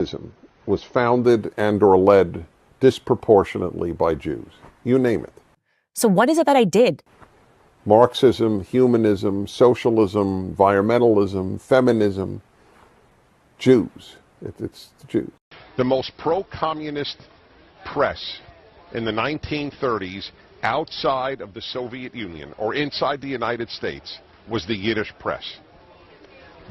Anti-Semitism was founded and or led disproportionately by Jews. You name it. So what is it that I did? Marxism, humanism, socialism, environmentalism, feminism, Jews. It's the Jews. The most pro-communist press in the 1930s outside of the Soviet Union or inside the United States was the Yiddish press.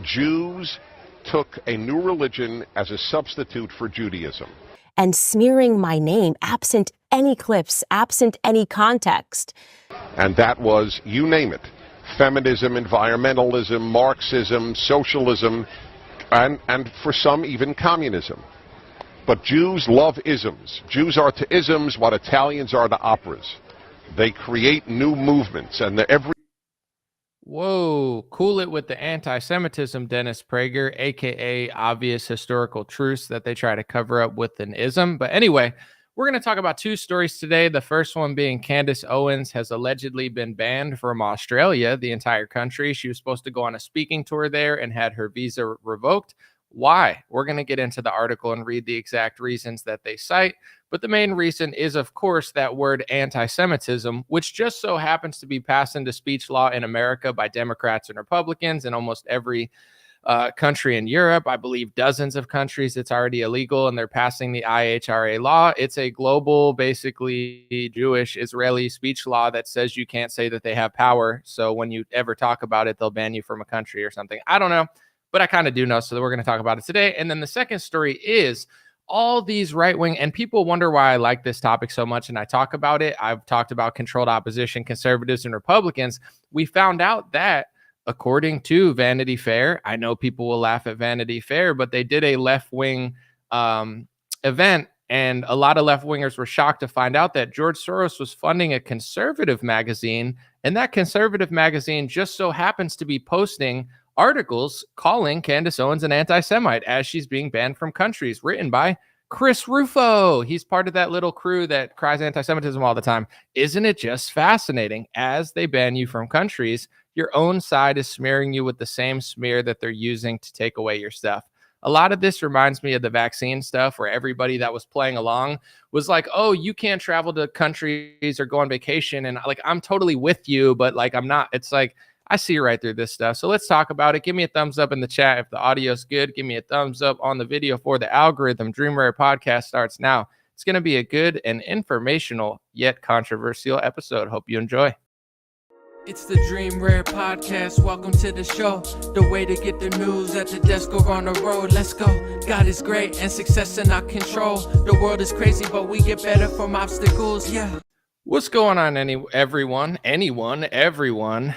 Jews took a new religion as a substitute for Judaism. And smearing my name, absent any clips, absent any context. And that was, you name it, feminism, environmentalism, Marxism, socialism, and for some even communism. But Jews love isms. Jews are to isms what Italians are to operas. They create new movements, and every... Whoa, cool it with the anti-Semitism, Dennis Prager, aka obvious historical truths that they try to cover up with an ism. But anyway, we're going to talk about two stories today. The first one being Candace Owens has allegedly been banned from Australia, the entire country. She was supposed to go on a speaking tour there and had her visa revoked. Why? We're going to get into the article and read the exact reasons that they cite. But the main reason is, of course, that word anti-Semitism, which just so happens to be passed into speech law in America by Democrats and Republicans in almost every country in Europe. I believe dozens of countries it's already illegal, and they're passing the IHRA law. It's a global, basically Jewish Israeli speech law that says you can't say that they have power. So when you ever talk about it, they'll ban you from a country or something. I don't know, but I kind of do know. So we're going to talk about it today. And then the second story is all these right-wing, and people wonder why I like this topic so much, and I talk about it. I've talked about controlled opposition, conservatives, and Republicans. We found out that according to Vanity Fair, I know people will laugh at Vanity Fair, but they did a left-wing event, and a lot of left-wingers were shocked to find out that George Soros was funding a conservative magazine, and that conservative magazine just so happens to be posting articles calling Candace Owens an anti-Semite as she's being banned from countries, written by Chris Rufo. He's part of that little crew that cries anti-Semitism all the time. Isn't it just fascinating? As they ban you from countries, your own side is smearing you with the same smear that they're using to take away your stuff. A lot of this reminds me of the vaccine stuff, where everybody that was playing along was like, oh, you can't travel to countries or go on vacation. And like, I'm totally with you, but like, I'm not. It's like, I see right through this stuff. So let's talk about it. Give me a thumbs up in the chat if the audio's good. Give me a thumbs up on the video for the algorithm. Dream Rare Podcast starts now. It's going to be a good and informational yet controversial episode. Hope you enjoy. It's the Dream Rare Podcast. Welcome to the show. The way to get the news at the desk or on the road. Let's go. God is great and success in our control. The world is crazy, but we get better from obstacles. Yeah. What's going on, everyone?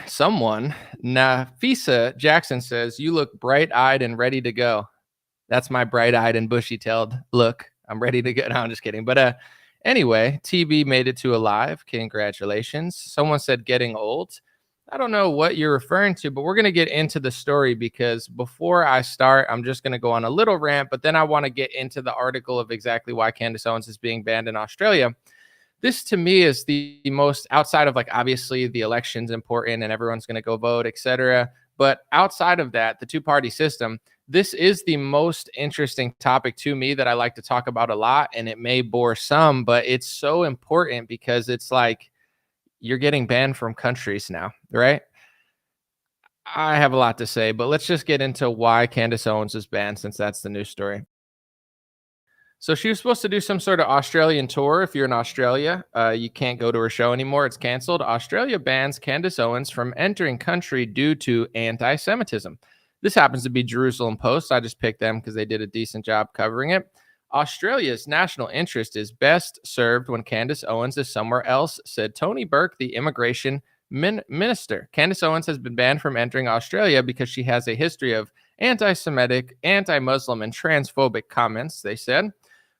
Someone. Nafisa Jackson says, you look bright-eyed and ready to go. That's my bright-eyed and bushy-tailed look. I'm ready to go. No, I'm just kidding. But anyway, TB made it to alive. Congratulations. Someone said getting old. I don't know what you're referring to, but we're going to get into the story, because before I start, I'm just going to go on a little rant, but then I want to get into the article of exactly why Candace Owens is being banned in Australia. This to me is the most, outside of like, obviously the election's important and everyone's going to go vote, etc. But outside of that, the two-party system, this is the most interesting topic to me that I like to talk about a lot. And it may bore some, but it's so important because it's like you're getting banned from countries now, right? I have a lot to say, but let's just get into why Candace Owens is banned, since that's the news story. So she was supposed to do some sort of Australian tour. If you're in Australia, you can't go to her show anymore. It's canceled. Australia bans Candace Owens from entering country due to anti-Semitism. This happens to be Jerusalem Post. I just picked them because they did a decent job covering it. Australia's national interest is best served when Candace Owens is somewhere else, said Tony Burke, the immigration minister. Candace Owens has been banned from entering Australia because she has a history of anti-Semitic, anti-Muslim, and transphobic comments, they said.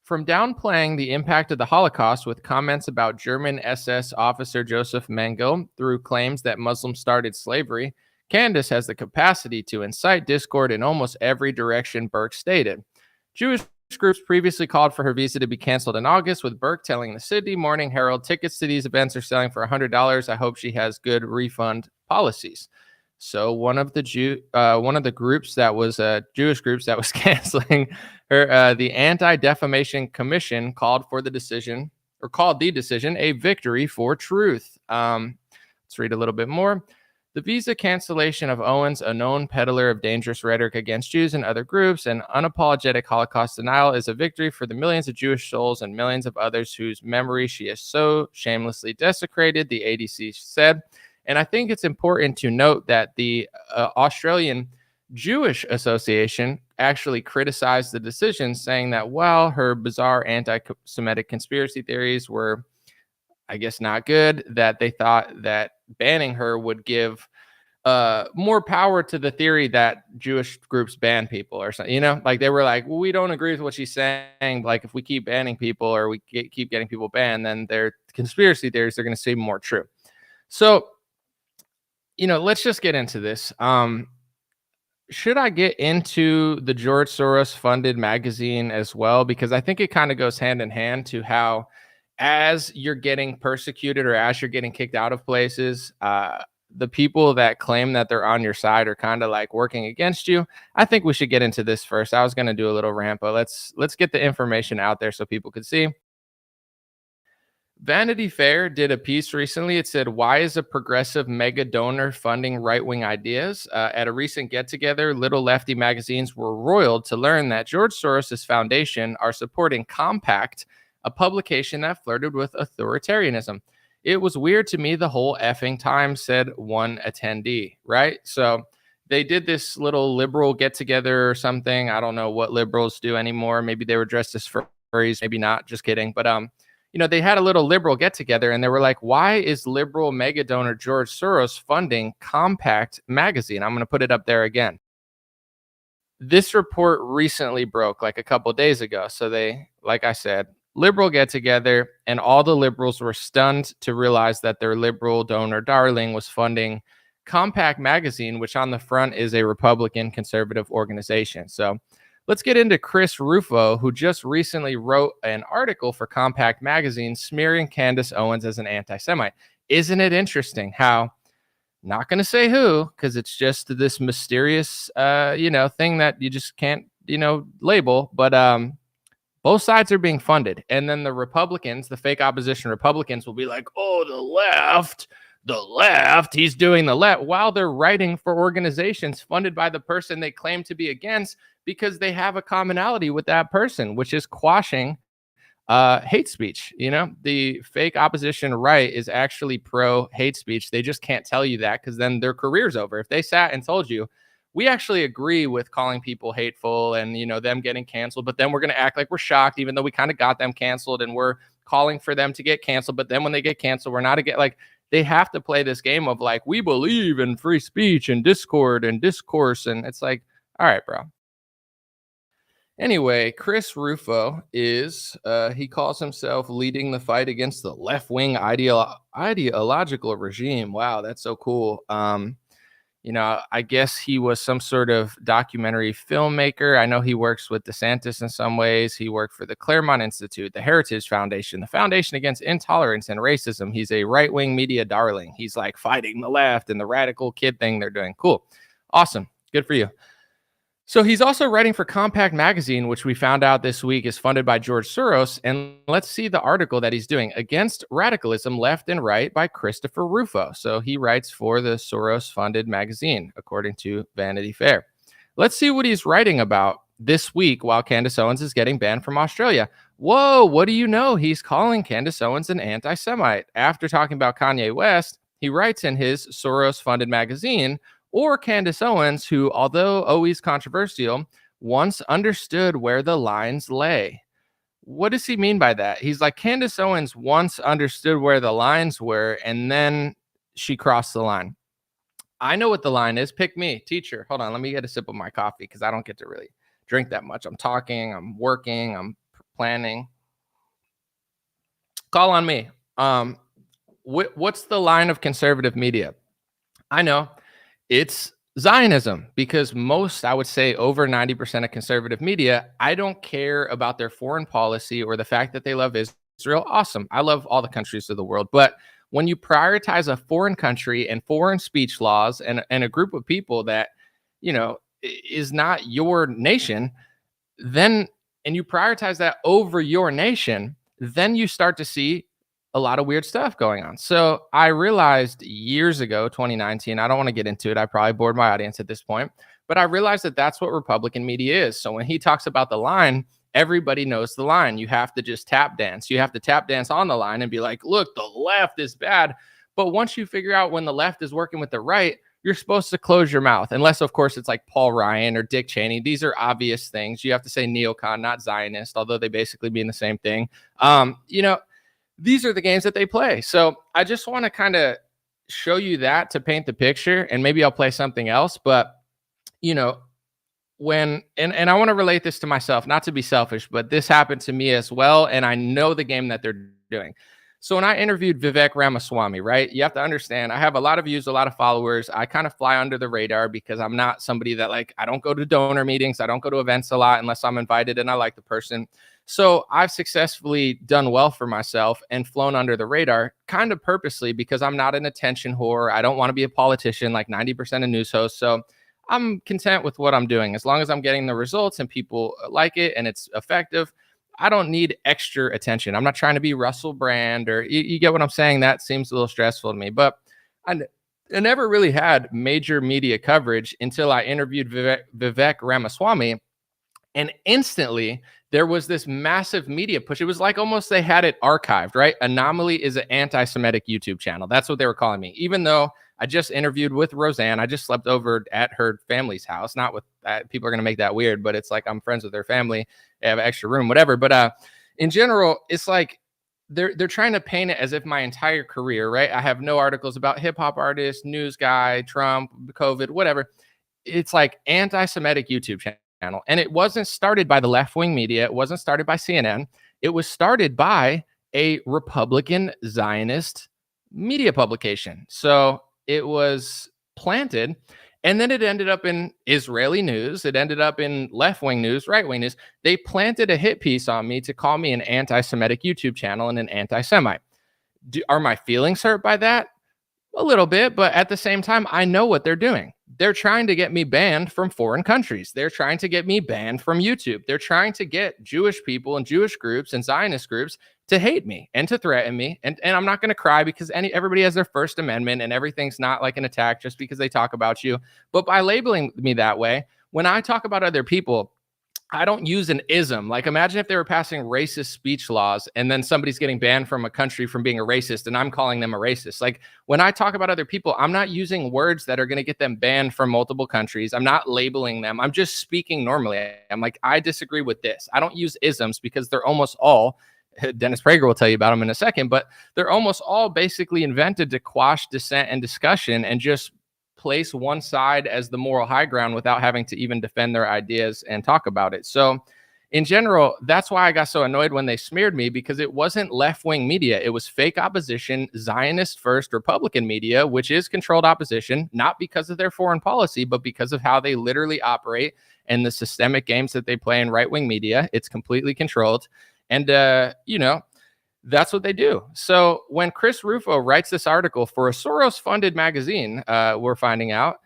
From downplaying the impact of the Holocaust with comments about German SS officer Joseph Mengele through claims that Muslims started slavery, Candace has the capacity to incite discord in almost every direction, Burke stated. Jewish groups previously called for her visa to be canceled in August, with Burke telling the Sydney Morning Herald tickets to these events are selling for $100. I hope she has good refund policies. So one of the groups that was Jewish groups that was canceling her, the Anti-Defamation Commission called the decision a victory for truth. Let's read a little bit more. The visa cancellation of Owens, a known peddler of dangerous rhetoric against Jews and other groups, and unapologetic Holocaust denial, is a victory for the millions of Jewish souls and millions of others whose memory she has so shamelessly desecrated, the ADC said. And I think it's important to note that the Australian Jewish Association actually criticized the decision, saying that while her bizarre anti-Semitic conspiracy theories were, I guess, not good, that they thought that banning her would give more power to the theory that Jewish groups ban people or something. Like they were like, well, we don't agree with what she's saying. Like if we keep banning people or we keep getting people banned, then their conspiracy theories are going to seem more true. So, let's just get into this. Should I get into the George Soros funded magazine as well? Because I think it kind of goes hand in hand to how, as you're getting persecuted or as you're getting kicked out of places, the people that claim that they're on your side are kind of like working against you. I think we should get into this first. I was going to do a little rant, but let's get the information out there so people could see. Vanity Fair did a piece recently. It said, "Why is a progressive mega donor funding right-wing ideas?" At a recent get-together, little lefty magazines were roiled to learn that George Soros' foundation are supporting Compact, a publication that flirted with authoritarianism. It was weird to me the whole effing time, said one attendee, right? So they did this little liberal get-together or something. I don't know what liberals do anymore. Maybe they were dressed as furries, maybe not, just kidding. But they had a little liberal get together and they were like, why is liberal mega donor George Soros funding Compact magazine? I'm going to put it up there again. This report recently broke like a couple of days ago. So they, like I said, liberal get together, and all the liberals were stunned to realize that their liberal donor darling was funding Compact magazine, which on the front is a Republican conservative organization. So let's get into Chris Rufo, who just recently wrote an article for Compact magazine smearing Candace Owens as an anti-Semite. Isn't it interesting how, not going to say who, because it's just this mysterious, thing that you just can't, label, but both sides are being funded. And then the Republicans, the fake opposition Republicans, will be like, oh, the left, he's doing the left, while they're writing for organizations funded by the person they claim to be against, because they have a commonality with that person, which is quashing hate speech. The fake opposition right is actually pro hate speech. They just can't tell you that because then their career's over. If they sat and told you, we actually agree with calling people hateful and, them getting canceled, but then we're going to act like we're shocked, even though we kind of got them canceled and we're calling for them to get canceled. But then when they get canceled, we're not again, like, they have to play this game of like, we believe in free speech and discord and discourse. And it's like, all right, bro. Anyway, Chris Rufo is, he calls himself leading the fight against the left-wing ideological regime. Wow, that's so cool. I guess he was some sort of documentary filmmaker. I know he works with DeSantis in some ways. He worked for the Claremont Institute, the Heritage Foundation, the Foundation Against Intolerance and Racism. He's a right-wing media darling. He's like fighting the left and the radical kid thing they're doing. Cool. Awesome. Good for you. So he's also writing for Compact magazine, which we found out this week is funded by George Soros. And let's see the article that he's doing, Against Radicalism, Left and Right by Christopher Rufo. So he writes for the Soros-funded magazine, according to Vanity Fair. Let's see what he's writing about this week while Candace Owens is getting banned from Australia. Whoa, what do you know? He's calling Candace Owens an anti-Semite. After talking about Kanye West, he writes in his Soros-funded magazine, or Candace Owens, who, although always controversial, once understood where the lines lay. What does he mean by that? He's like, Candace Owens once understood where the lines were, and then she crossed the line. I know what the line is. Pick me, teacher. Hold on, let me get a sip of my coffee because I don't get to really drink that much. I'm talking, I'm working, I'm planning. Call on me. What's the line of conservative media? I know. It's Zionism, because most, I would say over 90% of conservative media, I don't care about their foreign policy or the fact that they love Israel. Awesome. I love all the countries of the world. But when you prioritize a foreign country and foreign speech laws and a group of people that, is not your nation, then, and you prioritize that over your nation, then you start to see a lot of weird stuff going on. So I realized years ago, 2019, I don't want to get into it. I probably bored my audience at this point, but I realized that that's what Republican media is. So when he talks about the line, everybody knows the line. You have to just tap dance. You have to tap dance on the line and be like, look, the left is bad. But once you figure out when the left is working with the right, you're supposed to close your mouth. Unless, of course, it's like Paul Ryan or Dick Cheney. These are obvious things. You have to say neocon, not Zionist, although they basically mean the same thing. These are the games that they play. So I just want to kind of show you that to paint the picture, and maybe I'll play something else. But, when, and I want to relate this to myself, not to be selfish, but this happened to me as well. And I know the game that they're doing. So when I interviewed Vivek Ramaswamy, right, you have to understand, I have a lot of views, a lot of followers. I kind of fly under the radar because I'm not somebody that, like, I don't go to donor meetings. I don't go to events a lot unless I'm invited and I like the person. So I've successfully done well for myself and flown under the radar kind of purposely because I'm not an attention whore. I don't want to be a politician like 90% of news hosts. So I'm content with what I'm doing. As long as I'm getting the results and people like it and it's effective, I don't need extra attention. I'm not trying to be Russell Brand, or you get what I'm saying? That seems a little stressful to me. But I never really had major media coverage until I interviewed Vivek Ramaswamy. And instantly, there was this massive media push. It was like almost they had it archived, right? Anomaly is an anti-Semitic YouTube channel. That's what they were calling me. Even though I just interviewed with Roseanne, I just slept over at her family's house. Not with that. People are going to make that weird, but it's like I'm friends with their family. They have an extra room, whatever. But in general, it's like they're trying to paint it as if my entire career, right? I have no articles about hip hop artists, news guy, Trump, COVID, whatever. It's like anti-Semitic YouTube channel. And it wasn't started by the left-wing media. It wasn't started by CNN. It was started by a Republican Zionist media publication. So it was planted, and then it ended up in Israeli news. It ended up in left-wing news, right-wing news. They planted a hit piece on me to call me an anti-Semitic YouTube channel and an anti-Semite. Are my feelings hurt by that? A little bit, but at the same time, I know what they're doing. They're trying to get me banned from foreign countries. They're trying to get me banned from YouTube. They're trying to get Jewish people and Jewish groups and Zionist groups to hate me and to threaten me. And I'm not going to cry because everybody has their First Amendment and everything's not like an attack just because they talk about you. But by labeling me that way, when I talk about other people, I don't use an ism. Like, imagine if they were passing racist speech laws and then somebody's getting banned from a country from being a racist and I'm calling them a racist. Like, when I talk about other people, I'm not using words that are going to get them banned from multiple countries. I'm not labeling them. I'm just speaking normally. I'm like, I disagree with this. I don't use isms because they're almost all, Dennis Prager will tell you about them in a second, but they're almost all basically invented to quash dissent and discussion and just place one side as the moral high ground without having to even defend their ideas and talk about it. So in general, that's why I got so annoyed when they smeared me, because it wasn't left-wing media. It was fake opposition, Zionist first Republican media, which is controlled opposition, not because of their foreign policy, but because of how they literally operate and the systemic games that they play in right-wing media. It's completely controlled. And, that's what they do. So when Chris Rufo writes this article for a Soros-funded magazine, we're finding out,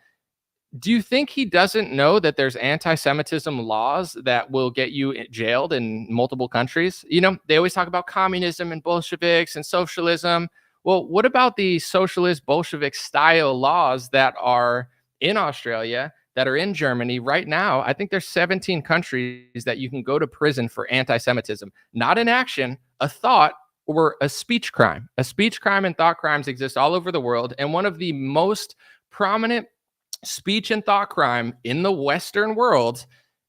do you think he doesn't know that there's anti-Semitism laws that will get you jailed in multiple countries? They always talk about communism and Bolsheviks and socialism. Well, what about the socialist Bolshevik style laws that are in Australia, that are in Germany right now? I think there's 17 countries that you can go to prison for anti-Semitism, not an action, a thought, or a speech crime. A speech crime and thought crimes exist all over the world. And one of the most prominent speech and thought crime in the Western world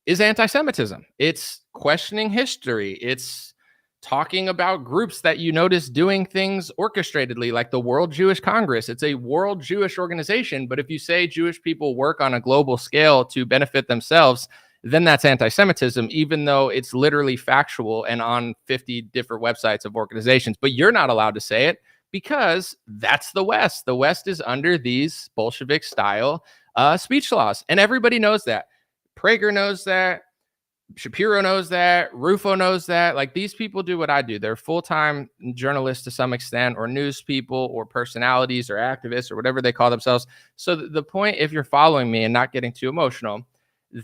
is anti-Semitism. It's questioning history. It's talking about groups that you notice doing things orchestratedly, like the World Jewish Congress. It's a world Jewish organization, but if you say Jewish people work on a global scale to benefit themselves, then that's anti-Semitism, even though it's literally factual and on 50 different websites of organizations. But you're not allowed to say it because that's the West. The West is under these Bolshevik style speech laws. And everybody knows that. Prager knows that. Shapiro knows that. Rufo knows that. Like, these people do what I do. They're full-time journalists to some extent, or news people, or personalities, or activists, or whatever they call themselves. So the point, if you're following me and not getting too emotional,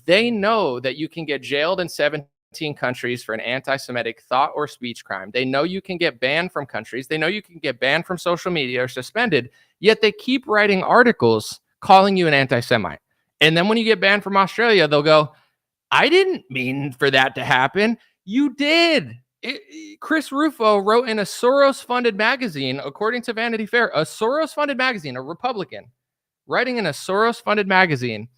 they know that you can get jailed in 17 countries for an anti-Semitic thought or speech crime. They know you can get banned from countries. They know you can get banned from social media or suspended, yet they keep writing articles calling you an anti-Semite. And then when you get banned from Australia, they'll go, I didn't mean for that to happen. You did. Chris Rufo wrote in a Soros-funded magazine, according to Vanity Fair, a Soros-funded magazine, a Republican, writing in a Soros-funded magazine,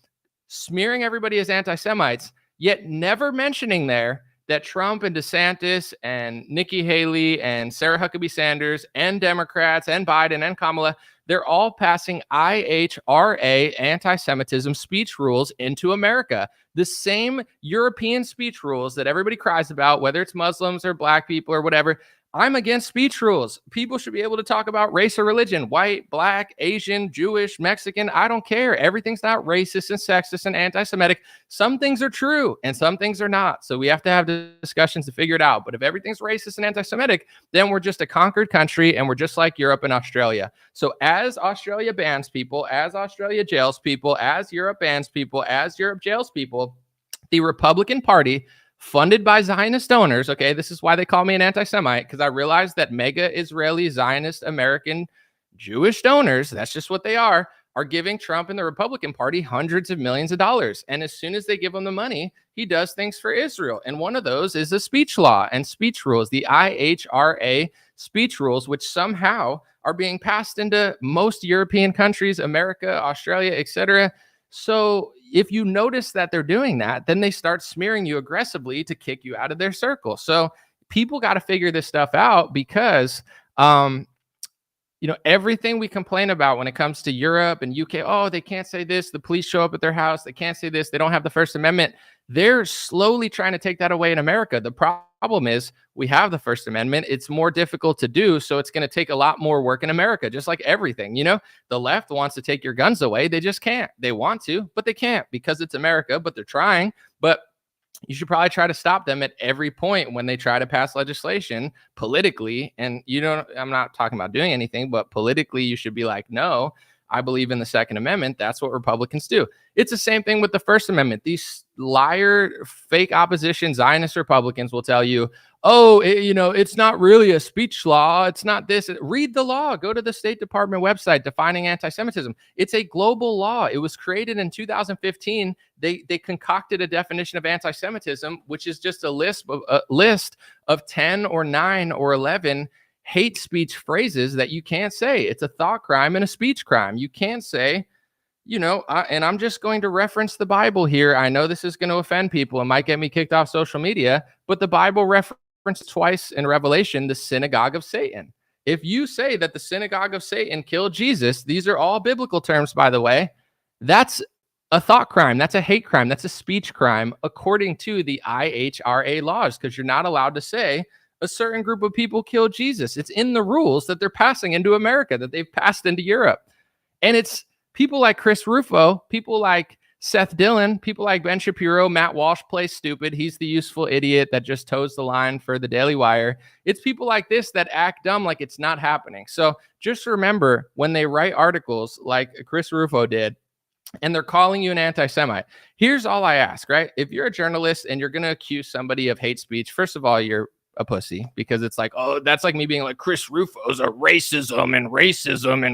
smearing everybody as anti-Semites, yet never mentioning there that Trump and DeSantis and Nikki Haley and Sarah Huckabee Sanders and Democrats and Biden and Kamala, they're all passing IHRA, anti-Semitism speech rules into America. The same European speech rules that everybody cries about, whether it's Muslims or black people or whatever. I'm against speech rules. People should be able to talk about race or religion, white, black, Asian, Jewish, Mexican. I don't care. Everything's not racist and sexist and anti-Semitic. Some things are true and some things are not. So we have to have discussions to figure it out. But if everything's racist and anti-Semitic, then we're just a conquered country and we're just like Europe and Australia. So as Australia bans people, as Australia jails people, as Europe bans people, as Europe jails people, the Republican Party, funded by Zionist donors, okay, this is why they call me an anti-Semite, because I realized that mega Israeli, Zionist, American, Jewish donors, that's just what they are giving Trump and the Republican Party hundreds of millions of dollars. And as soon as they give him the money, he does things for Israel. And one of those is the speech law and speech rules, the IHRA speech rules, which somehow are being passed into most European countries, America, Australia, etc. So if you notice that they're doing that, then they start smearing you aggressively to kick you out of their circle. So people got to figure this stuff out, because, everything we complain about when it comes to Europe and UK, oh, they can't say this. The police show up at their house. They can't say this. They don't have the First Amendment. They're slowly trying to take that away in America. The problem is we have the First Amendment. It's more difficult to do. So it's going to take a lot more work in America, just like everything. The left wants to take your guns away. They just can't. They want to, but they can't, because it's America, but they're trying. But you should probably try to stop them at every point when they try to pass legislation politically. And I'm not talking about doing anything, but politically, you should be like, no, I believe in the Second Amendment. That's what Republicans do. It's the same thing with the First Amendment. These liar, fake opposition Zionist Republicans will tell you, oh, it's not really a speech law. It's not this. Read the law. Go to the State Department website defining anti-Semitism. It's a global law. It was created in 2015. They concocted a definition of anti-Semitism, which is just a list of 10 or 9 or 11 hate speech phrases that you can't say. It's a thought crime and a speech crime. You can't say, and I'm just going to reference the Bible here. I know this is going to offend people and might get me kicked off social media, but the Bible references twice in Revelation the synagogue of Satan. If you say that the synagogue of Satan killed Jesus, these are all biblical terms, by the way, that's a thought crime. That's a hate crime. That's a speech crime, according to the IHRA laws, because you're not allowed to say a certain group of people killed Jesus. It's in the rules that they're passing into America, that they've passed into Europe. And it's people like Chris Rufo, people like Seth Dillon, people like Ben Shapiro, Matt Walsh plays stupid. He's the useful idiot that just toes the line for the Daily Wire. It's people like this that act dumb like it's not happening. So just remember, when they write articles like Chris Rufo did, and they're calling you an anti-Semite, here's all I ask, right? If you're a journalist and you're going to accuse somebody of hate speech, first of all, you're a pussy, because it's like, oh, that's like me being like, Chris Rufo's a racism and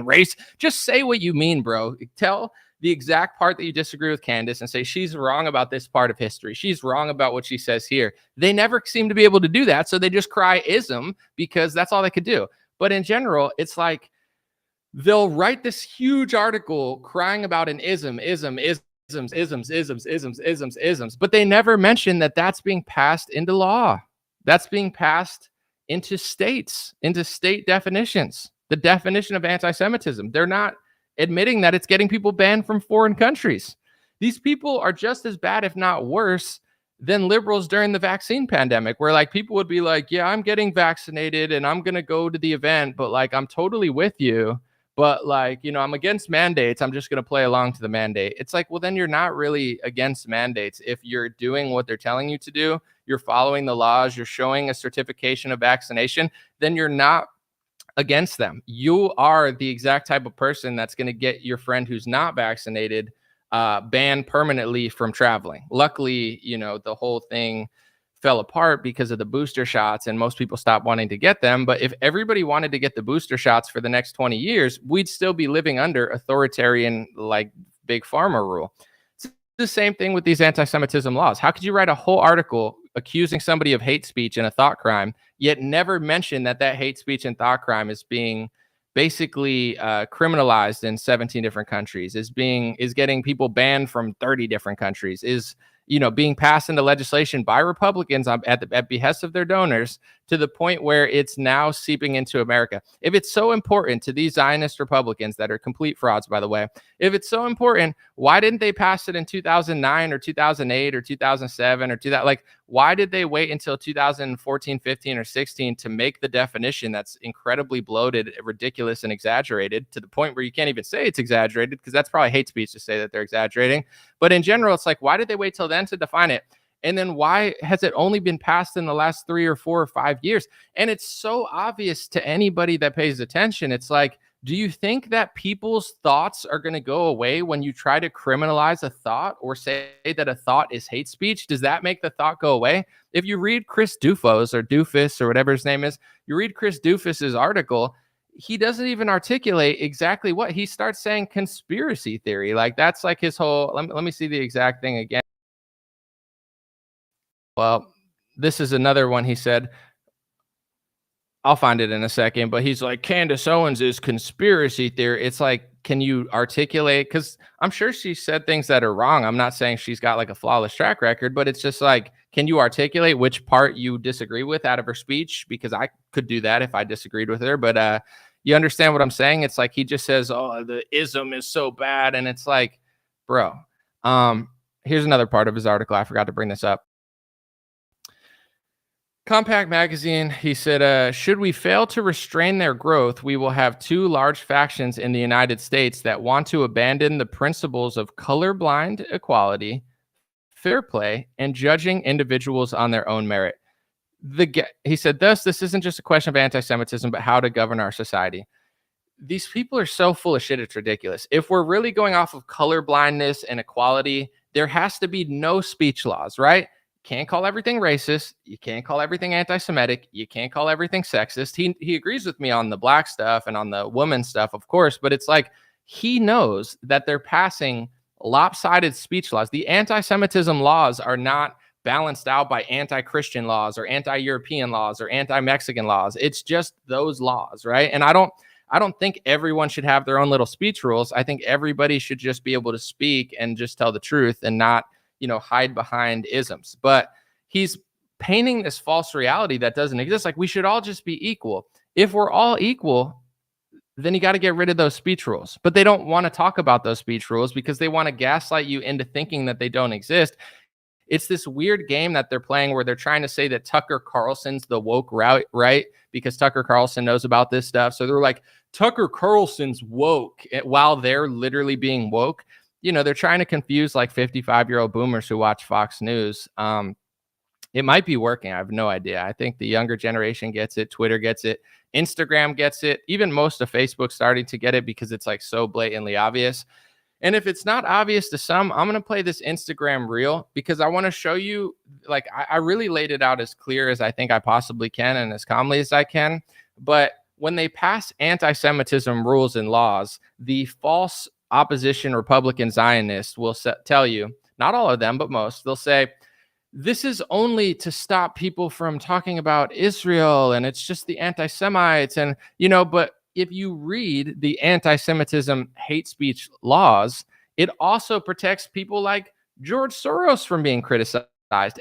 race. Just say what you mean, bro. Tell the exact part that you disagree with Candace and say she's wrong about this part of history. She's wrong about what she says here. They never seem to be able to do that. So they just cry ism, because that's all they could do. But in general, it's like they'll write this huge article crying about an isms, but they never mention that that's being passed into law. That's being passed into states, into state definitions, the definition of anti-Semitism. They're not admitting that it's getting people banned from foreign countries. These people are just as bad, if not worse, than liberals during the vaccine pandemic, where like people would be like, yeah, I'm getting vaccinated and I'm going to go to the event, but like, I'm totally with you, but like, I'm against mandates. I'm just going to play along to the mandate. It's like, well, then you're not really against mandates. If you're doing what they're telling you to do, you're following the laws, you're showing a certification of vaccination, then you're not against them. You are the exact type of person that's going to get your friend who's not vaccinated banned permanently from traveling. Luckily, the whole thing fell apart because of the booster shots and most people stopped wanting to get them. But if everybody wanted to get the booster shots for the next 20 years, we'd still be living under authoritarian, like big pharma rule. It's the same thing with these anti-Semitism laws. How could you write a whole article accusing somebody of hate speech and a thought crime, yet never mention that hate speech and thought crime is being basically criminalized in 17 different countries, is getting people banned from 30 different countries, is being passed into legislation by Republicans at behest of their donors, to the point where it's now seeping into America. If it's so important to these Zionist Republicans that are complete frauds, by the way, if it's so important, why didn't they pass it in 2009 or 2008 or 2007 or why did they wait until 2014, 15, or 16 to make the definition that's incredibly bloated, ridiculous, and exaggerated to the point where you can't even say it's exaggerated, because that's probably hate speech to say that they're exaggerating. But in general, it's like, why did they wait till then to define it? And then why has it only been passed in the last 3 or 4 or 5 years? And it's so obvious to anybody that pays attention. It's like, do you think that people's thoughts are going to go away when you try to criminalize a thought or say that a thought is hate speech? Does that make the thought go away? If you read Chris Doofus or whatever his name is, you read Chris Doofus's article, he doesn't even articulate exactly what he starts saying. Conspiracy theory. Like, that's like his whole, let me see the exact thing again. Well, this is another one he said. I'll find it in a second, but he's like, Candace Owens is conspiracy theory. It's like, can you articulate? Because I'm sure she said things that are wrong. I'm not saying she's got like a flawless track record, but it's just like, can you articulate which part you disagree with out of her speech? Because I could do that if I disagreed with her. But you understand what I'm saying? It's like he just says, oh, the ism is so bad. And it's like, bro, here's another part of his article. I forgot to bring this up. Compact Magazine, he said, should we fail to restrain their growth, we will have 2 large factions in the United States that want to abandon the principles of colorblind equality, fair play, and judging individuals on their own merit. He said, thus, this isn't just a question of anti-Semitism, but how to govern our society. These people are so full of shit, it's ridiculous. If we're really going off of colorblindness and equality, there has to be no speech laws, right? Can't call everything racist. You can't call everything anti-Semitic. You can't call everything sexist. He agrees with me on the black stuff and on the woman stuff, of course, but it's like he knows that they're passing lopsided speech laws. The anti-Semitism laws are not balanced out by anti-Christian laws or anti-European laws or anti-Mexican laws. It's just those laws, right? And I don't think everyone should have their own little speech rules. I think everybody should just be able to speak and just tell the truth and not hide behind isms. But he's painting this false reality that doesn't exist. Like, we should all just be equal. If we're all equal, then you got to get rid of those speech rules. But they don't want to talk about those speech rules because they want to gaslight you into thinking that they don't exist. It's this weird game that they're playing where they're trying to say that Tucker Carlson's the woke right? Because Tucker Carlson knows about this stuff. So they're like, Tucker Carlson's woke, while they're literally being woke. They're trying to confuse like 55-year-old boomers who watch Fox News. It might be working. I have no idea. I think the younger generation gets it. Twitter gets it. Instagram gets it. Even most of Facebook starting to get it because it's like so blatantly obvious. And if it's not obvious to some, I'm going to play this Instagram reel because I want to show you, like, I really laid it out as clear as I think I possibly can and as calmly as I can. But when they pass anti-Semitism rules and laws, the false opposition Republican Zionists will tell you, not all of them, but most, they'll say, this is only to stop people from talking about Israel and it's just the anti-Semites. And, but if you read the anti-Semitism hate speech laws, it also protects people like George Soros from being criticized.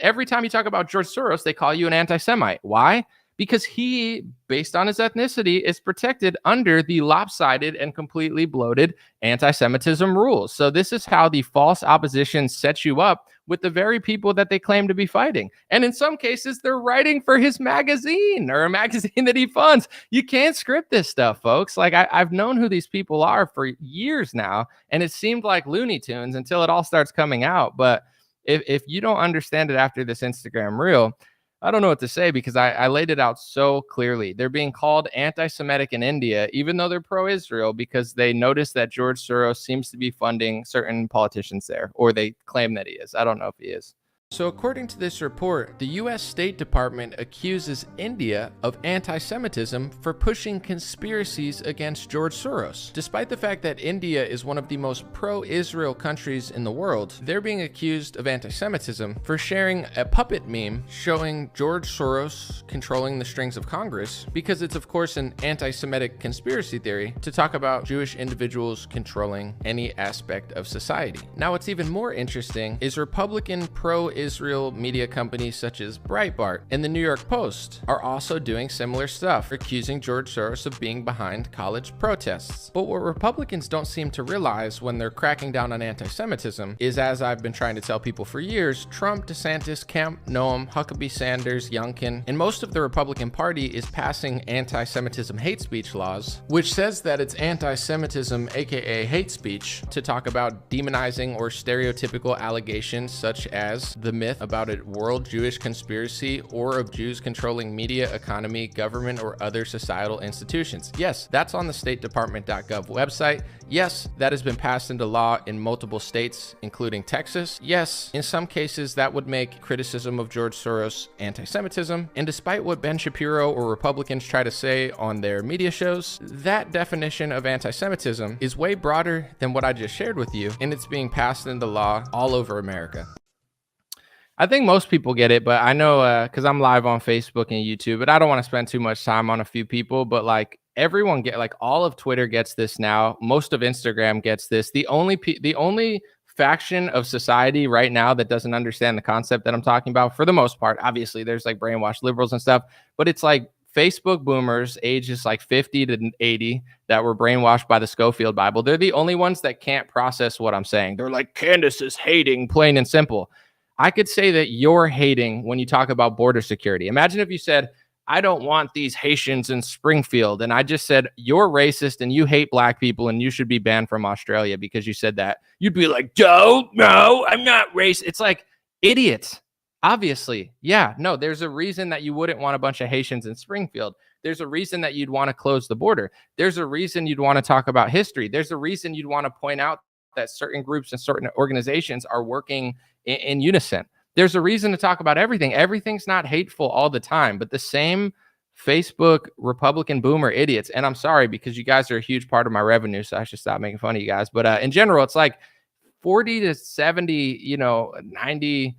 Every time you talk about George Soros, they call you an anti-Semite. Why? because he, based on his ethnicity, is protected under the lopsided and completely bloated anti-Semitism rules. So this is how the false opposition sets you up with the very people that they claim to be fighting. And in some cases, they're writing for his magazine or a magazine that he funds. You can't script this stuff, folks. Like I've known who these people are for years now, and it seemed like Looney Tunes until it all starts coming out. But if you don't understand it after this Instagram reel, I don't know what to say, because I laid it out so clearly. They're being called anti-Semitic in India, even though they're pro-Israel, because they noticed that George Soros seems to be funding certain politicians there, or they claim that he is. I don't know if he is. So according to this report, the U.S. State Department accuses India of anti-Semitism for pushing conspiracies against George Soros. Despite the fact that India is one of the most pro-Israel countries in the world, they're being accused of anti-Semitism for sharing a puppet meme showing George Soros controlling the strings of Congress, because it's of course an anti-Semitic conspiracy theory to talk about Jewish individuals controlling any aspect of society. Now what's even more interesting is Republican pro-Israel media companies such as Breitbart and the New York Post are also doing similar stuff, accusing George Soros of being behind college protests. But what Republicans don't seem to realize when they're cracking down on anti-Semitism is, as I've been trying to tell people for years, Trump, DeSantis, Kemp, Noam, Huckabee Sanders, Youngkin, and most of the Republican Party is passing anti-Semitism hate speech laws, which says that it's anti-Semitism, aka hate speech, to talk about demonizing or stereotypical allegations such as the myth about a world Jewish conspiracy or of Jews controlling media, economy, government, or other societal institutions. Yes, that's on the statedepartment.gov website. Yes, that has been passed into law in multiple states, including Texas. Yes, in some cases that would make criticism of George Soros anti-Semitism. And despite what Ben Shapiro or Republicans try to say on their media shows, that definition of anti-Semitism is way broader than what I just shared with you, and it's being passed into law all over America. I think most people get it, but I know because I'm live on Facebook and YouTube, but I don't want to spend too much time on a few people. But like everyone all of Twitter gets this now. Most of Instagram gets this. The only faction of society right now that doesn't understand the concept that I'm talking about, for the most part, obviously there's like brainwashed liberals and stuff, but it's like Facebook boomers ages like 50 to 80 that were brainwashed by the Schofield Bible. They're the only ones that can't process what I'm saying. They're like, Candace is hating, plain and simple. I could say that you're hating when you talk about border security. Imagine if you said, I don't want these Haitians in Springfield. And I just said, you're racist and you hate black people and you should be banned from Australia because you said that. You'd be like, no, I'm not racist. It's like, idiots. Obviously. Yeah, no, there's a reason that you wouldn't want a bunch of Haitians in Springfield. There's a reason that you'd want to close the border. There's a reason you'd want to talk about history. There's a reason you'd want to point out that certain groups and certain organizations are working in unison. There's a reason to talk about everything. Everything's not hateful all the time, but the same Facebook Republican boomer idiots, and I'm sorry because you guys are a huge part of my revenue, so I should stop making fun of you guys. But in general, it's like 40 to 70, 90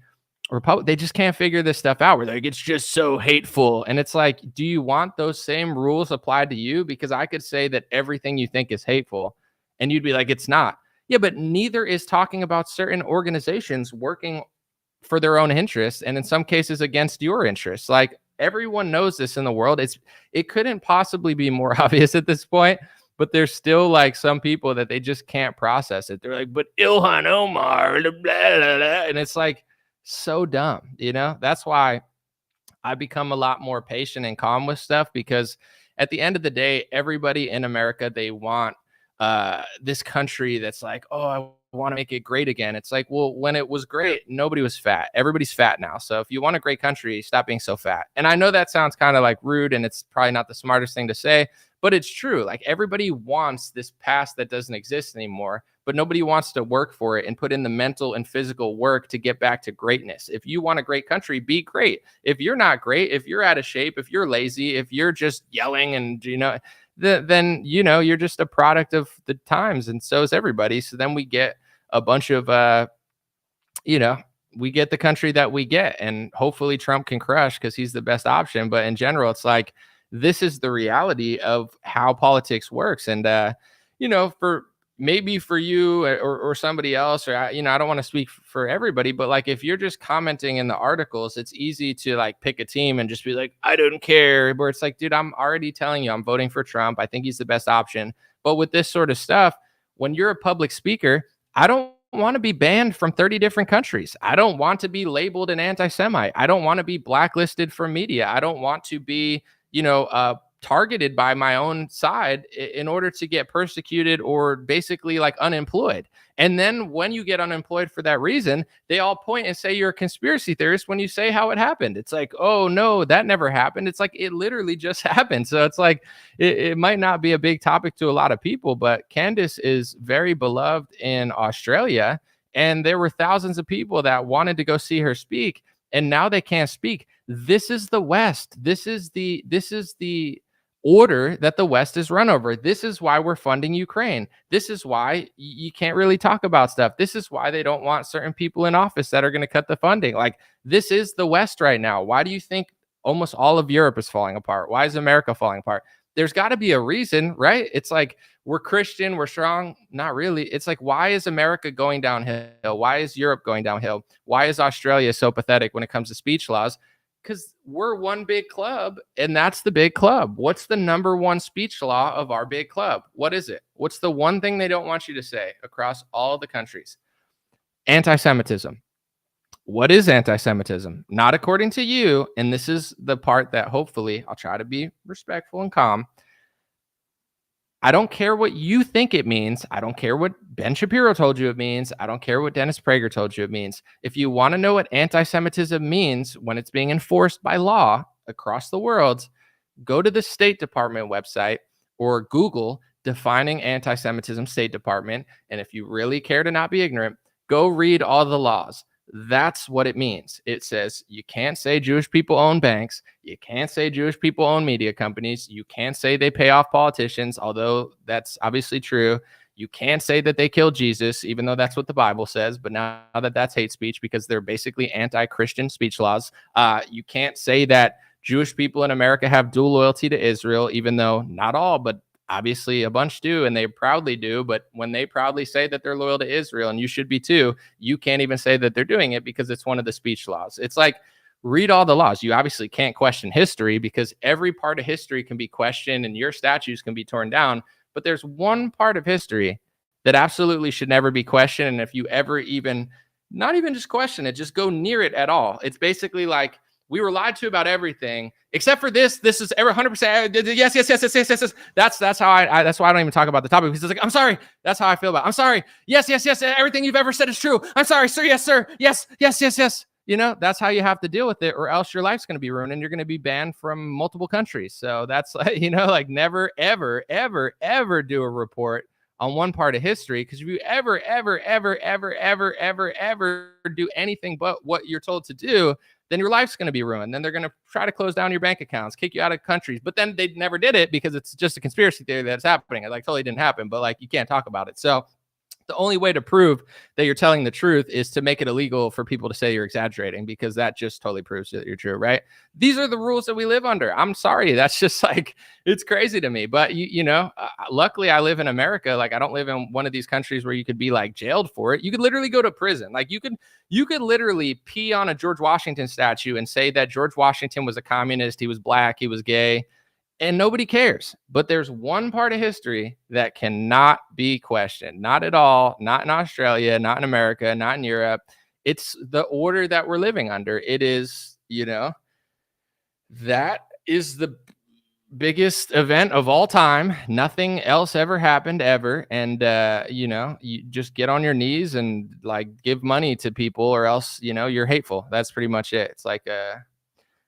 they just can't figure this stuff out. We're like, it's just so hateful. And it's like, do you want those same rules applied to you? Because I could say that everything you think is hateful, and you'd be like, it's not. Yeah, but neither is talking about certain organizations working for their own interests, and in some cases against your interests. Like everyone knows this in the world. It couldn't possibly be more obvious at this point, but there's still like some people that they just can't process it. They're like, but Ilhan Omar, blah, blah, blah. And it's like so dumb, That's why I become a lot more patient and calm with stuff, because at the end of the day, everybody in America, they want this country that's like, oh, I want to make it great again. It's like, well, when it was great, nobody was fat. Everybody's fat now. So if you want a great country, stop being so fat. And I know that sounds kind of like rude, and it's probably not the smartest thing to say, but it's true. Like everybody wants this past that doesn't exist anymore, but nobody wants to work for it and put in the mental and physical work to get back to greatness. If you want a great country, be great. If you're not great, if you're out of shape, if you're lazy, if you're just yelling and, then you're just a product of the times, and so is everybody. So then we get a bunch of we get the country that we get, and hopefully Trump can crush because he's the best option. But in general, it's like, this is the reality of how politics works. And for maybe for you or somebody else, or I don't want to speak for everybody, but like if you're just commenting in the articles, it's easy to like pick a team and just be like, I don't care. Where it's like, dude, I'm already telling you, I'm voting for Trump. I think he's the best option. But with this sort of stuff, when you're a public speaker, I don't want to be banned from 30 different countries. I don't want to be labeled an anti-Semite. I don't want to be blacklisted from media. I don't want to be, targeted by my own side in order to get persecuted or basically like unemployed. And then when you get unemployed for that reason, they all point and say you're a conspiracy theorist when you say how it happened. It's like, oh no, that never happened. It's like, it literally just happened. So it's like, it might not be a big topic to a lot of people, but Candace is very beloved in Australia. And there were thousands of people that wanted to go see her speak. And now they can't speak. This is the West. This is the order that the West is run over. This is why we're funding Ukraine. This is why you can't really talk about stuff. This is why they don't want certain people in office that are going to cut the funding. Like, this is the West right now. Why do you think almost all of Europe is falling apart? Why is America falling apart? There's got to be a reason, right? It's like, we're Christian, we're strong. Not really. It's like, why is America going downhill? Why is Europe going downhill? Why is Australia so pathetic when it comes to speech laws? Because we're one big club, and that's the big club. What's the number one speech law of our big club? What is it? What's the one thing they don't want you to say across all the countries? Anti-Semitism. What is anti-Semitism? Not according to you, and this is the part that hopefully I'll try to be respectful and calm. I don't care what you think it means. I don't care what Ben Shapiro told you it means. I don't care what Dennis Prager told you it means. If you want to know what anti-Semitism means when it's being enforced by law across the world, go to the State Department website or Google defining anti-Semitism State Department. And if you really care to not be ignorant, go read all the laws. That's what it means. It says you can't say Jewish people own banks. You can't say Jewish people own media companies. You can't say they pay off politicians, although that's obviously true. You can't say that they killed Jesus, even though that's what the Bible says. But now that that's hate speech because they're basically anti-Christian speech laws. You can't say that Jewish people in America have dual loyalty to Israel, even though not all, but obviously a bunch do, and they proudly do. But when they proudly say that they're loyal to Israel, and you should be too, you can't even say that they're doing it because it's one of the speech laws. It's like, read all the laws. You obviously can't question history because every part of history can be questioned and your statues can be torn down. But there's one part of history that absolutely should never be questioned. And if you ever even, not even just question it, just go near it at all, it's basically like, we were lied to about everything except for this. This is ever 100%. Yes. That's how that's why I don't even talk about the topic, because it's like, I'm sorry. That's how I feel about it. I'm sorry. Yes. Everything you've ever said is true. I'm sorry, sir. Yes, sir. Yes. That's how you have to deal with it, or else your life's going to be ruined and you're going to be banned from multiple countries. So that's like never, ever do a report on one part of history. Because if you ever do anything but what you're told to do, then your life's going to be ruined. Then they're going to try to close down your bank accounts, kick you out of countries. But then they never did it because it's just a conspiracy theory that's happening. It like totally didn't happen, but like you can't talk about it. So the only way to prove that you're telling the truth is to make it illegal for people to say you're exaggerating, because that just totally proves that you're true, right? These are the rules that we live under. I'm sorry. That's just like, it's crazy to me. But, luckily I live in America. Like, I don't live in one of these countries where you could be like jailed for it. You could literally go to prison. Like, you could literally pee on a George Washington statue and say that George Washington was a communist, he was black, he was gay, and nobody cares. But there's one part of history that cannot be questioned. Not at all. Not in Australia, not in America, not in Europe. It's the order that we're living under. It is, that is the biggest event of all time. Nothing else ever happened ever. And, you just get on your knees and like give money to people, or else, you're hateful. That's pretty much it. It's like,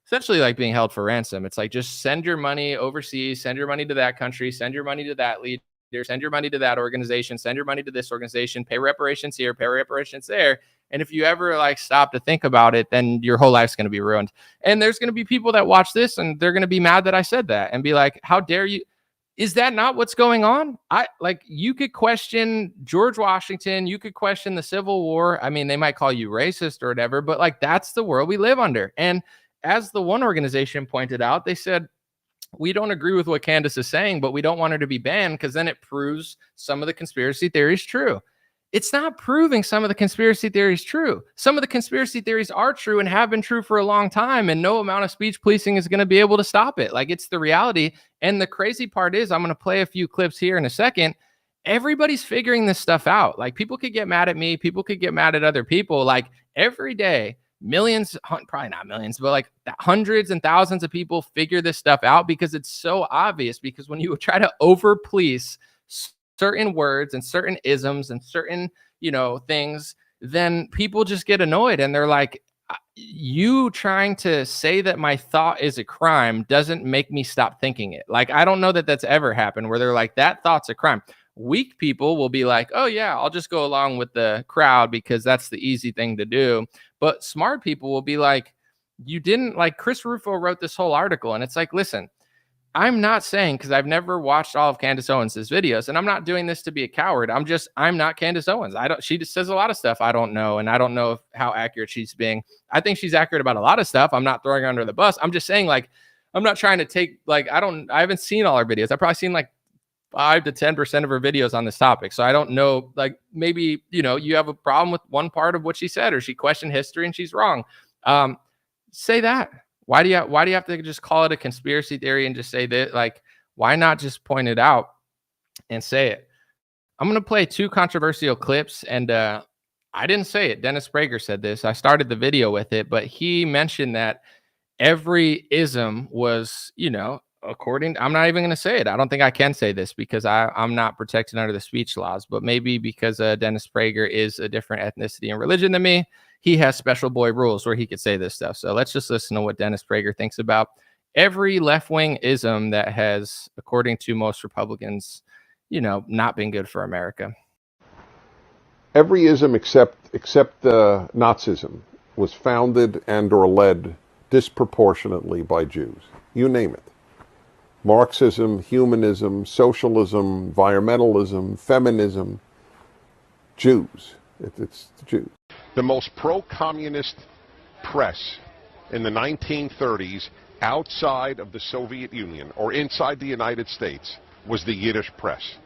essentially like being held for ransom. It's like, just send your money overseas, send your money to that country, send your money to that leader, send your money to that organization, send your money to this organization, pay reparations here, pay reparations there. And if you ever like stop to think about it, then your whole life's going to be ruined. And there's going to be people that watch this and they're going to be mad that I said that and be like, how dare you? Is that not what's going on? You could question George Washington. You could question the Civil War. I mean, they might call you racist or whatever, but like, that's the world we live under. And as the one organization pointed out, they said, we don't agree with what Candace is saying, but we don't want her to be banned because then it proves some of the conspiracy theories true. It's not proving some of the conspiracy theories true. Some of the conspiracy theories are true and have been true for a long time, and no amount of speech policing is going to be able to stop it. Like, it's the reality. And the crazy part is, I'm going to play a few clips here in a second. Everybody's figuring this stuff out. Like, people could get mad at me. People could get mad at other people. Like, every day, millions, probably not millions, but like hundreds and thousands of people figure this stuff out because it's so obvious. Because when you try to over police certain words and certain isms and certain, things, then people just get annoyed and they're like, you trying to say that my thought is a crime doesn't make me stop thinking it. Like, I don't know that that's ever happened where they're like, that thought's a crime. Weak people will be like, oh yeah, I'll just go along with the crowd because that's the easy thing to do. But smart people will be like, you didn't, like Chris Rufo wrote this whole article, and it's like, listen, I'm not saying, because I've never watched all of Candace Owens' videos, and I'm not doing this to be a coward. I'm not Candace Owens. She just says a lot of stuff I don't know, and I don't know how accurate she's being. I think she's accurate about a lot of stuff. I'm not throwing her under the bus. I'm just saying, like, I'm not trying to take, like, I haven't seen all her videos. I've probably seen like 5 to 10% of her videos on this topic. So I don't know, like, maybe, you have a problem with one part of what she said, or she questioned history and she's wrong. Say that. Why do you have to just call it a conspiracy theory and just say that? Like, why not just point it out and say it? I'm going to play 2 controversial clips, and I didn't say it. Dennis Prager said this. I started the video with it, but he mentioned that every ism was, according, I'm not even going to say it. I don't think I can say this because I'm not protected under the speech laws, but maybe because Dennis Prager is a different ethnicity and religion than me, he has special boy rules where he could say this stuff. So let's just listen to what Dennis Prager thinks about every left-wing ism that has, according to most Republicans, not been good for America. Every ism except Nazism was founded and or led disproportionately by Jews. You name it. Marxism, humanism, socialism, environmentalism, feminism, Jews. It's the Jews. The most pro-communist press in the 1930s outside of the Soviet Union or inside the United States was the Yiddish press.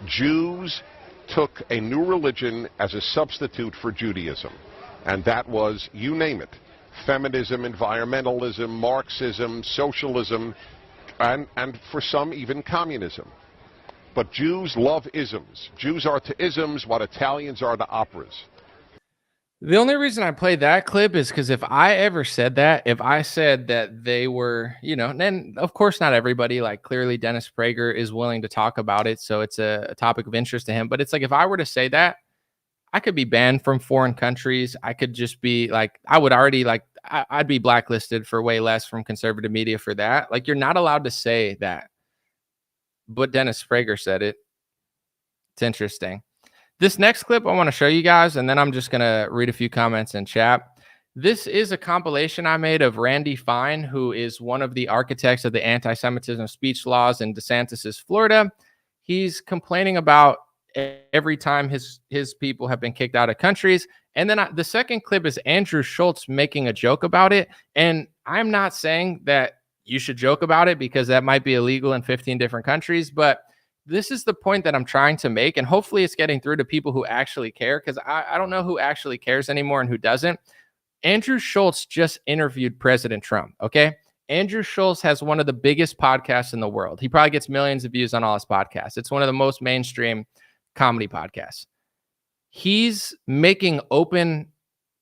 Jews took a new religion as a substitute for Judaism, and that was, you name it, feminism, environmentalism, Marxism, socialism, and for some even communism. But Jews love isms. Jews are to isms what Italians are to operas. The only reason I played that clip is because if I ever said that, if I said that they were, then of course not everybody, like clearly Dennis Prager is willing to talk about it, so it's a topic of interest to him. But it's like, if I were to say that, I could be banned from foreign countries. I could just be like, I would already like, I'd be blacklisted for way less from conservative media for that. Like, you're not allowed to say that. But Dennis Prager said it. It's interesting. This next clip I want to show you guys, and then I'm just going to read a few comments in chat. This is a compilation I made of Randy Fine, who is one of the architects of the anti-Semitism speech laws in DeSantis's Florida. He's complaining about every time his people have been kicked out of countries. And then the second clip is Andrew Schultz making a joke about it. And I'm not saying that you should joke about it because that might be illegal in 15 different countries, but this is the point that I'm trying to make, and hopefully it's getting through to people who actually care, because I don't know who actually cares anymore and who doesn't. Andrew Schultz just interviewed President Trump, okay? Andrew Schultz has one of the biggest podcasts in the world. He probably gets millions of views on all his podcasts. It's one of the most mainstream comedy podcasts. He's making open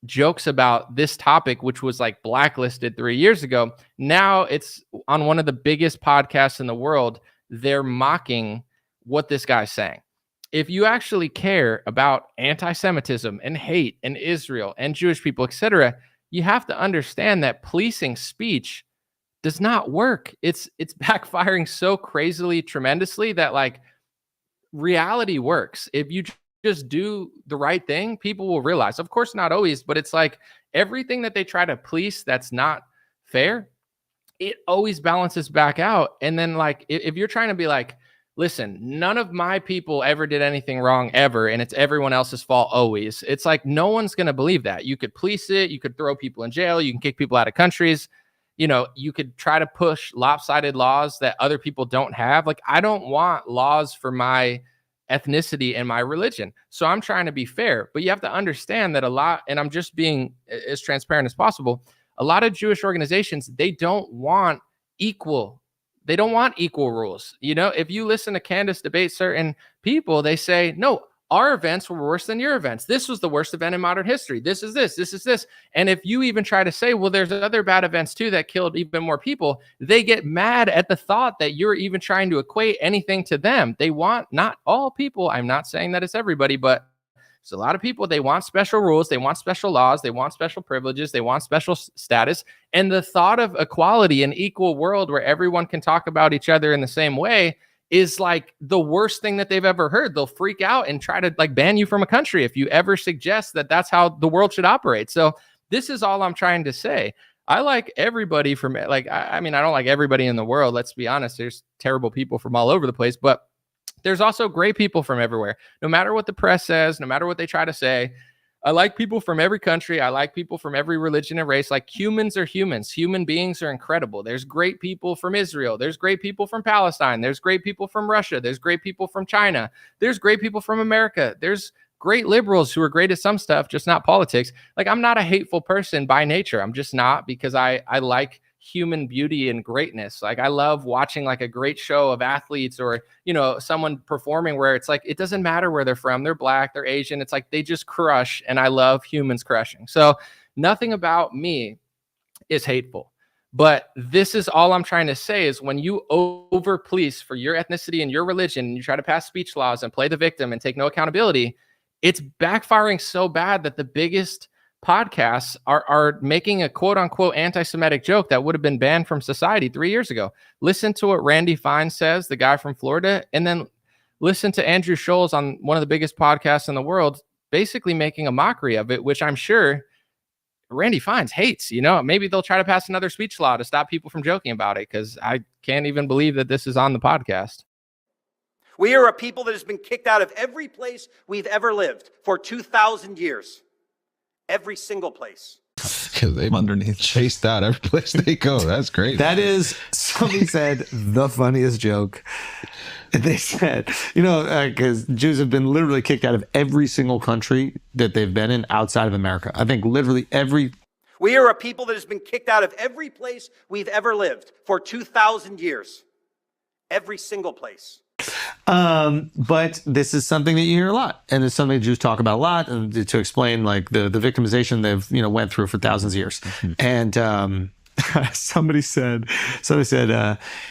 jokes about this topic, which was like blacklisted 3 years ago. Now it's on one of the biggest podcasts in the world. They're mocking what this guy's saying. If you actually care about anti-Semitism and hate and Israel and Jewish people, etc., you have to understand that policing speech does not work. It's backfiring so crazily, tremendously that like reality works. If you just do the right thing, people will realize. Of course, not always, but it's like everything that they try to police that's not fair, it always balances back out. And then like if you're trying to be like, listen, none of my people ever did anything wrong ever, and it's everyone else's fault always. It's like no one's going to believe that. You could police it. You could throw people in jail. You can kick people out of countries. you could try to push lopsided laws that other people don't have. Like, I don't want laws for my ethnicity and my religion. So I'm trying to be fair, but you have to understand that a lot, and I'm just being as transparent as possible, a lot of Jewish organizations, they don't want equal rules. If you listen to Candace debate certain people, they say, no, our events were worse than your events. This was the worst event in modern history. This is this. And if you even try to say, well, there's other bad events too that killed even more people, they get mad at the thought that you're even trying to equate anything to them. They want, not all people, I'm not saying that it's everybody, but there's a lot of people, they want special rules, they want special laws, they want special privileges, they want special status. And the thought of equality, an equal world where everyone can talk about each other in the same way, is like the worst thing that they've ever heard. They'll freak out and try to like ban you from a country if you ever suggest that that's how the world should operate. So this is all I'm trying to say. I like everybody from like, I mean, I don't like everybody in the world. Let's be honest. There's terrible people from all over the place, but there's also great people from everywhere. No matter what the press says, no matter what they try to say, I like people from every country. I like people from every religion and race. Like, humans are humans. Human beings are incredible. There's great people from Israel. There's great people from Palestine. There's great people from Russia. There's great people from China. There's great people from America. There's great liberals who are great at some stuff, just not politics. Like, I'm not a hateful person by nature. I'm just not, because I like human beauty and greatness. Like, I love watching like a great show of athletes or, someone performing where it's like, it doesn't matter where they're from. They're Black, they're Asian. It's like, they just crush. And I love humans crushing. So nothing about me is hateful. But this is all I'm trying to say is when you over police for your ethnicity and your religion, and you try to pass speech laws and play the victim and take no accountability, it's backfiring so bad that the biggest podcasts are making a quote unquote anti-Semitic joke that would have been banned from society 3 years ago. Listen to what Randy Fine says, the guy from Florida, and then listen to Andrew Scholes on one of the biggest podcasts in the world, basically making a mockery of it, which I'm sure Randy Fines hates. Maybe they'll try to pass another speech law to stop people from joking about it, because I can't even believe that this is on the podcast. We are a people that has been kicked out of every place we've ever lived for 2,000 years. Every single place. Because they've underneath chased out every place they go. That's great. That is, somebody said, the funniest joke. They said, because Jews have been literally kicked out of every single country that they've been in outside of America. I think literally every. We are a people that has been kicked out of every place we've ever lived for 2,000 years. Every single place. But this is something that you hear a lot, and it's something Jews talk about a lot, and to explain like the victimization they've went through for thousands of years. Mm-hmm. And somebody said,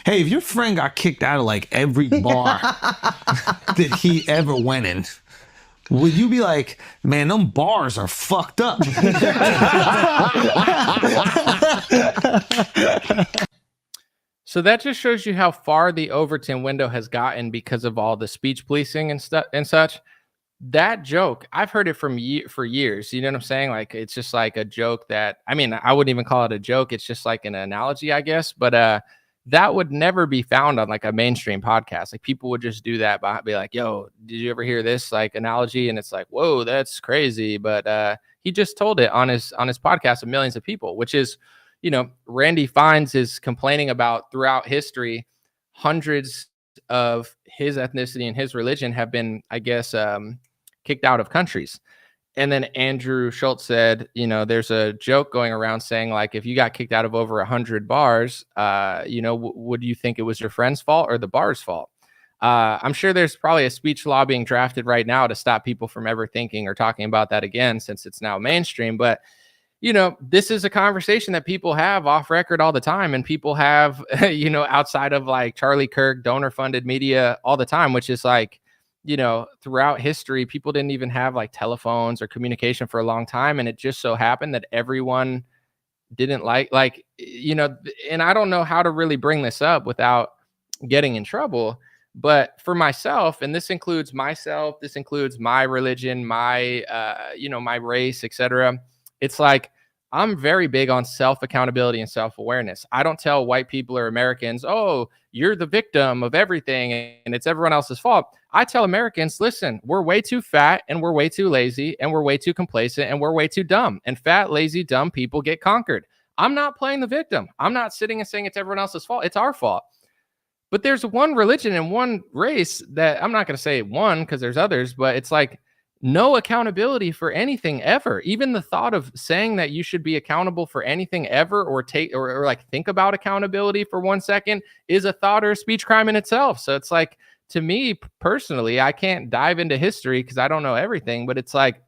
hey, if your friend got kicked out of like every bar that he ever went in, would you be like, man, them bars are fucked up? So that just shows you how far the Overton window has gotten because of all the speech policing and stuff and such. That joke, I've heard it for years. You know what I'm saying? Like, it's just like a joke that, I mean, I wouldn't even call it a joke. It's just like an analogy, I guess. But that would never be found on like a mainstream podcast. Like, people would just do that by be like, yo, did you ever hear this like analogy? And it's like, whoa, that's crazy. But he just told it on his podcast of millions of people, which is, Randy Fines is complaining about throughout history, hundreds of his ethnicity and his religion have been, I guess, kicked out of countries. And then Andrew Schultz said, there's a joke going around saying, like, if you got kicked out of over 100 bars, would you think it was your friend's fault or the bar's fault? I'm sure there's probably a speech law being drafted right now to stop people from ever thinking or talking about that again, since it's now mainstream. But this is a conversation that people have off record all the time, and people have, outside of like Charlie Kirk, donor funded media all the time, which is like, throughout history, people didn't even have like telephones or communication for a long time. And it just so happened that everyone didn't like, and I don't know how to really bring this up without getting in trouble. But for myself, and this includes myself, this includes my religion, my, my race, etc. It's like, I'm very big on self-accountability and self-awareness. I don't tell white people or Americans, oh, you're the victim of everything and it's everyone else's fault. I tell Americans, listen, we're way too fat and we're way too lazy and we're way too complacent and we're way too dumb. And fat, lazy, dumb people get conquered. I'm not playing the victim. I'm not sitting and saying it's everyone else's fault. It's our fault. But there's one religion and one race that I'm not going to say one because there's others, but it's like no accountability for anything ever. Even the thought of saying that you should be accountable for anything ever or take or like think about accountability for 1 second is a thought or a speech crime in itself. So it's like, to me personally, I can't dive into history because I don't know everything, but it's like,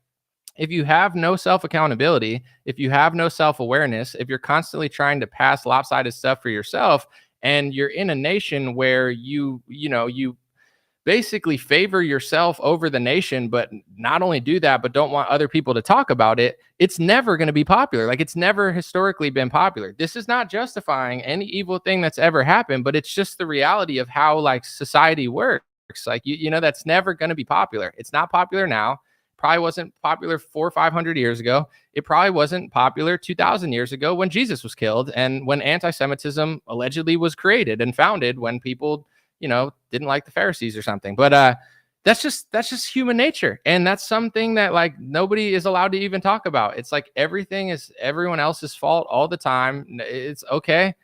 if you have no self accountability, if you have no self awareness, if you're constantly trying to pass lopsided stuff for yourself, and you're in a nation where you basically favor yourself over the nation, but not only do that, but don't want other people to talk about it, it's never going to be popular. Like, it's never historically been popular. This is not justifying any evil thing that's ever happened, but it's just the reality of how like society works. Like, that's never going to be popular. It's not popular now. Probably wasn't popular 400 or 500 years ago. It probably wasn't popular 2,000 years ago when Jesus was killed and when anti-Semitism allegedly was created and founded when people, didn't like the Pharisees or something. But that's just human nature. And that's something that like nobody is allowed to even talk about. It's like everything is everyone else's fault all the time. It's okay.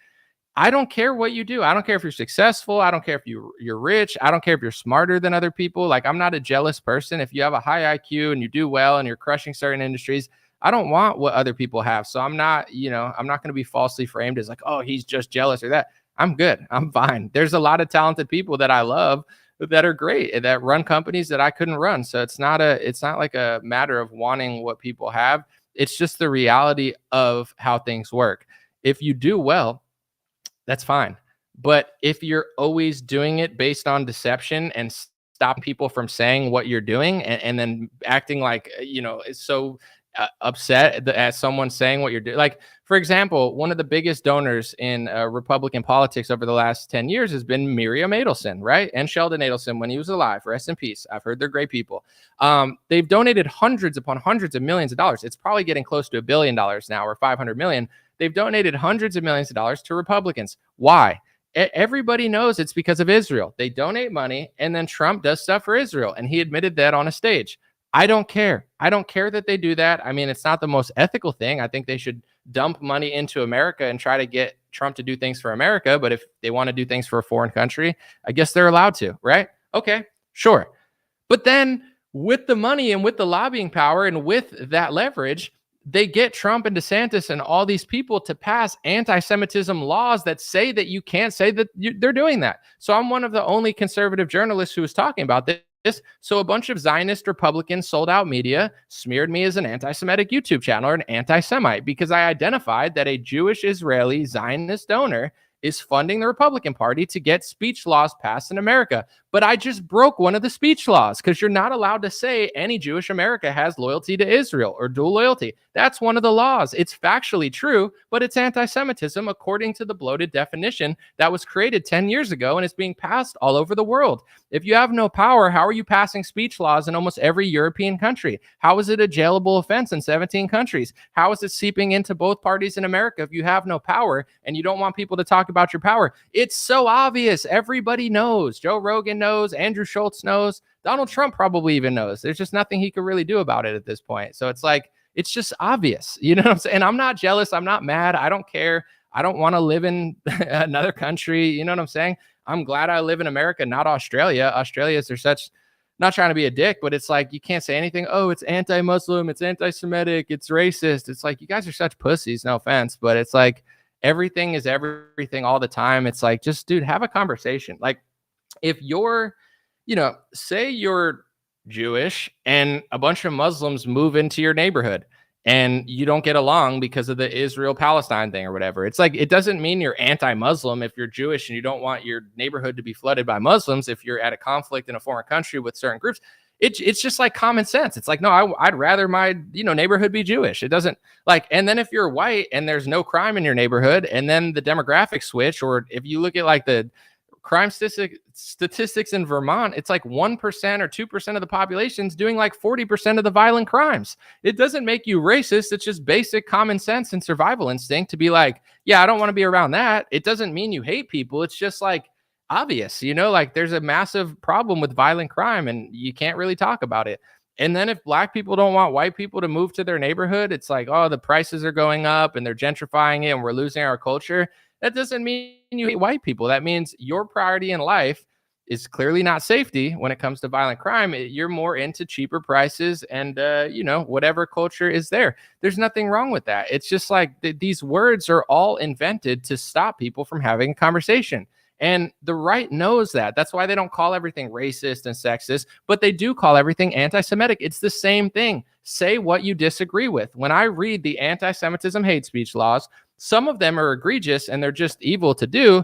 I don't care what you do. I don't care if you're successful. I don't care if you're rich. I don't care if you're smarter than other people. Like, I'm not a jealous person. If you have a high IQ and you do well and you're crushing certain industries, I don't want what other people have. So I'm not going to be falsely framed as like, oh, he's just jealous or that. I'm good. I'm fine. There's a lot of talented people that I love that are great, that run companies that I couldn't run. So it's not like a matter of wanting what people have. It's just the reality of how things work. If you do well, that's fine. But if you're always doing it based on deception and stop people from saying what you're doing and then acting like, is so upset at someone saying what you're doing. Like, for example, one of the biggest donors in Republican politics over the last 10 years has been Miriam Adelson, right? And Sheldon Adelson when he was alive. Rest in peace. I've heard they're great people. They've donated hundreds upon hundreds of millions of dollars. It's probably getting close to $1 billion now, or 500 million. They've donated hundreds of millions of dollars to Republicans. Why? Everybody knows it's because of Israel. They donate money and then Trump does stuff for Israel. And he admitted that on a stage. I don't care. I don't care that they do that. I mean, it's not the most ethical thing. I think they should dump money into America and try to get Trump to do things for America. But if they want to do things for a foreign country, I guess they're allowed to, right? Okay, sure. But then with the money and with the lobbying power and with that leverage, they get Trump and DeSantis and all these people to pass anti-Semitism laws that say that you can't say that they're doing that. So I'm one of the only conservative journalists who was talking about this. So a bunch of Zionist Republicans sold out media smeared me as an anti-Semitic YouTube channel or an anti-Semite because I identified that a Jewish Israeli Zionist donor is funding the Republican Party to get speech laws passed in America. But I just broke one of the speech laws because you're not allowed to say any Jewish America has loyalty to Israel or dual loyalty. That's one of the laws. It's factually true, but it's anti-Semitism according to the bloated definition that was created 10 years ago and is being passed all over the world. If you have no power, how are you passing speech laws in almost every European country? How is it a jailable offense in 17 countries? How is it seeping into both parties in America if you have no power and you don't want people to talk about your power? It's so obvious. Everybody knows. Joe Rogan knows. Andrew Schultz knows. Donald Trump probably even knows. There's just nothing he could really do about it at this point. So it's like, it's just obvious. You know what I'm saying? And I'm not jealous. I'm not mad. I don't care. I don't want to live in another country. You know what I'm saying? I'm glad I live in America, not Australia. Australians are such, not trying to be a dick, but it's like, you can't say anything. Oh, it's anti-Muslim. It's anti-Semitic. It's racist. It's like, you guys are such pussies. No offense. But it's like, everything is everything all the time. It's like, just, dude, have a conversation. Like, if you're, say you're Jewish and a bunch of Muslims move into your neighborhood and you don't get along because of the Israel-Palestine thing or whatever. It's like, it doesn't mean you're anti-Muslim if you're Jewish and you don't want your neighborhood to be flooded by Muslims. If you're at a conflict in a foreign country with certain groups, it's just like common sense. It's like, no, I'd rather my, neighborhood be Jewish. It doesn't like, and then if you're white and there's no crime in your neighborhood and then the demographics switch, or if you look at like the crime statistics in Vermont, it's like 1% or 2% of the population's doing like 40% of the violent crimes. It doesn't make you racist. It's just basic common sense and survival instinct to be like, yeah, I don't want to be around that. It doesn't mean you hate people. It's just like obvious, like there's a massive problem with violent crime and you can't really talk about it. And then if black people don't want white people to move to their neighborhood, it's like, oh, the prices are going up and they're gentrifying it and we're losing our culture. That doesn't mean you hate white people. That means your priority in life is clearly not safety when it comes to violent crime. You're more into cheaper prices and, whatever culture is there. There's nothing wrong with that. It's just like these words are all invented to stop people from having a conversation. And the right knows that. That's why they don't call everything racist and sexist, but they do call everything anti-Semitic. It's the same thing. Say what you disagree with. When I read the anti-Semitism hate speech laws, some of them are egregious and they're just evil to do.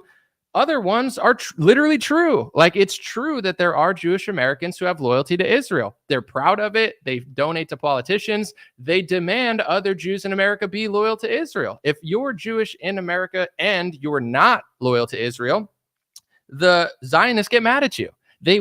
Other ones are literally true. Like, it's true that there are Jewish Americans who have loyalty to Israel. They're proud of it. They donate to politicians. They demand other Jews in America be loyal to Israel. If you're Jewish in America and you're not loyal to Israel, the Zionists get mad at you. They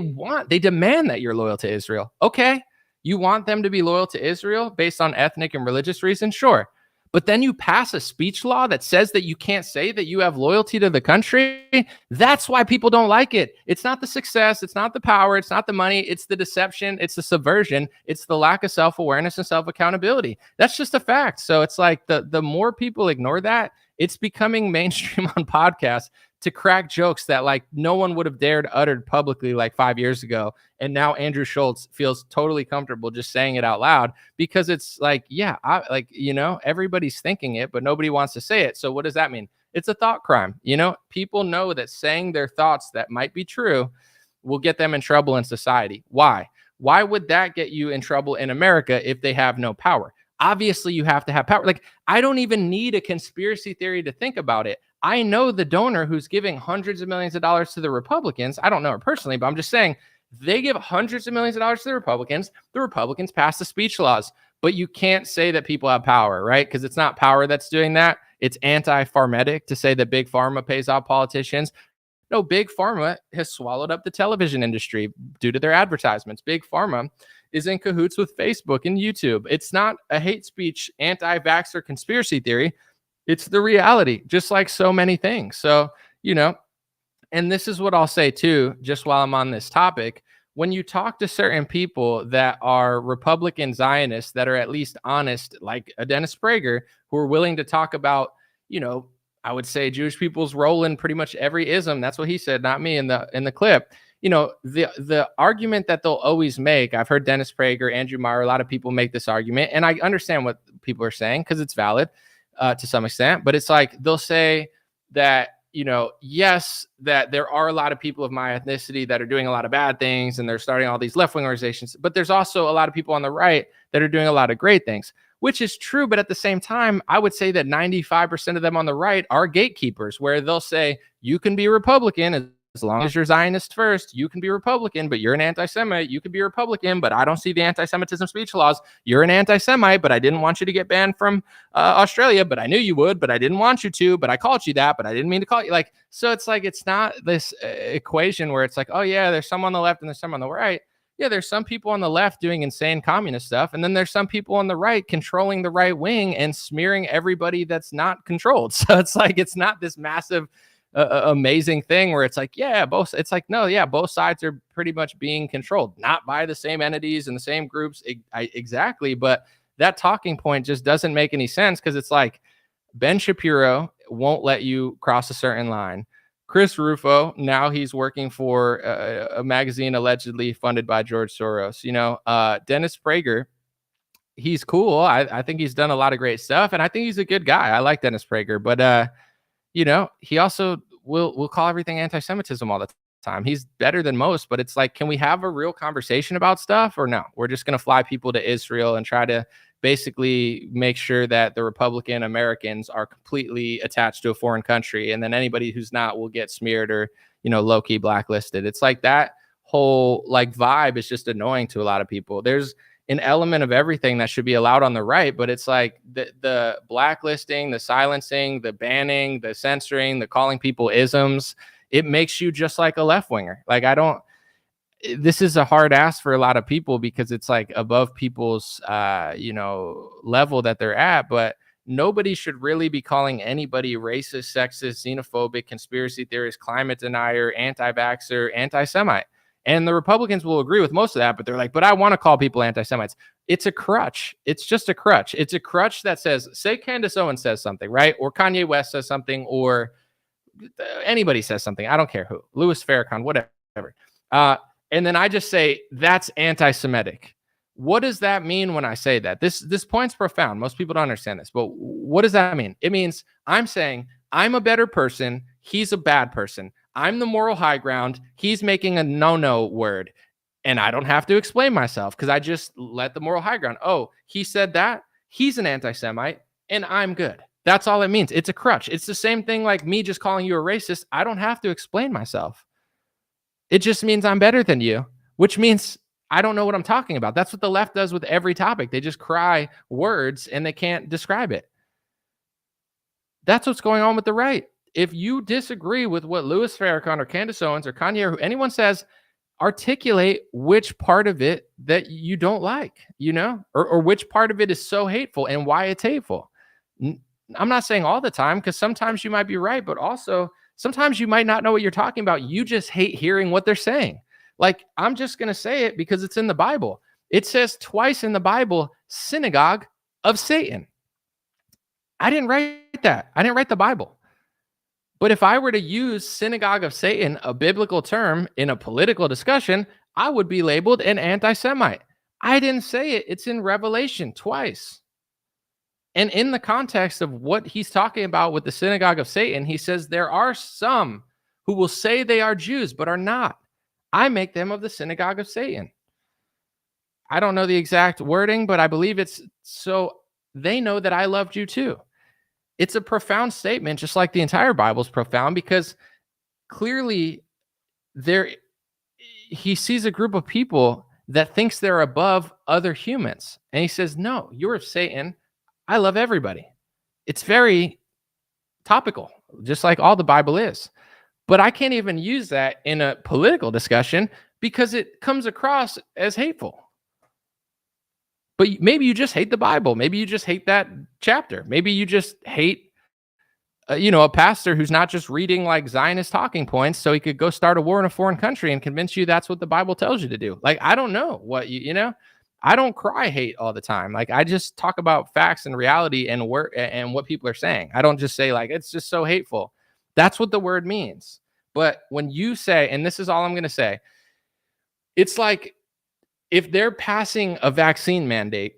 demand that you're loyal to Israel. Okay, you want them to be loyal to Israel based on ethnic and religious reasons? Sure. But then you pass a speech law that says that you can't say that you have loyalty to the country. That's why people don't like it. It's not the success. It's not the power. It's not the money. It's the deception. It's the subversion. It's the lack of self-awareness and self-accountability. That's just a fact. So it's like the more people ignore that, it's becoming mainstream on podcasts to crack jokes that like no one would have dared uttered publicly like 5 years ago. And now Andrew Schultz feels totally comfortable just saying it out loud because it's like, yeah, everybody's thinking it, but nobody wants to say it. So what does that mean? It's a thought crime. People know that saying their thoughts that might be true will get them in trouble in society. Why? Why would that get you in trouble in America if they have no power? Obviously, you have to have power. Like, I don't even need a conspiracy theory to think about it. I know the donor who's giving hundreds of millions of dollars to the Republicans. I don't know her personally, but I'm just saying they give hundreds of millions of dollars to the Republicans. The Republicans pass the speech laws, but you can't say that people have power, right? Because it's not power that's doing that. It's anti-pharmetic to say that big pharma pays off politicians. No, big pharma has swallowed up the television industry due to their advertisements. Big pharma is in cahoots with Facebook and YouTube. It's not a hate speech, anti-vaxxer conspiracy theory. It's the reality, just like so many things. So, and this is what I'll say too, just while I'm on this topic. When you talk to certain people that are Republican Zionists that are at least honest, like a Dennis Prager, who are willing to talk about, I would say Jewish people's role in pretty much every ism. That's what he said, not me in the clip. The argument that they'll always make, I've heard Dennis Prager, Andrew Meyer, a lot of people make this argument, and I understand what people are saying because it's valid to some extent, but it's like they'll say that, yes, that there are a lot of people of my ethnicity that are doing a lot of bad things and they're starting all these left-wing organizations, but there's also a lot of people on the right that are doing a lot of great things, which is true. But at the same time, I would say that 95% of them on the right are gatekeepers, where they'll say you can be Republican as long as you're Zionist first. You can be Republican, but you're an anti-Semite. You could be Republican, but I don't see the anti-Semitism speech laws. You're an anti-Semite, but I didn't want you to get banned from Australia, but I knew you would, but I didn't want you to, but I called you that, but I didn't mean to call you. Like, so it's like, it's not this equation where it's like, oh yeah, there's some on the left and there's some on the right. Yeah, there's some people on the left doing insane communist stuff, and then there's some people on the right controlling the right wing and smearing everybody that's not controlled. So it's like, it's not this massive amazing thing where it's like, yeah, both. It's like, no, yeah, both sides are pretty much being controlled, not by the same entities and the same groups exactly. But that talking point just doesn't make any sense, because it's like Ben Shapiro won't let you cross a certain line. Chris Rufo, now he's working for a magazine allegedly funded by George Soros. Dennis Prager, he's cool. I think he's done a lot of great stuff, and I think he's a good guy. I like Dennis Prager, but he also will call everything anti-Semitism all the time. He's better than most, but it's like, can we have a real conversation about stuff, or no? We're just going to fly people to Israel and try to basically make sure that the Republican Americans are completely attached to a foreign country, and then anybody who's not will get smeared or, low-key blacklisted. It's like that whole like vibe is just annoying to a lot of people. There's an element of everything that should be allowed on the right, but it's like the blacklisting, the silencing, the banning, the censoring, the calling people isms, it makes you just like a left-winger. Like, this is a hard ask for a lot of people, because it's like above people's level that they're at, but nobody should really be calling anybody racist, sexist, xenophobic, conspiracy theorist, climate denier, anti-vaxxer, anti-Semite. And the Republicans will agree with most of that, but they're like, but I want to call people anti-Semites. It's a crutch. It's just a crutch. It's a crutch that says, say Candace Owens says something, right? Or Kanye West says something, or anybody says something. I don't care who. Louis Farrakhan, whatever. And then I just say, that's anti-Semitic. What does that mean when I say that? This point's profound. Most people don't understand this, but what does that mean? It means I'm saying I'm a better person. He's a bad person. I'm the moral high ground. He's making a no-no word. And I don't have to explain myself because I just let the moral high ground. Oh, he said that. He's an anti-Semite and I'm good. That's all it means. It's a crutch. It's the same thing like me just calling you a racist. I don't have to explain myself. It just means I'm better than you, which means I don't know what I'm talking about. That's what the left does with every topic. They just cry words and they can't describe it. That's what's going on with the right. If you disagree with what Louis Farrakhan or Candace Owens or Kanye or anyone says, articulate which part of it that you don't like, or which part of it is so hateful and why it's hateful. I'm not saying all the time, because sometimes you might be right, but also sometimes you might not know what you're talking about. You just hate hearing what they're saying. Like, I'm just going to say it because it's in the Bible. It says twice in the Bible, synagogue of Satan. I didn't write that. I didn't write the Bible. But if I were to use synagogue of Satan, a biblical term, in a political discussion, I would be labeled an anti-Semite. I didn't say it. It's in Revelation twice. And in the context of what he's talking about with the synagogue of Satan, he says there are some who will say they are Jews, but are not. I make them of the synagogue of Satan. I don't know the exact wording, but I believe it's so they know that I loved you too. It's a profound statement, just like the entire Bible is profound, because clearly he sees a group of people that thinks they're above other humans. And he says, no, you're of Satan. I love everybody. It's very topical, just like all the Bible is. But I can't even use that in a political discussion because it comes across as hateful. But maybe you just hate the Bible. Maybe you just hate that chapter. Maybe you just hate, a pastor who's not just reading like Zionist talking points so he could go start a war in a foreign country and convince you that's what the Bible tells you to do. Like, I don't know what I don't cry hate all the time. Like, I just talk about facts and reality and what people are saying. I don't just say like, it's just so hateful. That's what the word means. But when you say, and this is all I'm going to say, it's like if they're passing a vaccine mandate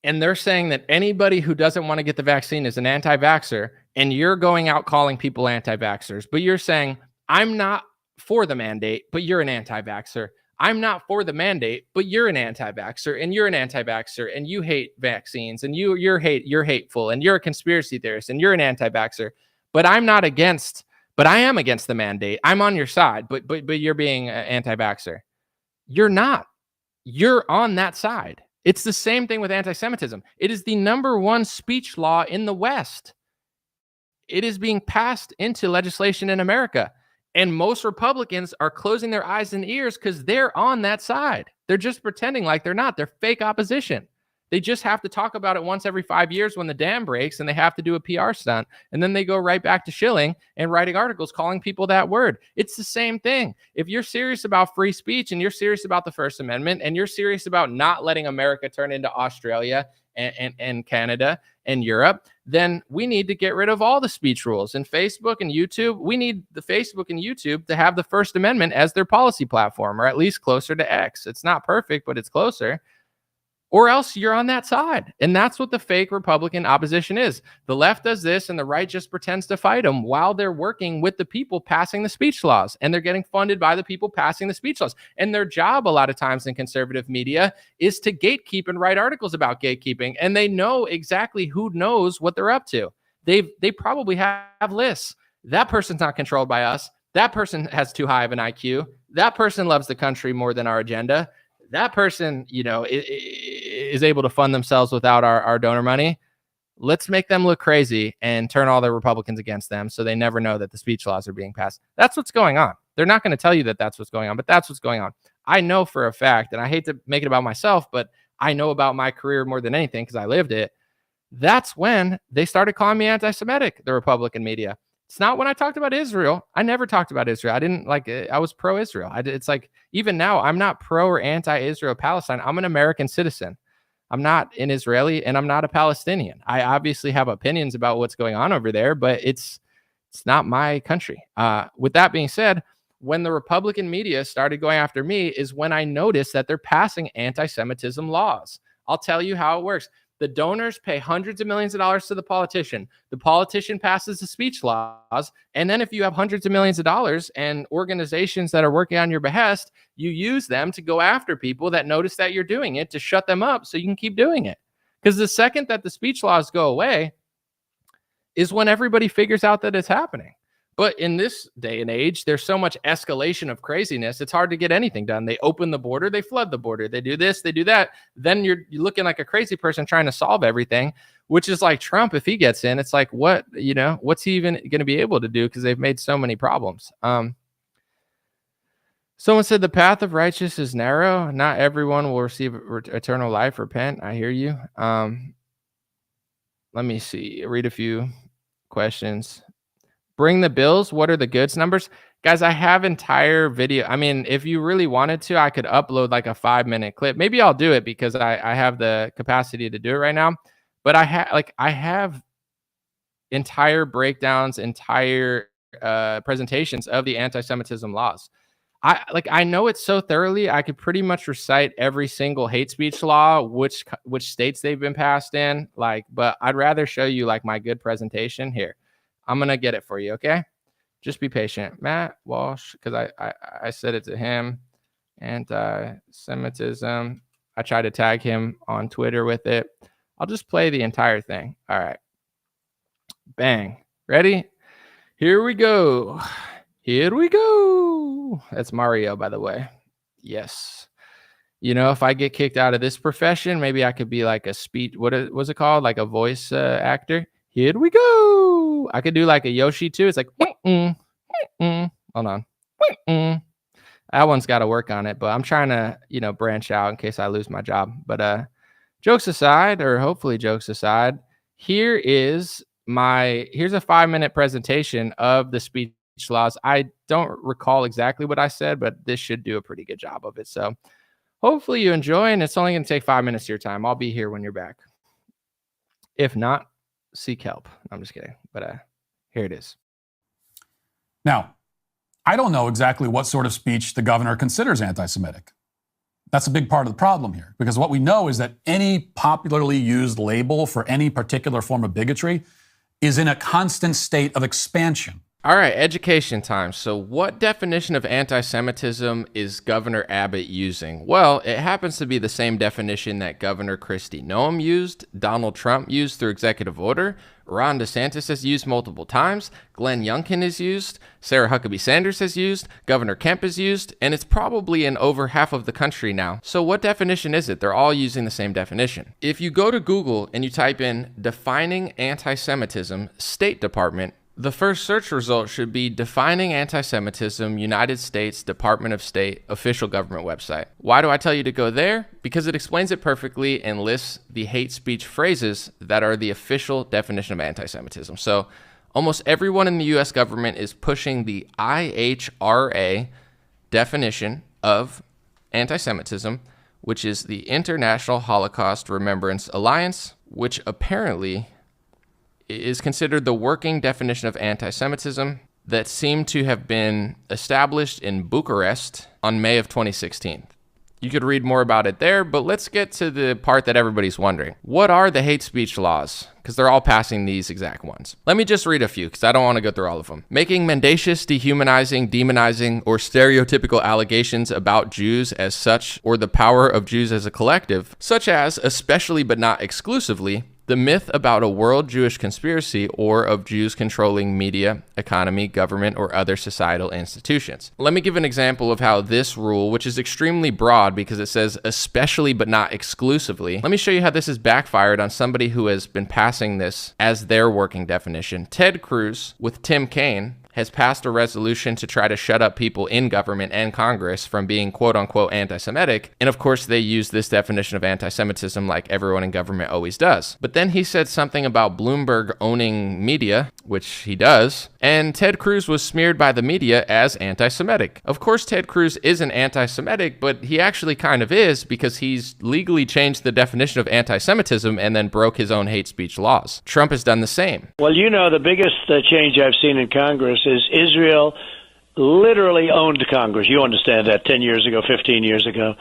and they're saying that anybody who doesn't want to get the vaccine is an anti-vaxxer, and you're going out calling people anti-vaxxers, but you're saying, I'm not for the mandate, but you're an anti-vaxxer. I'm not for the mandate, but you're an anti-vaxxer, and you're an anti-vaxxer, and you hate vaccines, and you're hateful, and you're a conspiracy theorist, and you're an anti-vaxxer. But I am against the mandate. I'm on your side, but you're being an anti-vaxxer. You're not. You're on that side. It's the same thing with anti-Semitism. It is the number one speech law in the West. It is being passed into legislation in America. And most Republicans are closing their eyes and ears because they're on that side. They're just pretending like they're not. They're fake opposition. They just have to talk about it once every 5 years when the dam breaks and they have to do a PR stunt. And then they go right back to shilling and writing articles calling people that word. It's the same thing. If you're serious about free speech and you're serious about the First Amendment and you're serious about not letting America turn into Australia and Canada and Europe, then we need to get rid of all the speech rules. And Facebook and YouTube, we need the Facebook and YouTube to have the First Amendment as their policy platform, or at least closer to X. It's not perfect, but it's closer. Or else you're on that side. And that's what the fake Republican opposition is. The left does this and the right just pretends to fight them while they're working with the people passing the speech laws. And they're getting funded by the people passing the speech laws. And their job a lot of times in conservative media is to gatekeep and write articles about gatekeeping. And they know exactly who knows what they're up to. They probably have lists. That person's not controlled by us. That person has too high of an IQ. That person loves the country more than our agenda. That person, is able to fund themselves without our donor money. Let's make them look crazy and turn all the Republicans against them so they never know that the speech laws are being passed. That's what's going on. They're not going to tell you that that's what's going on, but that's what's going on. I know for a fact, and I hate to make it about myself, but I know about my career more than anything because I lived it. That's when they started calling me anti-Semitic, the Republican media. It's not when I talked about Israel. I never talked about Israel. I didn't like I was pro-Israel. It's like even now I'm not pro or anti-Israel Palestine. I'm an American citizen. I'm not an Israeli and I'm not a Palestinian. I obviously have opinions about what's going on over there, but it's not my country. With that being said, when the Republican media started going after me is when I noticed that they're passing anti-Semitism laws. I'll tell you how it works. The donors pay hundreds of millions of dollars to the politician. The politician passes the speech laws. And then if you have hundreds of millions of dollars and organizations that are working on your behest, you use them to go after people that notice that you're doing it to shut them up so you can keep doing it. Because the second that the speech laws go away is when everybody figures out that it's happening. But in this day and age, there's so much escalation of craziness, it's hard to get anything done. They open the border, they flood the border, they do this, they do that. Then you're looking like a crazy person trying to solve everything, which is like Trump. If he gets in, it's like, what, what's he even going to be able to do? Because they've made so many problems. Someone said the path of righteous is narrow. Not everyone will receive eternal life. Repent. I hear you. Let me see. Read a few questions. Bring the bills. What are the goods numbers? Guys, I have entire video. I mean, if you really wanted to, I could upload like a 5-minute clip. Maybe I'll do it because I have the capacity to do it right now. But I have entire breakdowns, entire presentations of the anti-Semitism laws. I know it so thoroughly. I could pretty much recite every single hate speech law, which states they've been passed in. But I'd rather show you like my good presentation here. I'm going to get it for you, okay? Just be patient. Matt Walsh, because I said it to him. Anti-Semitism. I tried to tag him on Twitter with it. I'll just play the entire thing. All right. Bang. Ready? Here we go. Here we go. That's Mario, by the way. Yes. If I get kicked out of this profession, maybe I could be like a speech. What was it called? Like a voice actor. Here we go. I could do like a Yoshi too. It's like, hold on. That one's got to work on it, but I'm trying to, branch out in case I lose my job. But jokes aside, or hopefully jokes aside, here's a 5-minute presentation of the speech laws. I don't recall exactly what I said, but this should do a pretty good job of it. So hopefully you enjoy, and it's only going to take 5 minutes of your time. I'll be here when you're back. If not, seek help. I'm just kidding. But here it is. Now, I don't know exactly what sort of speech the governor considers anti-Semitic. That's a big part of the problem here, because what we know is that any popularly used label for any particular form of bigotry is in a constant state of expansion. All right, education time. So what definition of anti-Semitism is Governor Abbott using? Well, it happens to be the same definition that Governor Kristi Noem used, Donald Trump used through executive order, Ron DeSantis has used multiple times, Glenn Youngkin has used, Sarah Huckabee Sanders has used, Governor Kemp has used, and it's probably in over half of the country now. So what definition is it? They're all using the same definition. If you go to Google and you type in defining anti-Semitism, State Department, the first search result should be Defining Anti-Semitism, United States Department of State official government website. Why do I tell you to go there? Because it explains it perfectly and lists the hate speech phrases that are the official definition of anti-Semitism. So almost everyone in the US government is pushing the IHRA definition of anti-Semitism, which is the International Holocaust Remembrance Alliance, which apparently is considered the working definition of anti-Semitism that seemed to have been established in Bucharest on May of 2016. You could read more about it there, but let's get to the part that everybody's wondering. What are the hate speech laws? Because they're all passing these exact ones. Let me just read a few, because I don't want to go through all of them. Making mendacious, dehumanizing, demonizing, or stereotypical allegations about Jews as such, or the power of Jews as a collective, such as, especially but not exclusively, the myth about a world Jewish conspiracy or of Jews controlling media, economy, government, or other societal institutions. Let me give an example of how this rule, which is extremely broad because it says especially but not exclusively, let me show you how this has backfired on somebody who has been passing this as their working definition. Ted Cruz with Tim Kaine has passed a resolution to try to shut up people in government and Congress from being quote unquote anti-Semitic. And of course, they use this definition of anti-Semitism like everyone in government always does. But then he said something about Bloomberg owning media, which he does, and Ted Cruz was smeared by the media as anti-Semitic. Of course, Ted Cruz isn't anti-Semitic, but he actually kind of is because he's legally changed the definition of anti-Semitism and then broke his own hate speech laws. Trump has done the same. Well, you know, the biggest change I've seen in Congress is Israel literally owned Congress. You understand that 10 years ago, 15 years ago.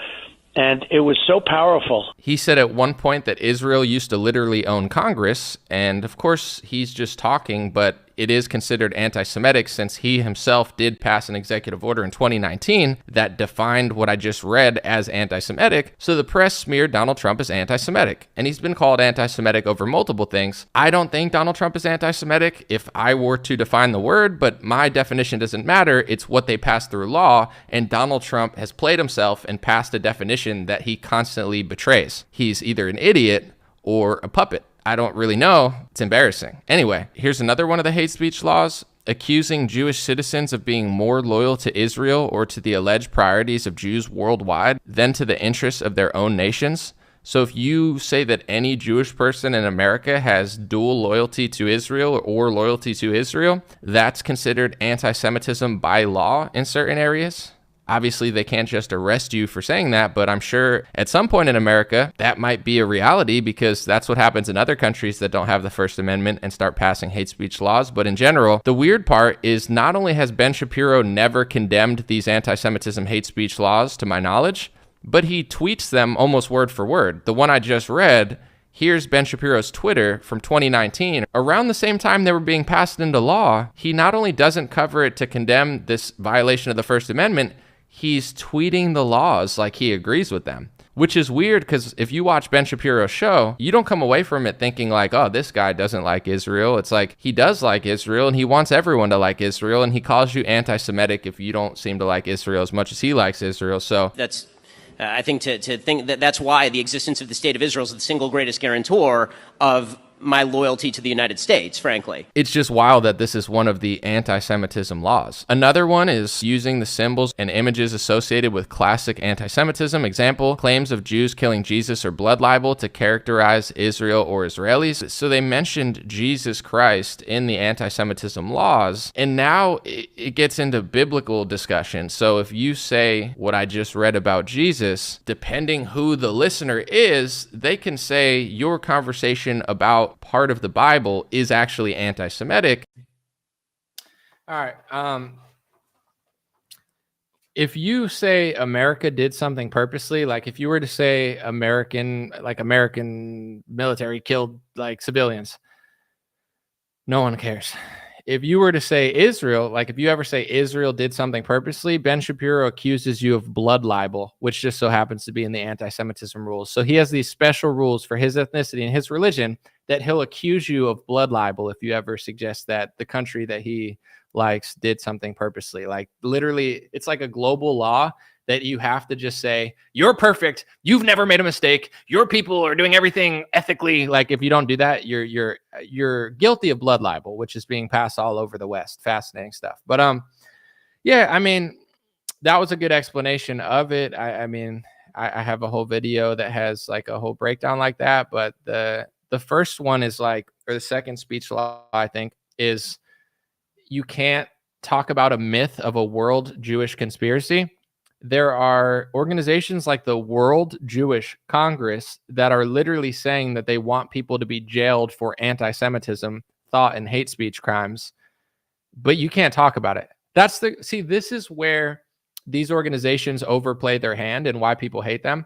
And it was so powerful. He said at one point that Israel used to literally own Congress. And of course, he's just talking, but it is considered anti-Semitic since he himself did pass an executive order in 2019 that defined what I just read as anti-Semitic. So the press smeared Donald Trump as anti-Semitic, and he's been called anti-Semitic over multiple things. I don't think Donald Trump is anti-Semitic if I were to define the word, but my definition doesn't matter. It's what they passed through law, and Donald Trump has played himself and passed a definition that he constantly betrays. He's either an idiot or a puppet. I don't really know. It's embarrassing. Anyway, here's another one of the hate speech laws, accusing Jewish citizens of being more loyal to Israel or to the alleged priorities of Jews worldwide than to the interests of their own nations. So if you say that any Jewish person in America has dual loyalty to Israel or loyalty to Israel, that's considered anti-Semitism by law in certain areas. Obviously, they can't just arrest you for saying that, but I'm sure at some point in America, that might be a reality because that's what happens in other countries that don't have the First Amendment and start passing hate speech laws. But in general, the weird part is not only has Ben Shapiro never condemned these anti-Semitism hate speech laws, to my knowledge, but he tweets them almost word for word. The one I just read, here's Ben Shapiro's Twitter from 2019. Around the same time they were being passed into law, he not only doesn't cover it to condemn this violation of the First Amendment, he's tweeting the laws like he agrees with them, which is weird because if you watch Ben Shapiro's show, you don't come away from it thinking like, oh, this guy doesn't like Israel. It's like he does like Israel and he wants everyone to like Israel, and he calls you anti-Semitic if you don't seem to like Israel as much as he likes Israel. So that's I think to think that that's why the existence of the state of Israel is the single greatest guarantor of my loyalty to the United States, frankly. It's just wild that this is one of the anti-Semitism laws. Another one is using the symbols and images associated with classic anti-Semitism. Example, claims of Jews killing Jesus or blood libel to characterize Israel or Israelis. So they mentioned Jesus Christ in the anti-Semitism laws, and now it gets into biblical discussion. So if you say what I just read about Jesus, depending who the listener is, they can say your conversation about part of the Bible is actually anti-Semitic. All right. If you say America did something purposely, like if you were to say American military killed like civilians, no one cares. If you were to say Israel, like if you ever say Israel did something purposely, Ben Shapiro accuses you of blood libel, which just so happens to be in the anti-Semitism rules. So he has these special rules for his ethnicity and his religion that he'll accuse you of blood libel if you ever suggest that the country that he likes did something purposely. Like literally, it's like a global law that you have to just say, you're perfect. You've never made a mistake. Your people are doing everything ethically. Like if you don't do that, you're guilty of blood libel, which is being passed all over the West. Fascinating stuff. But yeah, I mean, that was a good explanation of it. I mean, I have a whole video that has like a whole breakdown like that. But the first one is like, or the second speech law, I think, is you can't talk about a myth of a world Jewish conspiracy. There are organizations like the World Jewish Congress that are literally saying that they want people to be jailed for anti-Semitism, thought, and hate speech crimes, but you can't talk about it. This is where these organizations overplay their hand and why people hate them.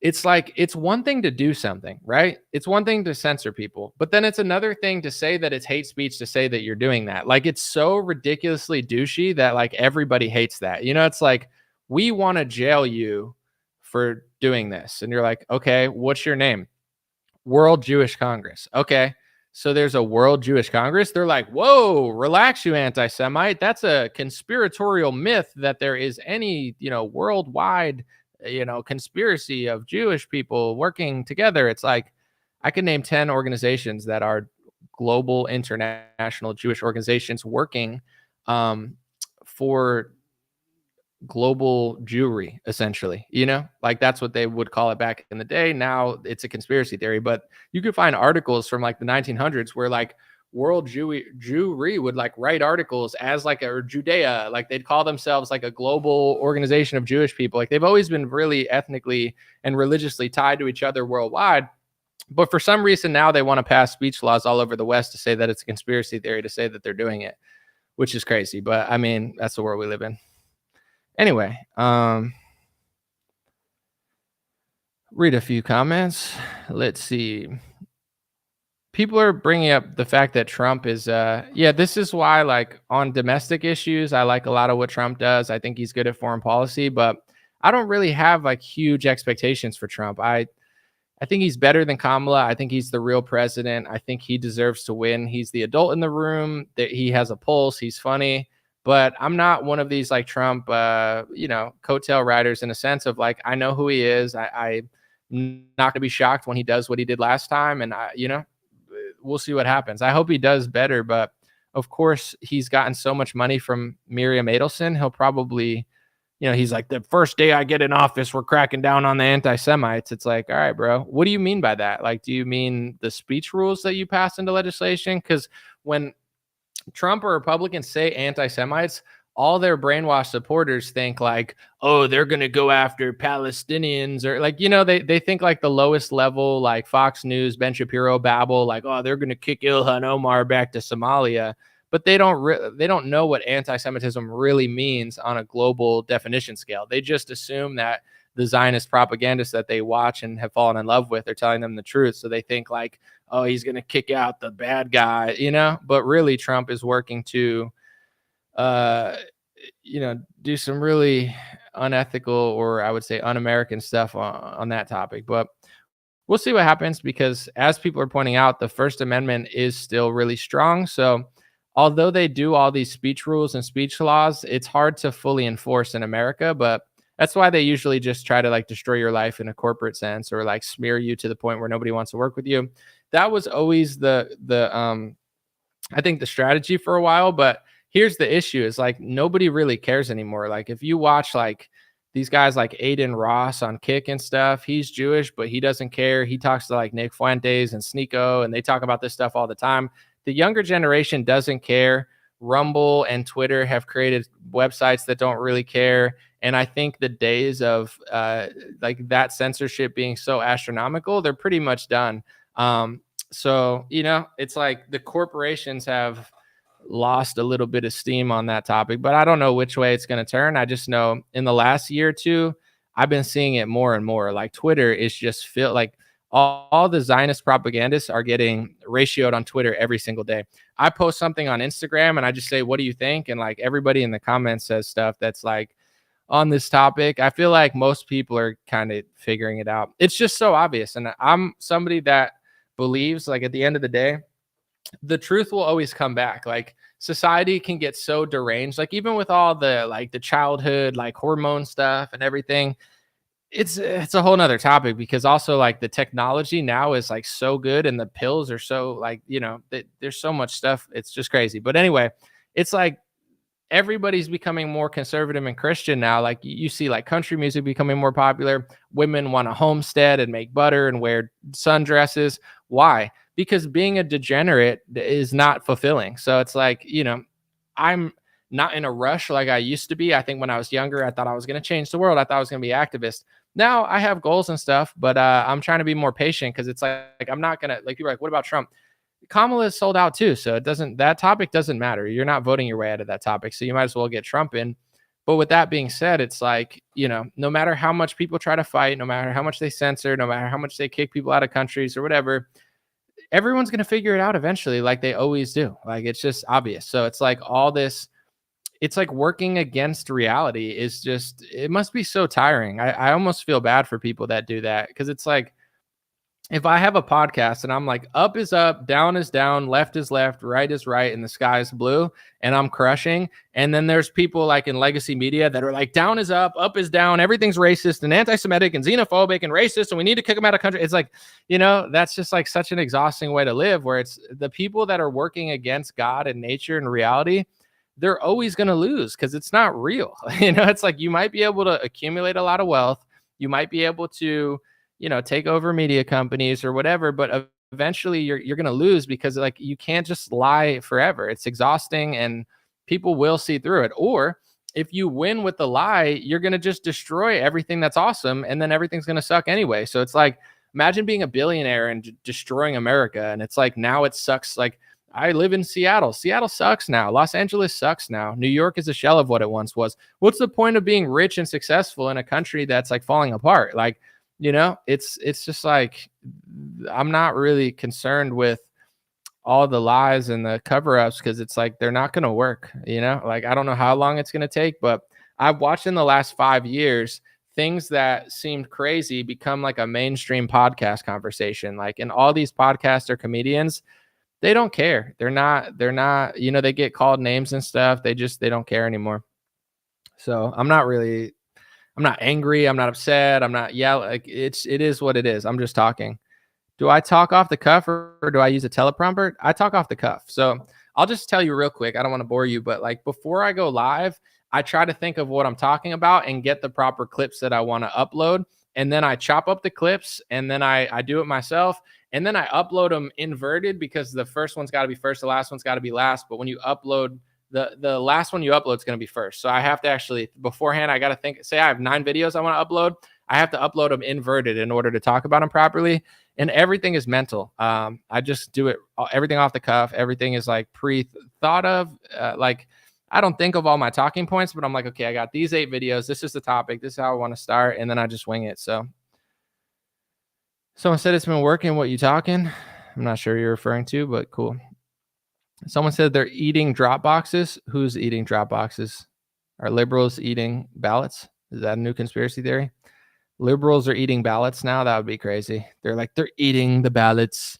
It's like, it's one thing to do something, right? It's one thing to censor people, but then it's another thing to say that it's hate speech to say that you're doing that. Like, it's so ridiculously douchey that like everybody hates that. You know, it's like, we want to jail you for doing this. And you're like, okay, what's your name? World Jewish Congress. Okay. So there's a World Jewish Congress. They're like, whoa, relax, you anti-Semite. That's a conspiratorial myth that there is any, worldwide, conspiracy of Jewish people working together. It's like, I can name 10 organizations that are global international Jewish organizations working for global Jewry, essentially, like that's what they would call it back in the day. Now it's a conspiracy theory, but you could find articles from like the 1900s where like world Jewry would like write articles as like or Judea, like they'd call themselves like a global organization of Jewish people. Like they've always been really ethnically and religiously tied to each other worldwide. But for some reason now they want to pass speech laws all over the West to say that it's a conspiracy theory, to say that they're doing it, which is crazy. But I mean, that's the world we live in. Anyway, read a few comments. Let's see. People are bringing up the fact that Trump is, this is why, like, on domestic issues, I like a lot of what Trump does. I think he's good at foreign policy, but I don't really have, like, huge expectations for Trump. I think he's better than Kamala. I think he's the real president. I think he deserves to win. He's the adult in the room. That he has a pulse. He's funny. But I'm not one of these like Trump, coattail riders in a sense of like, I know who he is. I'm not going to be shocked when he does what he did last time. And, we'll see what happens. I hope he does better. But of course, he's gotten so much money from Miriam Adelson. He'll probably, he's like, the first day I get in office, we're cracking down on the anti-Semites. It's like, all right, bro, what do you mean by that? Like, do you mean the speech rules that you pass into legislation? Because when Trump or Republicans say anti-Semites, all their brainwashed supporters think like, oh, they're going to go after Palestinians, or like, they think like the lowest level, like Fox News, Ben Shapiro babble, like, oh, they're going to kick Ilhan Omar back to Somalia. But they don't know what anti-Semitism really means on a global definition scale. They just assume that the Zionist propagandists that they watch and have fallen in love with are telling them the truth. So they think like, oh, he's going to kick out the bad guy, but really Trump is working to, do some really unethical, or I would say un-American stuff on that topic. But we'll see what happens, because as people are pointing out, the First Amendment is still really strong. So although they do all these speech rules and speech laws, it's hard to fully enforce in America, but that's why they usually just try to like destroy your life in a corporate sense, or like smear you to the point where nobody wants to work with you. That was always I think the strategy for a while, but here's the issue is like nobody really cares anymore. Like if you watch like these guys like Aiden Ross on Kick and stuff, he's Jewish, but he doesn't care. He talks to like Nick Fuentes and Sneeko, and they talk about this stuff all the time. The younger generation doesn't care. Rumble and Twitter have created websites that don't really care. And I think the days of like that censorship being so astronomical, they're pretty much done. So, it's like the corporations have lost a little bit of steam on that topic, but I don't know which way it's going to turn. I just know in the last year or two, I've been seeing it more and more. Like Twitter is just feel like all the Zionist propagandists are getting ratioed on Twitter every single day. I post something on Instagram and I just say, what do you think? And like everybody in the comments says stuff that's like on this topic. I feel like most people are kind of figuring it out. It's just so obvious. And I'm somebody that believes like at the end of the day, the truth will always come back. Like society can get so deranged, like even with all the like the childhood like hormone stuff and everything, it's a whole nother topic, because also like the technology now is like so good and the pills are so like, there's so much stuff. It's just crazy. But anyway, it's like everybody's becoming more conservative and Christian now. Like you see like country music becoming more popular. Women want to homestead and make butter and wear sundresses. Why? Because being a degenerate is not fulfilling. So it's like, I'm not in a rush like I used to be. I think when I was younger, I thought I was going to change the world. I thought I was going to be an activist. Now I have goals and stuff, but I'm trying to be more patient, because it's like I'm not going to, like people are like, what about Trump? Kamala is sold out too. So that topic doesn't matter. You're not voting your way out of that topic. So you might as well get Trump in. But with that being said, it's like, no matter how much people try to fight, no matter how much they censor, no matter how much they kick people out of countries or whatever, everyone's going to figure it out eventually, like they always do. Like, it's just obvious. So it's like all this, it's like working against reality is just, it must be so tiring. I almost feel bad for people that do that, because it's like, if I have a podcast and I'm like, up is up, down is down, left is left, right is right, and the sky is blue, and I'm crushing. And then there's people like in legacy media that are like, down is up is down, everything's racist and anti-Semitic and xenophobic and racist, and we need to kick them out of country. It's like, that's just like such an exhausting way to live, where it's the people that are working against God and nature and reality, they're always going to lose because it's not real. It's like you might be able to accumulate a lot of wealth. You might be able to, take over media companies or whatever, but eventually you're going to lose because like you can't just lie forever. It's exhausting and people will see through it. Or if you win with the lie, you're going to just destroy everything that's awesome and then everything's going to suck anyway. So it's like, imagine being a billionaire and destroying America. And it's like, now it sucks. Like, I live in Seattle. Seattle sucks now. Los Angeles sucks now. New York is a shell of what it once was. What's the point of being rich and successful in a country that's like falling apart? Like, it's just like, I'm not really concerned with all the lies and the cover-ups because it's like they're not going to work. Like, I don't know how long it's going to take, but I've watched in the last 5 years things that seemed crazy become like a mainstream podcast conversation. Like, and all these podcasts or comedians, they don't care. They're not, they get called names and stuff. They don't care anymore. So I'm not angry. I'm not upset. I'm not, like it is what it is. I'm just talking. Do I talk off the cuff or do I use a teleprompter? I talk off the cuff. So I'll just tell you real quick. I don't want to bore you, but like before I go live, I try to think of what I'm talking about and get the proper clips that I want to upload. And then I chop up the clips and then I do it myself. And then I upload them inverted because the first one's got to be first. The last one's got to be last. But when you upload, the last one you upload is going to be first. So I have to actually beforehand, I got to think, say I have 9 videos I want to upload. I have to upload them inverted in order to talk about them properly. And everything is mental. I just do it, everything off the cuff. Everything is like pre-thought of. Like, I don't think of all my talking points, but I'm like, okay, I got these 8 videos. This is the topic. This is how I want to start. And then I just wing it. So someone said it's been working. What you talking? I'm not sure you're referring to, but cool. Someone said they're eating drop boxes. Who's eating drop boxes? Are liberals eating ballots? Is that a new conspiracy theory? Liberals are eating ballots now. That would be crazy. They're eating the ballots.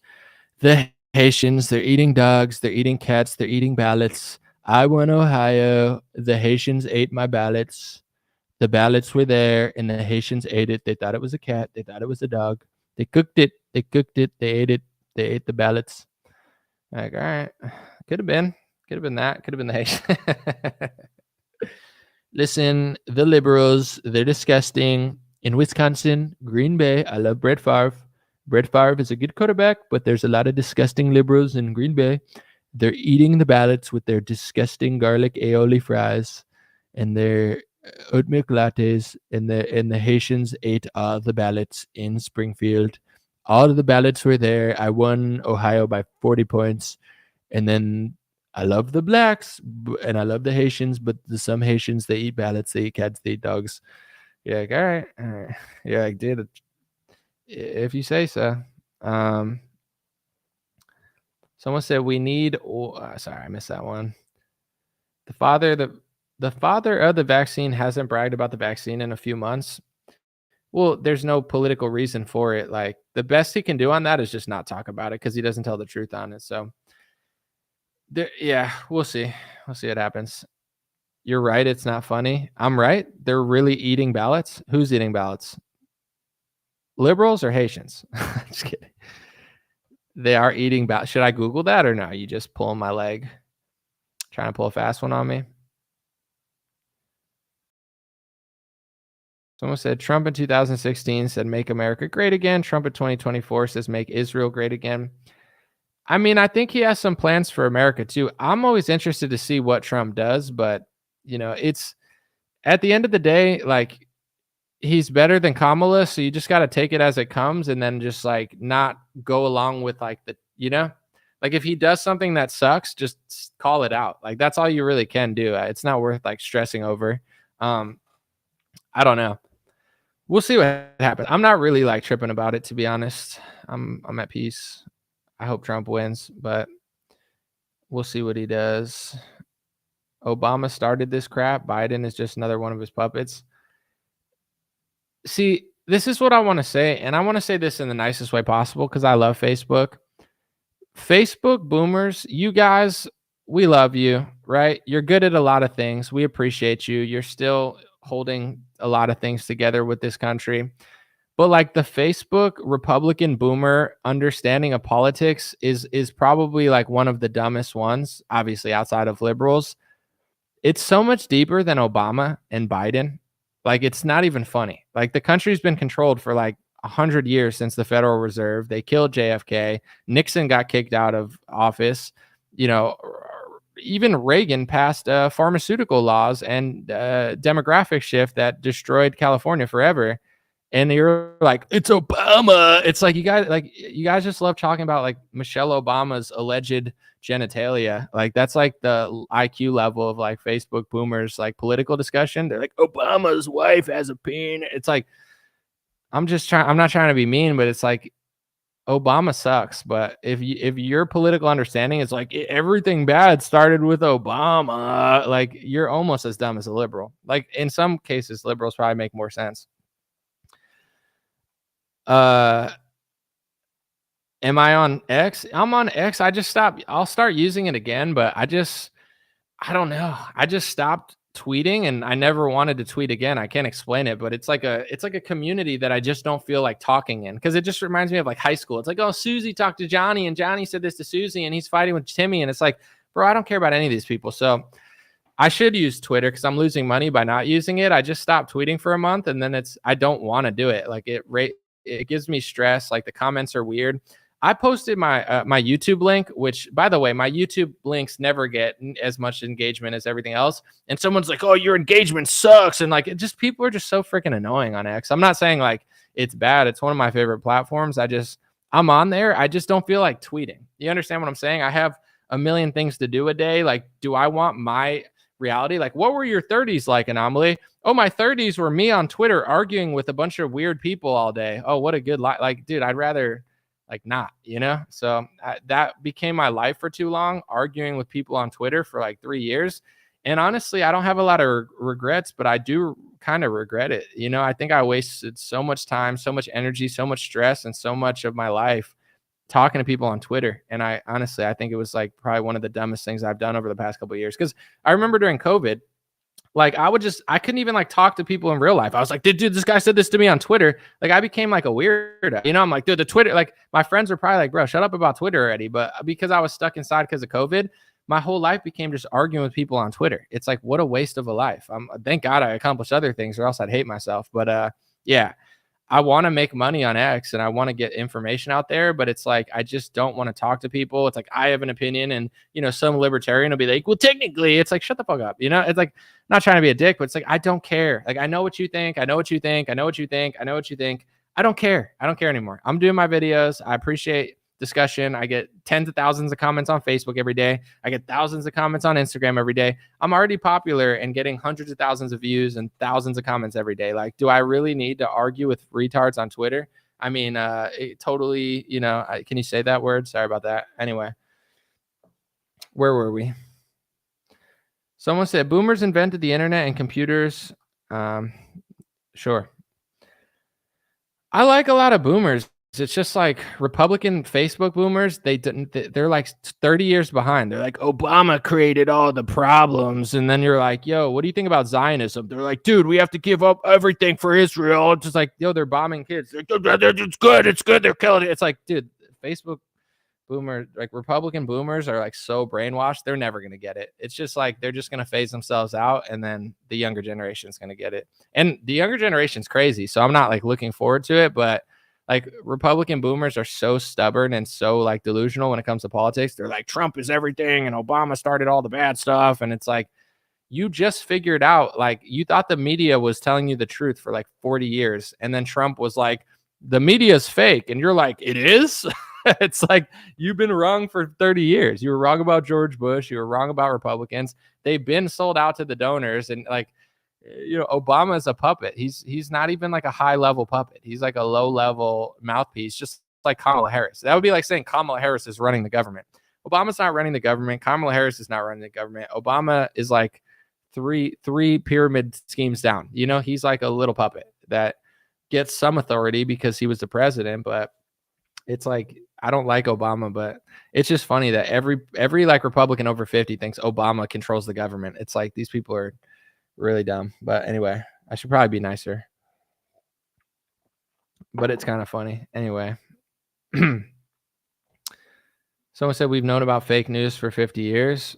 The Haitians, they're eating dogs. They're eating cats. They're eating ballots. I won Ohio. The Haitians ate my ballots. The ballots were there and the Haitians ate it. They thought it was a cat. They thought it was a dog. They cooked it. They cooked it. They ate it. They ate the ballots. Like, all right. Could have been that. Could have been the Haitians. Listen, the liberals, they're disgusting. In Wisconsin, Green Bay, I love Brett Favre. Brett Favre is a good quarterback, but there's a lot of disgusting liberals in Green Bay. They're eating the ballots with their disgusting garlic aioli fries and their oat milk lattes, and the Haitians ate all the ballots in Springfield. All of the ballots were there. I won Ohio by 40 points. And then I love the blacks and I love the Haitians, but some Haitians, they eat ballots, they eat cats, they eat dogs. Yeah, like, all right. Yeah, like, dude, if you say so. Someone said we need. Sorry, I missed that one. The father of the vaccine hasn't bragged about the vaccine in a few months. Well, there's no political reason for it. Like, the best he can do on that is just not talk about it because he doesn't tell the truth on it. So, we'll see. We'll see what happens. You're right. It's not funny. I'm right. They're really eating ballots. Who's eating ballots? Liberals or Haitians? Just kidding. They are eating ballots. Should I Google that or no? You just pulling my leg, trying to pull a fast one on me. Someone said Trump in 2016 said make America great again. Trump in 2024 says make Israel great again. I mean, I think he has some plans for America too. I'm always interested to see what Trump does, but it's at the end of the day, like, he's better than Kamala, so you just got to take it as it comes and then just like not go along with like like if he does something that sucks, just call it out. Like, that's all you really can do. It's not worth like stressing over. I don't know. We'll see what happens. I'm not really like tripping about it, to be honest. I'm at peace. I hope Trump wins, but we'll see what he does. Obama started this crap. Biden is just another one of his puppets. See, this is what I want to say, and I want to say this in the nicest way possible because I love Facebook. Facebook boomers, you guys, we love you, right? You're good at a lot of things. We appreciate you. You're still holding a lot of things together with this country. But like the Facebook Republican boomer understanding of politics is probably like one of the dumbest ones, obviously outside of liberals. it's so much deeper than Obama and Biden. Like, it's not even funny. Like, the country's been controlled for like 100 years since the Federal Reserve. They killed JFK. Nixon got kicked out of office. You know, even Reagan passed pharmaceutical laws and demographic shift that destroyed California forever. And you're like, it's Obama. It's like you guys just love talking about like Michelle Obama's alleged genitalia. Like, that's like the IQ level of like Facebook boomers, like political discussion. They're like, Obama's wife has a penis. It's like, I'm not trying to be mean, but it's like, Obama sucks. But if your political understanding is like everything bad started with Obama, like, you're almost as dumb as a liberal. Like, in some cases, liberals probably make more sense. Am I on X? I'm on X. I just stopped. I'll start using it again, but I don't know. I just stopped tweeting, and I never wanted to tweet again. I can't explain it, but it's like a community that I just don't feel like talking in, because it just reminds me of like high school. It's like, oh, Susie talked to Johnny, and Johnny said this to Susie, and he's fighting with Timmy, and it's like, bro, I don't care about any of these people. So I should use Twitter because I'm losing money by not using it. I just stopped tweeting for a month, and then I don't want to do it. Like, it gives me stress. Like, the comments are weird. I posted my my YouTube link, which, by the way, my YouTube links never get as much engagement as everything else. And someone's like, "Oh, your engagement sucks," and like, people are just so freaking annoying on X. I'm not saying like it's bad. It's one of my favorite platforms. I'm on there. I just don't feel like tweeting. You understand what I'm saying? I have a million things to do a day. Like, do I want my reality? Like, what were your 30s like, Anomaly? Oh, my 30s were me on Twitter arguing with a bunch of weird people all day. Oh, what a good life. Like, dude, I'd rather like not, you know? So that became my life for too long, arguing with people on Twitter for like 3 years. And honestly, I don't have a lot of regrets, but I do kind of regret it. You know, I think I wasted so much time, so much energy, so much stress, and so much of my life talking to people on Twitter. And I think it was like probably one of the dumbest things I've done over the past couple of years. Because I remember during COVID, like, I couldn't even like talk to people in real life. I was like, dude, this guy said this to me on Twitter. Like, I became like a weirdo, you know? I'm like, dude, the Twitter, like, my friends were probably like, bro, shut up about Twitter already. But because I was stuck inside because of COVID, my whole life became just arguing with people on Twitter. It's like, what a waste of a life. Thank God I accomplished other things, or else I'd hate myself. But yeah, I want to make money on X and I want to get information out there, but it's like, I just don't want to talk to people. It's like, I have an opinion, and, you know, some libertarian will be like, well, technically, it's like, shut the fuck up. You know, it's like, not trying to be a dick, but it's like, I don't care. Like, I know what you think. I know what you think. I know what you think. I know what you think. I don't care. I don't care anymore. I'm doing my videos. I appreciate discussion. I get tens of thousands of comments on Facebook every day. I get thousands of comments on Instagram every day. I'm already popular and getting hundreds of thousands of views and thousands of comments every day. Like, do I really need to argue with retards on Twitter? I mean, it totally, you know, can you say that word? Sorry about that. Anyway, where were we? Someone said boomers invented the internet and computers. Sure. I like a lot of boomers. It's just like Republican Facebook boomers. They're like 30 years behind. They're like, Obama created all the problems. And then you're like, yo, what do you think about Zionism? They're like, dude, we have to give up everything for Israel. It's just like, yo, they're bombing kids. Like, it's good. It's good. They're killing it. It's like, dude, Facebook boomers, like Republican boomers, are like so brainwashed. They're never going to get it. It's just like, they're just going to phase themselves out. And then the younger generation is going to get it. And the younger generation's crazy. So I'm not like looking forward to it, but like, Republican boomers are so stubborn and so like delusional when it comes to politics. They're like, Trump is everything and Obama started all the bad stuff. And it's like, you just figured out, like, you thought the media was telling you the truth for like 40 years. And then Trump was like, the media is fake. And you're like, it is? It's like, you've been wrong for 30 years. You were wrong about George Bush. You were wrong about Republicans. They've been sold out to the donors. And like, you know, Obama is a puppet. He's not even like a high level puppet. He's like a low level mouthpiece, just like Kamala Harris. That would be like saying Kamala Harris is running the government. Obama's not running the government. Kamala Harris is not running the government. Obama is like three pyramid schemes down. You know, he's like a little puppet that gets some authority because he was the president. But it's like, I don't like Obama, but it's just funny that every like Republican over 50 thinks Obama controls the government. It's like, these people are really dumb. But anyway, I should probably be nicer, but it's kind of funny. Anyway, someone said we've known about fake news for 50 years.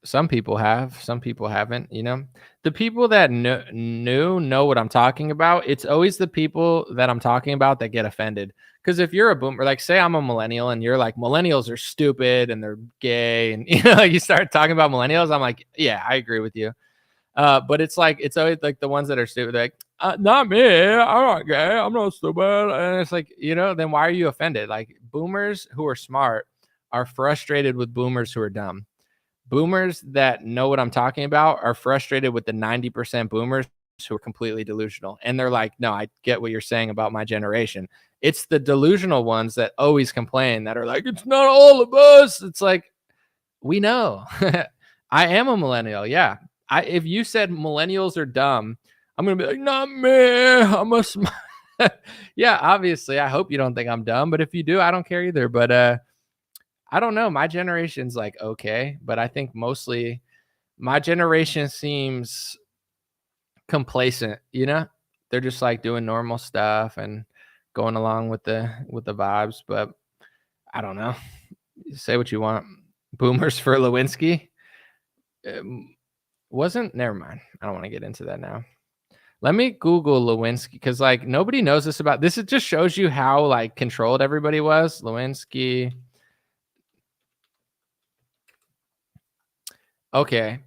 Some people have, some people haven't, you know. The people that know what I'm talking about. It's always the people that I'm talking about that get offended. Because if you're a boomer, like say I'm a millennial and you're like, millennials are stupid and they're gay, and you know, like you start talking about millennials, I'm like, yeah, I agree with you. But it's like, it's always like the ones that are stupid, like, not me, I'm not gay, I'm not stupid. And it's like, you know, then why are you offended? Like boomers who are smart are frustrated with boomers who are dumb. Boomers that know what I'm talking about are frustrated with the 90% boomers who are completely delusional. And they're like, no, I get what you're saying about my generation. It's the delusional ones that always complain, that are like, it's not all of us. It's like, we know. I am a millennial. Yeah. If you said millennials are dumb, I'm going to be like, not me. I'm a yeah, obviously. I hope you don't think I'm dumb, but if you do, I don't care either. But, I don't know. My generation's like, okay, but I think mostly my generation seems complacent, you know? They're just like doing normal stuff and going along with the vibes, but I don't know. Say what you want. Boomers for Lewinsky. Never mind. I don't want to get into that now. Let me Google Lewinsky, because like nobody knows this about this. It just shows you how like controlled everybody was. Lewinsky. Okay.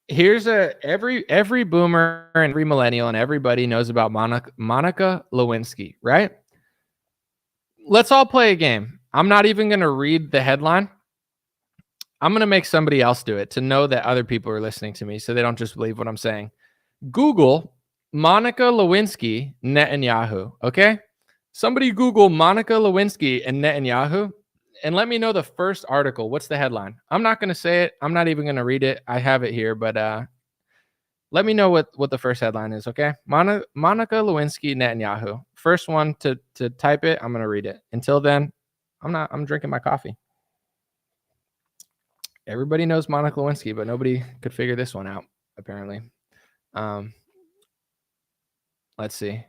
Here's every boomer and every millennial and everybody knows about Monica Lewinsky, right? Let's all play a game. I'm not even going to read the headline. I'm going to make somebody else do it to know that other people are listening to me so they don't just believe what I'm saying. Google Monica Lewinsky Netanyahu, okay? Somebody Google Monica Lewinsky and Netanyahu and let me know the first article. What's the headline? I'm not going to say it. I'm not even going to read it. I have it here, but let me know what the first headline is, okay? Monica Lewinsky Netanyahu. First one to type it, I'm going to read it. Until then, I'm drinking my coffee. Everybody knows Monica Lewinsky, but nobody could figure this one out, apparently. Let's see.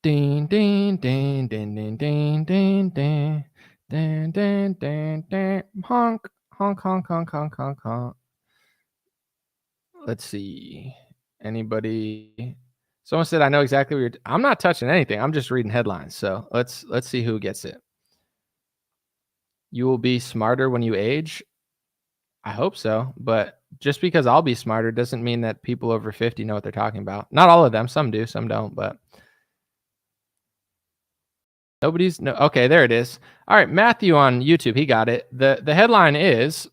Ding, ding, ding, ding, ding, ding, ding, ding. Ding, ding, ding, ding. Honk, honk, honk, honk, honk, honk, honk. Let's see. Anybody? Someone said, I know exactly what you're I'm not touching anything. I'm just reading headlines. So let's see who gets it. You will be smarter when you age. I hope so. But just because I'll be smarter doesn't mean that people over 50 know what they're talking about. Not all of them. Some do, some don't. But okay, there it is. All right, Matthew on YouTube, he got it. The headline is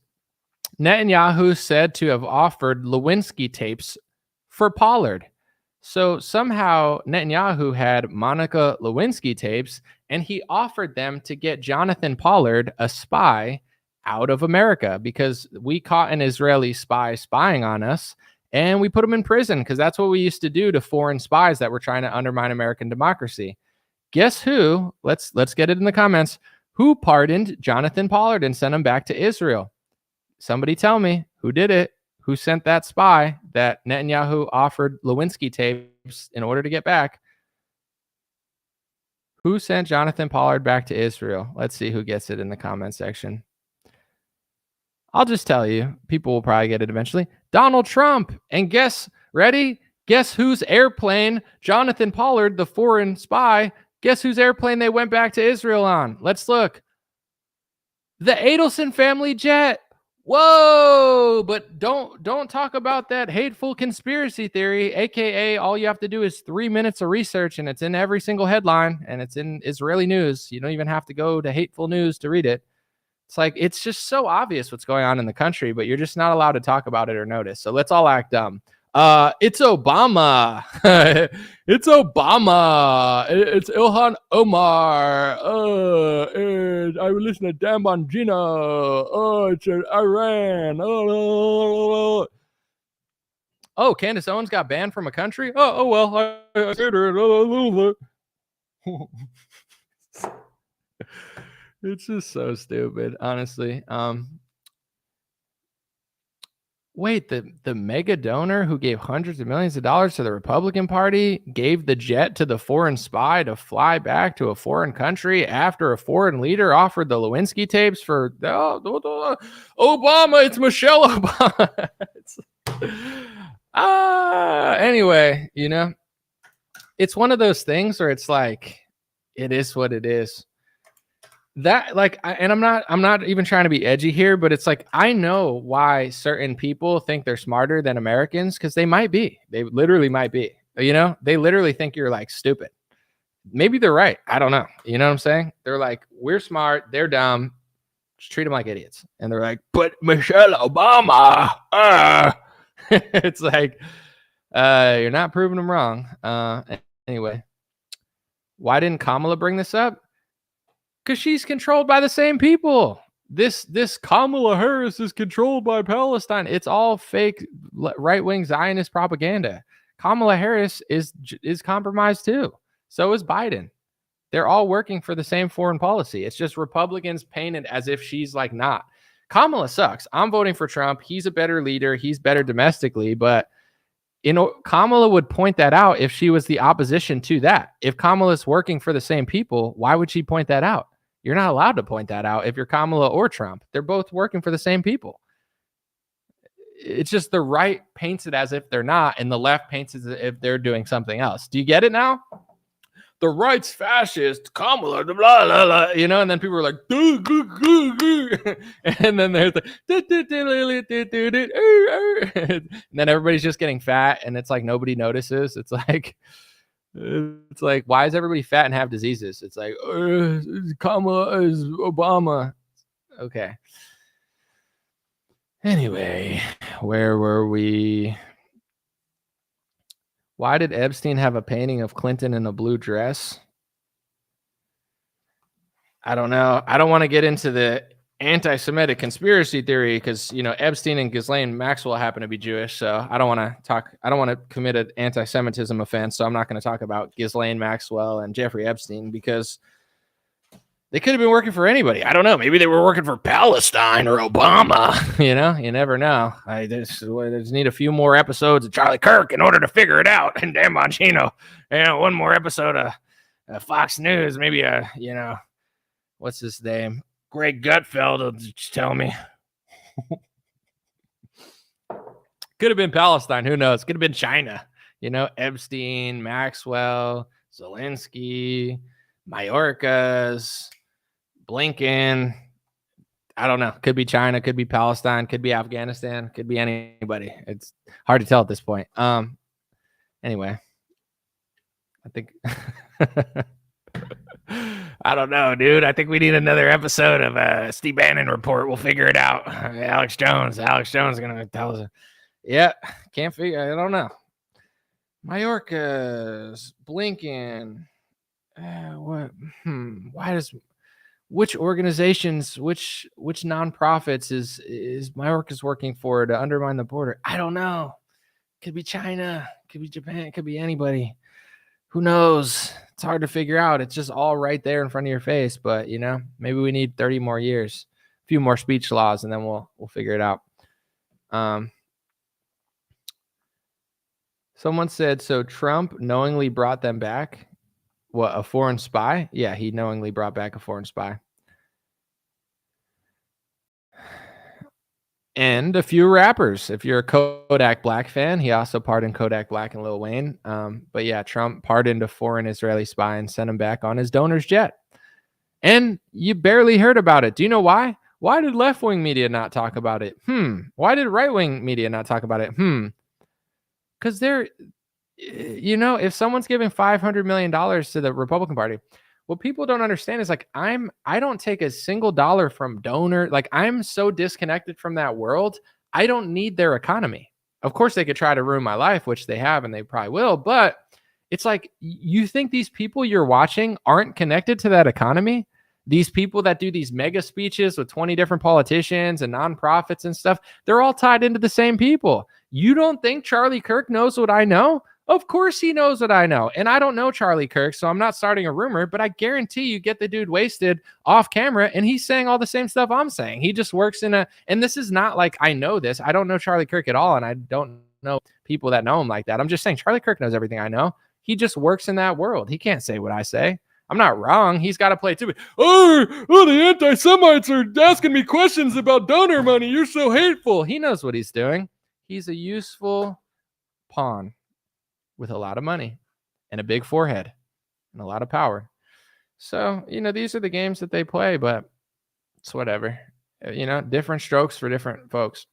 Netanyahu said to have offered Lewinsky tapes for Pollard. So somehow Netanyahu had Monica Lewinsky tapes and he offered them to get Jonathan Pollard, a spy, out of America because we caught an Israeli spy spying on us and we put him in prison because that's what we used to do to foreign spies that were trying to undermine American democracy. Guess who? Let's get it in the comments. Who pardoned Jonathan Pollard and sent him back to Israel? Somebody tell me who did it. Who sent that spy that Netanyahu offered Lewinsky tapes in order to get back? Who sent Jonathan Pollard back to Israel? Let's see who gets it in the comment section. I'll just tell you. People will probably get it eventually. Donald Trump. And ready? Guess whose airplane Jonathan Pollard, the foreign spy, guess whose airplane they went back to Israel on? Let's look. The Adelson family jet. Whoa, but don't talk about that hateful conspiracy theory, aka all you have to do is 3 minutes of research and it's in every single headline and it's in Israeli news. You don't even have to go to hateful news to read it. It's like, it's just so obvious what's going on in the country, but you're just not allowed to talk about it or notice. So let's all act dumb. It's Obama. It's Obama. It's Ilhan Omar. And I listen to Dan Bongino. It's Iran. Oh, Candace Owens got banned from a country? Oh well. I said it. It's just so stupid, honestly. Wait, the mega donor who gave hundreds of millions of dollars to the Republican Party gave the jet to the foreign spy to fly back to a foreign country after a foreign leader offered the Lewinsky tapes for Obama. It's Michelle Obama. Anyway, you know, it's one of those things where it's like, it is what it is. That like, and I'm not even trying to be edgy here, but it's like, I know why certain people think they're smarter than Americans, because they might be. They literally might be. You know, they literally think you're like stupid. Maybe they're right. I don't know. You know what I'm saying? They're like, we're smart, they're dumb. Just treat them like idiots. And they're like, but Michelle Obama. It's like, you're not proving them wrong. Anyway, why didn't Kamala bring this up? Because she's controlled by the same people. This Kamala Harris is controlled by Palestine. It's all fake right-wing Zionist propaganda. Kamala Harris is compromised too. So is Biden. They're all working for the same foreign policy. It's just Republicans painted as if she's like not. Kamala sucks. I'm voting for Trump. He's a better leader. He's better domestically, but Kamala would point that out if she was the opposition to that. If Kamala's working for the same people, why would she point that out? You're not allowed to point that out if you're Kamala or Trump. They're both working for the same people. It's just the right paints it as if they're not, and the left paints it as if they're doing something else. Do you get it now? The right's fascist, Kamala, blah, blah, blah, you know, and then people are like, and then there's and then everybody's just getting fat, and it's like nobody notices. It's like, why is everybody fat and have diseases? It's like, Kamala is Obama. Okay. Anyway, where were we? Why did Epstein have a painting of Clinton in a blue dress? I don't know. I don't want to get into the anti-Semitic conspiracy theory because, you know, Epstein and Ghislaine Maxwell happen to be Jewish. So I don't want to talk. I don't want to commit an anti-Semitism offense. So I'm not going to talk about Ghislaine Maxwell and Jeffrey Epstein because they could have been working for anybody. I don't know. Maybe they were working for Palestine or Obama. You know, you never know. I just need a few more episodes of Charlie Kirk in order to figure it out. And Dan Bongino, you know, one more episode of Fox News. Maybe you know, what's his name? Greg Gutfeld will just tell me. Could have been Palestine. Who knows? Could have been China. You know, Epstein, Maxwell, Zelensky, Mayorkas, Blinken. I don't know. Could be China, could be Palestine, could be Afghanistan, could be anybody. It's hard to tell at this point. Anyway, I think I don't know, dude. I think we need another episode of Steve Bannon Report. We'll figure it out. Alex Jones is gonna tell us. Yeah, can't figure. I don't know. Mayorkas, Blinken. What? Why does which organizations, which nonprofits is Mayorkas working for to undermine the border? I don't know. Could be China, could be Japan, could be anybody. Who knows? It's hard to figure out. It's just all right there in front of your face. But you know, maybe we need 30 more years, a few more speech laws, and then we'll figure it out. Someone said, so Trump knowingly brought them back. What, a foreign spy? Yeah, he knowingly brought back a foreign spy. And a few rappers. If you're a Kodak Black fan, he also pardoned Kodak Black and Lil Wayne. But yeah, Trump pardoned a foreign Israeli spy and sent him back on his donor's jet. And you barely heard about it. Do you know why? Why did left-wing media not talk about it? Why did right-wing media not talk about it? Because they're... You know, if someone's giving $500 million to the Republican Party, what people don't understand is like, I don't take a single dollar from donor. Like, I'm so disconnected from that world. I don't need their economy. Of course, they could try to ruin my life, which they have, and they probably will. But it's like, you think these people you're watching aren't connected to that economy? These people that do these mega speeches with 20 different politicians and nonprofits and stuff, they're all tied into the same people. You don't think Charlie Kirk knows what I know? Of course he knows what I know. And I don't know Charlie Kirk, so I'm not starting a rumor, but I guarantee you get the dude wasted off camera and he's saying all the same stuff I'm saying. He just works in and this is not like I know this. I don't know Charlie Kirk at all, and I don't know people that know him like that. I'm just saying Charlie Kirk knows everything I know. He just works in that world. He can't say what I say. I'm not wrong. He's got to play too. Oh, the anti-Semites are asking me questions about donor money. You're so hateful. He knows what he's doing. He's a useful pawn with a lot of money and a big forehead and a lot of power. So, these are the games that they play, but it's whatever. Different strokes for different folks.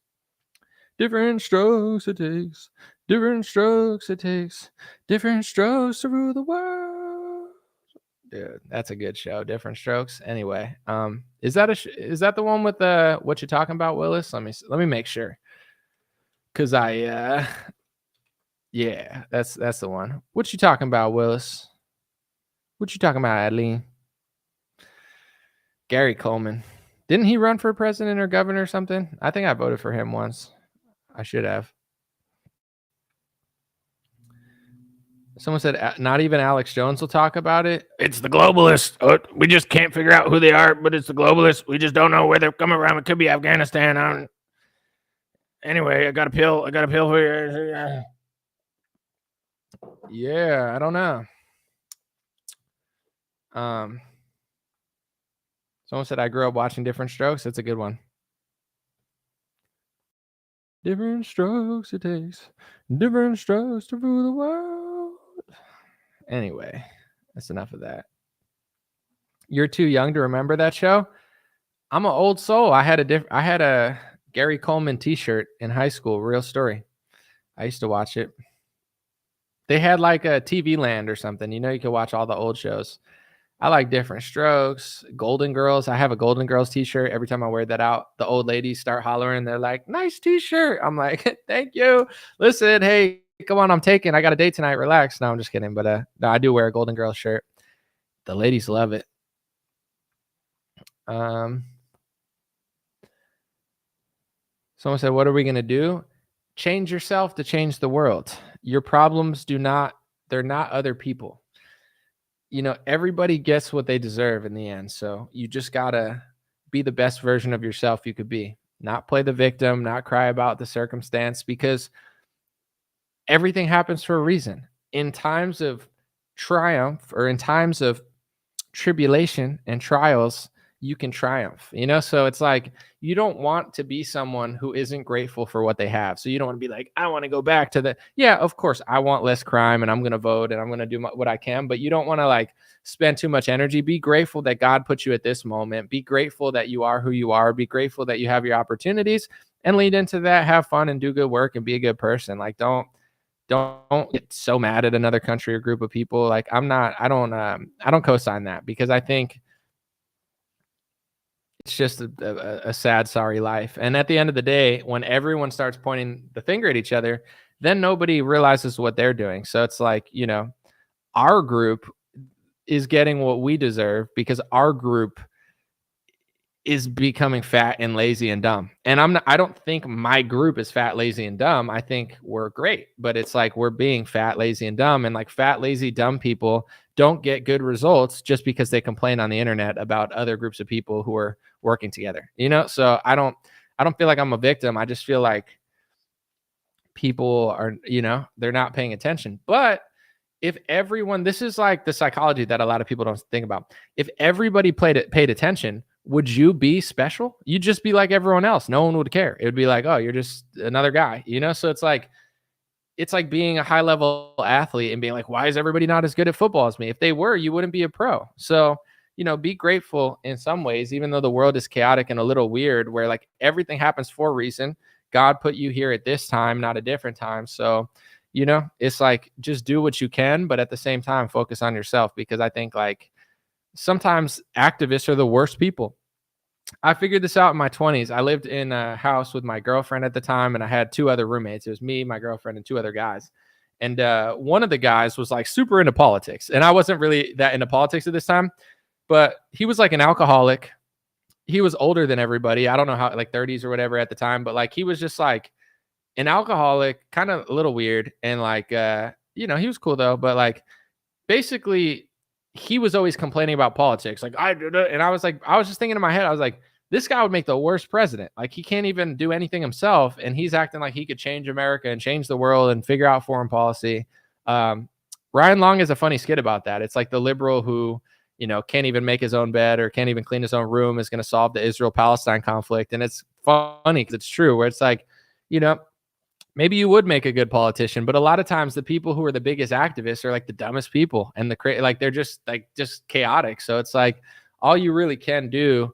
Different strokes it takes. Different strokes it takes. Different strokes to rule the world. Dude, that's a good show. Different Strokes. Anyway, is that the one with the what you talking about, Willis? Let me make sure. Cause yeah, that's the one. What you talking about, Willis? What you talking about, Adeline? Gary Coleman. Didn't he run for president or governor or something? I think I voted for him once. I should have. Someone said not even Alex Jones will talk about it. It's the globalists. We just can't figure out who they are, but it's the globalists. We just don't know where they're coming from. It could be Afghanistan. Anyway, I got a pill for you. Yeah, I don't know. Someone said I grew up watching Different Strokes. That's a good one. Different strokes it takes. Different strokes to rule the world. Anyway, that's enough of that. You're too young to remember that show? I'm an old soul. I had a Gary Coleman t-shirt in high school. Real story. I used to watch it. They had like a TV Land or something. You could watch all the old shows. I like Different Strokes, Golden Girls. I have a Golden Girls t-shirt. Every time I wear that out, the old ladies start hollering. They're like, nice t-shirt. I'm like, thank you. Listen, hey, come on, I got a date tonight. Relax. No, I'm just kidding. But no, I do wear a Golden Girls shirt. The ladies love it. Someone said, what are we going to do? Change yourself to change the world. Your problems they're not other people. Everybody gets what they deserve in the end. So you just got to be the best version of yourself you could be. Not play the victim, not cry about the circumstance, because everything happens for a reason. In times of triumph or in times of tribulation and trials, you can triumph, So it's like, you don't want to be someone who isn't grateful for what they have. So you don't want to be like, I want to go back to yeah, of course I want less crime and I'm going to vote and I'm going to do what I can, but you don't want to like spend too much energy. Be grateful that God put you at this moment. Be grateful that you are who you are. Be grateful that you have your opportunities and lead into that. Have fun and do good work and be a good person. Like, don't get so mad at another country or group of people. Like I don't co-sign that, because I think it's just a sad, sorry life. And at the end of the day, when everyone starts pointing the finger at each other, then nobody realizes what they're doing. So it's like, our group is getting what we deserve because our group is becoming fat and lazy and dumb. And I don't think my group is fat, lazy, and dumb. I think we're great, but it's like we're being fat, lazy, and dumb. And like fat, lazy, dumb people don't get good results just because they complain on the internet about other groups of people who are working together, So I don't feel like I'm a victim. I just feel like people are, they're not paying attention. But if everyone, this is like the psychology that a lot of people don't think about. If everybody paid attention, would you be special? You'd just be like everyone else. No one would care. It would be like, oh, you're just another guy, So it's like being a high level athlete and being like, why is everybody not as good at football as me? If they were, you wouldn't be a pro. So, be grateful in some ways, even though the world is chaotic and a little weird, where like everything happens for a reason. God put you here at this time, not a different time. So, it's like, just do what you can, but at the same time, focus on yourself, because I think like sometimes activists are the worst people. I figured this out in my 20s. I lived in a house with my girlfriend at the time, and I had two other roommates. It was me, my girlfriend, and two other guys. And one of the guys was like super into politics, and I wasn't really that into politics at this time, but he was like an alcoholic. He was older than everybody. I don't know how, like 30s or whatever at the time, but like he was just like an alcoholic, kind of a little weird, and like he was cool though. But like, basically, he was always complaining about politics. Like and I was just thinking in my head, I was like, this guy would make the worst president. Like, he can't even do anything himself, and he's acting like he could change America and change the world and figure out foreign policy. Ryan Long is a funny skit about that. It's like the liberal who, can't even make his own bed or can't even clean his own room is going to solve the Israel-Palestine conflict. And it's funny because it's true, where it's like, maybe you would make a good politician, but a lot of times the people who are the biggest activists are like the dumbest people, and they're just chaotic. So it's like, all you really can do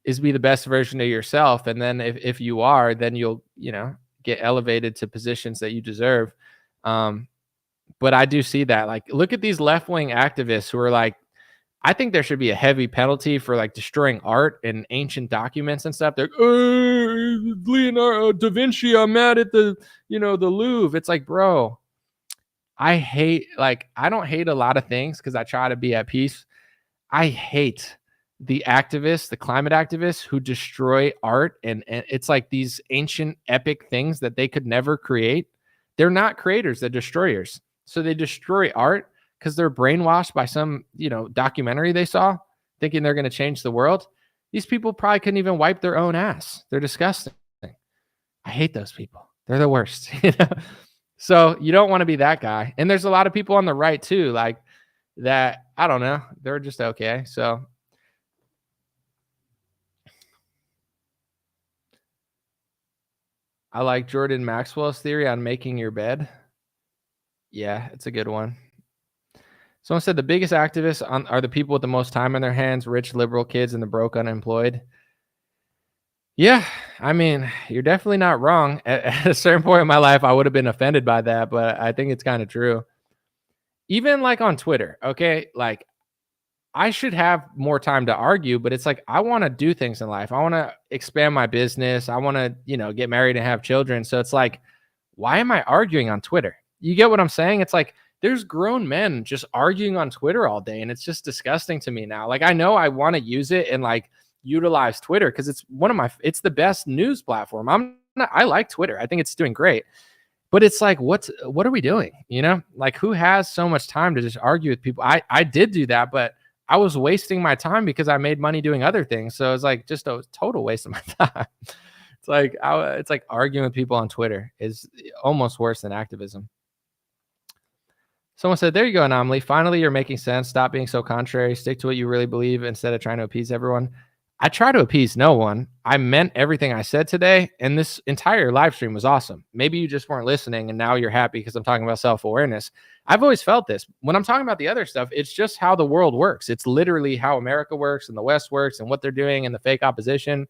is be the best version of yourself. And then if you are, then you'll, get elevated to positions that you deserve. But I do see that, like, look at these left-wing activists who are like, I think there should be a heavy penalty for like destroying art and ancient documents and stuff. They're Leonardo da Vinci, I'm mad at the Louvre. It's like, bro, I don't hate a lot of things because I try to be at peace. I hate the activists, the climate activists who destroy art. And it's like these ancient epic things that they could never create. They're not creators, they're destroyers. So they destroy art because they're brainwashed by some, documentary they saw, thinking they're going to change the world. These people probably couldn't even wipe their own ass. They're disgusting. I hate those people. They're the worst. So you don't want to be that guy. And there's a lot of people on the right too, like that. I don't know. They're just okay. So I like Jordan Maxwell's theory on making your bed. Yeah, it's a good one. Someone said the biggest activists are the people with the most time on their hands, rich liberal kids and the broke unemployed. Yeah, I mean, you're definitely not wrong. At a certain point in my life, I would have been offended by that, but I think it's kind of true. Even like on Twitter, okay? Like, I should have more time to argue, but it's like, I want to do things in life. I want to expand my business. I want to, get married and have children. So it's like, why am I arguing on Twitter? You get what I'm saying? It's like, there's grown men just arguing on Twitter all day, and it's just disgusting to me now. Like, I know I want to use it and like utilize Twitter because it's it's the best news platform. I like Twitter. I think it's doing great. But it's like, what are we doing? Like, who has so much time to just argue with people? I did do that, but I was wasting my time because I made money doing other things. So it's like just a total waste of my time. It's like arguing with people on Twitter is almost worse than activism. Someone said, there you go, Anomaly. Finally, you're making sense. Stop being so contrary. Stick to what you really believe instead of trying to appease everyone. I try to appease no one. I meant everything I said today, and this entire live stream was awesome. Maybe you just weren't listening, and now you're happy because I'm talking about self-awareness. I've always felt this. When I'm talking about the other stuff, it's just how the world works. It's literally how America works and the West works and what they're doing and the fake opposition.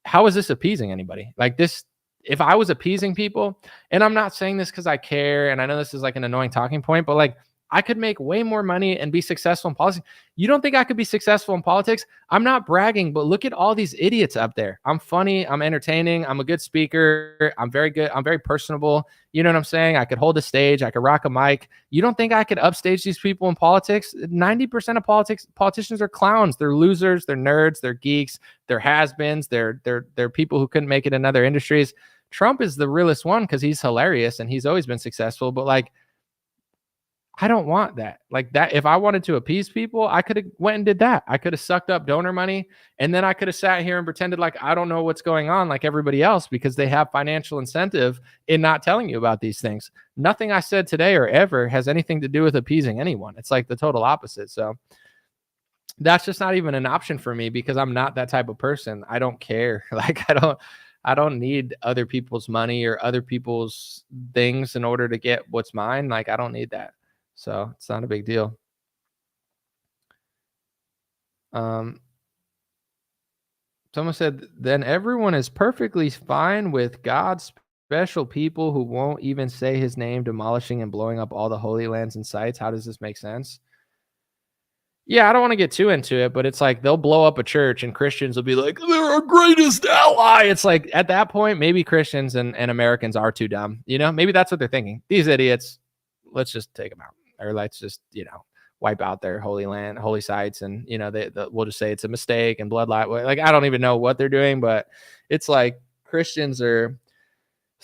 How is this appeasing anybody? Like this, if I was appeasing people, and I'm not saying this because I care, and I know this is like an annoying talking point, but like, I could make way more money and be successful in politics. You don't think I could be successful in politics? I'm not bragging, but look at all these idiots up there. I'm funny. I'm entertaining. I'm a good speaker. I'm very good. I'm very personable. You know what I'm saying? I could hold a stage. I could rock a mic. You don't think I could upstage these people in politics? 90% of politicians are clowns. They're losers. They're nerds. They're geeks. They're has-beens. They're people who couldn't make it in other industries. Trump is the realest one because he's hilarious and he's always been successful. But like, I don't want that. Like that, if I wanted to appease people, I could have went and did that. I could have sucked up donor money, and then I could have sat here and pretended like I don't know what's going on like everybody else because they have financial incentive in not telling you about these things. Nothing I said today or ever has anything to do with appeasing anyone. It's like the total opposite. So that's just not even an option for me because I'm not that type of person. I don't care. Like I don't need other people's money or other people's things in order to get what's mine. Like I don't need that. So it's not a big deal. Someone said, then everyone is perfectly fine with God's special people who won't even say his name, demolishing and blowing up all the holy lands and sites. How does this make sense? Yeah, I don't want to get too into it, but it's like they'll blow up a church and Christians will be like, they're our greatest ally. It's like at that point, maybe Christians and Americans are too dumb. Maybe that's what they're thinking. These idiots, let's just take them out. Or let's just, wipe out their holy land, holy sites. And, we'll just say it's a mistake and bloodline. Like, I don't even know what they're doing, but it's like Christians are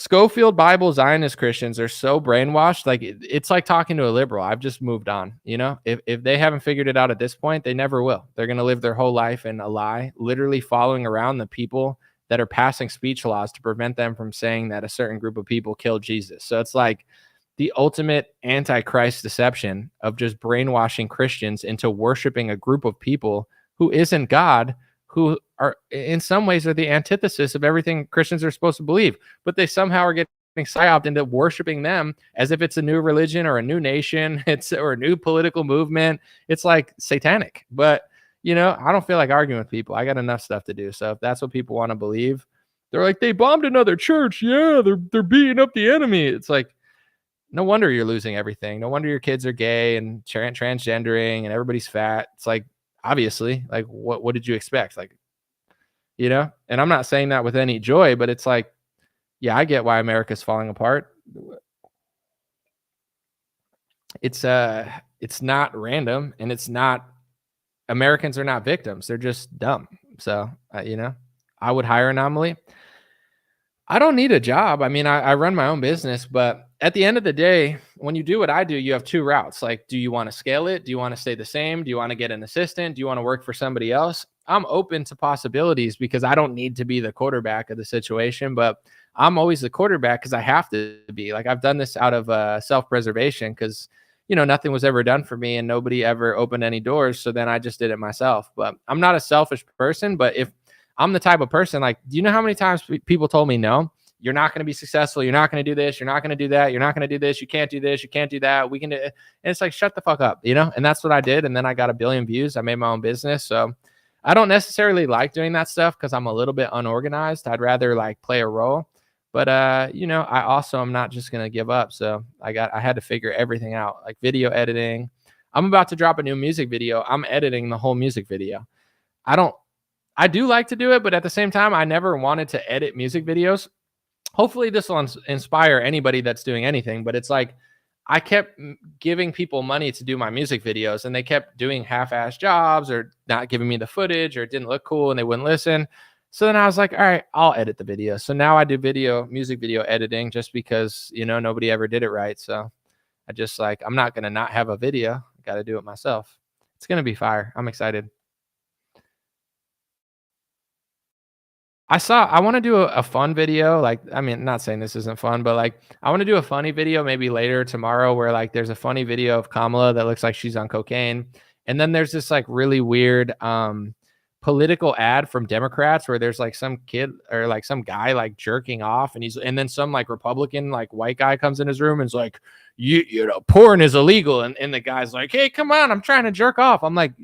Schofield Bible Zionist Christians are so brainwashed. Like it's like talking to a liberal. I've just moved on. You know, if they haven't figured it out at this point, they never will. They're going to live their whole life in a lie, literally following around the people that are passing speech laws to prevent them from saying that a certain group of people killed Jesus. So it's like the ultimate antichrist deception of just brainwashing Christians into worshiping a group of people who isn't God, who are in some ways are the antithesis of everything Christians are supposed to believe, but they somehow are getting psyoped into worshiping them as if it's a new religion or a new nation, or a new political movement. It's like satanic. But you know, I don't feel like arguing with people. I got enough stuff to do. So if that's what people want to believe, they're like, they bombed another church. Yeah, they're beating up the enemy. It's like, no wonder you're losing everything. No wonder your kids are gay and transgendering and everybody's fat. It's like, obviously, like what did you expect? Like, you know, and I'm not saying that with any joy, but it's like, yeah, I get why America's falling apart. It's not random, and it's not, Americans are not victims. They're just dumb. So, you know, I would hire Anomaly. I don't need a job. I mean, I run my own business, but at the end of the day, when you do what I do, you have two routes. Like, do you want to scale it? Do you want to stay the same? Do you want to get an assistant? Do you want to work for somebody else? I'm open to possibilities because I don't need to be the quarterback of the situation, but I'm always the quarterback because I have to be. Like, I've done this out of self-preservation because, you know, nothing was ever done for me and nobody ever opened any doors. So then I just did it myself. But I'm not a selfish person, but if I'm the type of person, like, do you know how many times people told me, no, you're not going to be successful. You're not going to do this. You're not going to do that. You're not going to do this. You can't do this. You can't do that. We can do it. And it's like, shut the fuck up, you know? And that's what I did. And then I got 1 billion views. I made my own business. So I don't necessarily like doing that stuff because I'm a little bit unorganized. I'd rather like play a role. But, you know, I also am not just going to give up. So I had to figure everything out, like video editing. I'm about to drop a new music video. I'm editing the whole music video. I do like to do it, but at the same time, I never wanted to edit music videos. Hopefully this will inspire anybody that's doing anything, but it's like, I kept giving people money to do my music videos and they kept doing half-ass jobs or not giving me the footage or it didn't look cool and they wouldn't listen. So then I was like, all right, I'll edit the video. So now I do music video editing just because, you know, nobody ever did it right. So I just like, I'm not going to not have a video. I got to do it myself. It's going to be fire. I'm excited. I want to do a fun video. Like, I mean, not saying this isn't fun, but like, I want to do a funny video maybe later tomorrow where like there's a funny video of Kamala that looks like she's on cocaine. And then there's this like really weird political ad from Democrats where there's like some kid or like some guy like jerking off and then some like Republican like white guy comes in his room and is like, you know, porn is illegal. And the guy's like, hey, come on, I'm trying to jerk off. I'm like,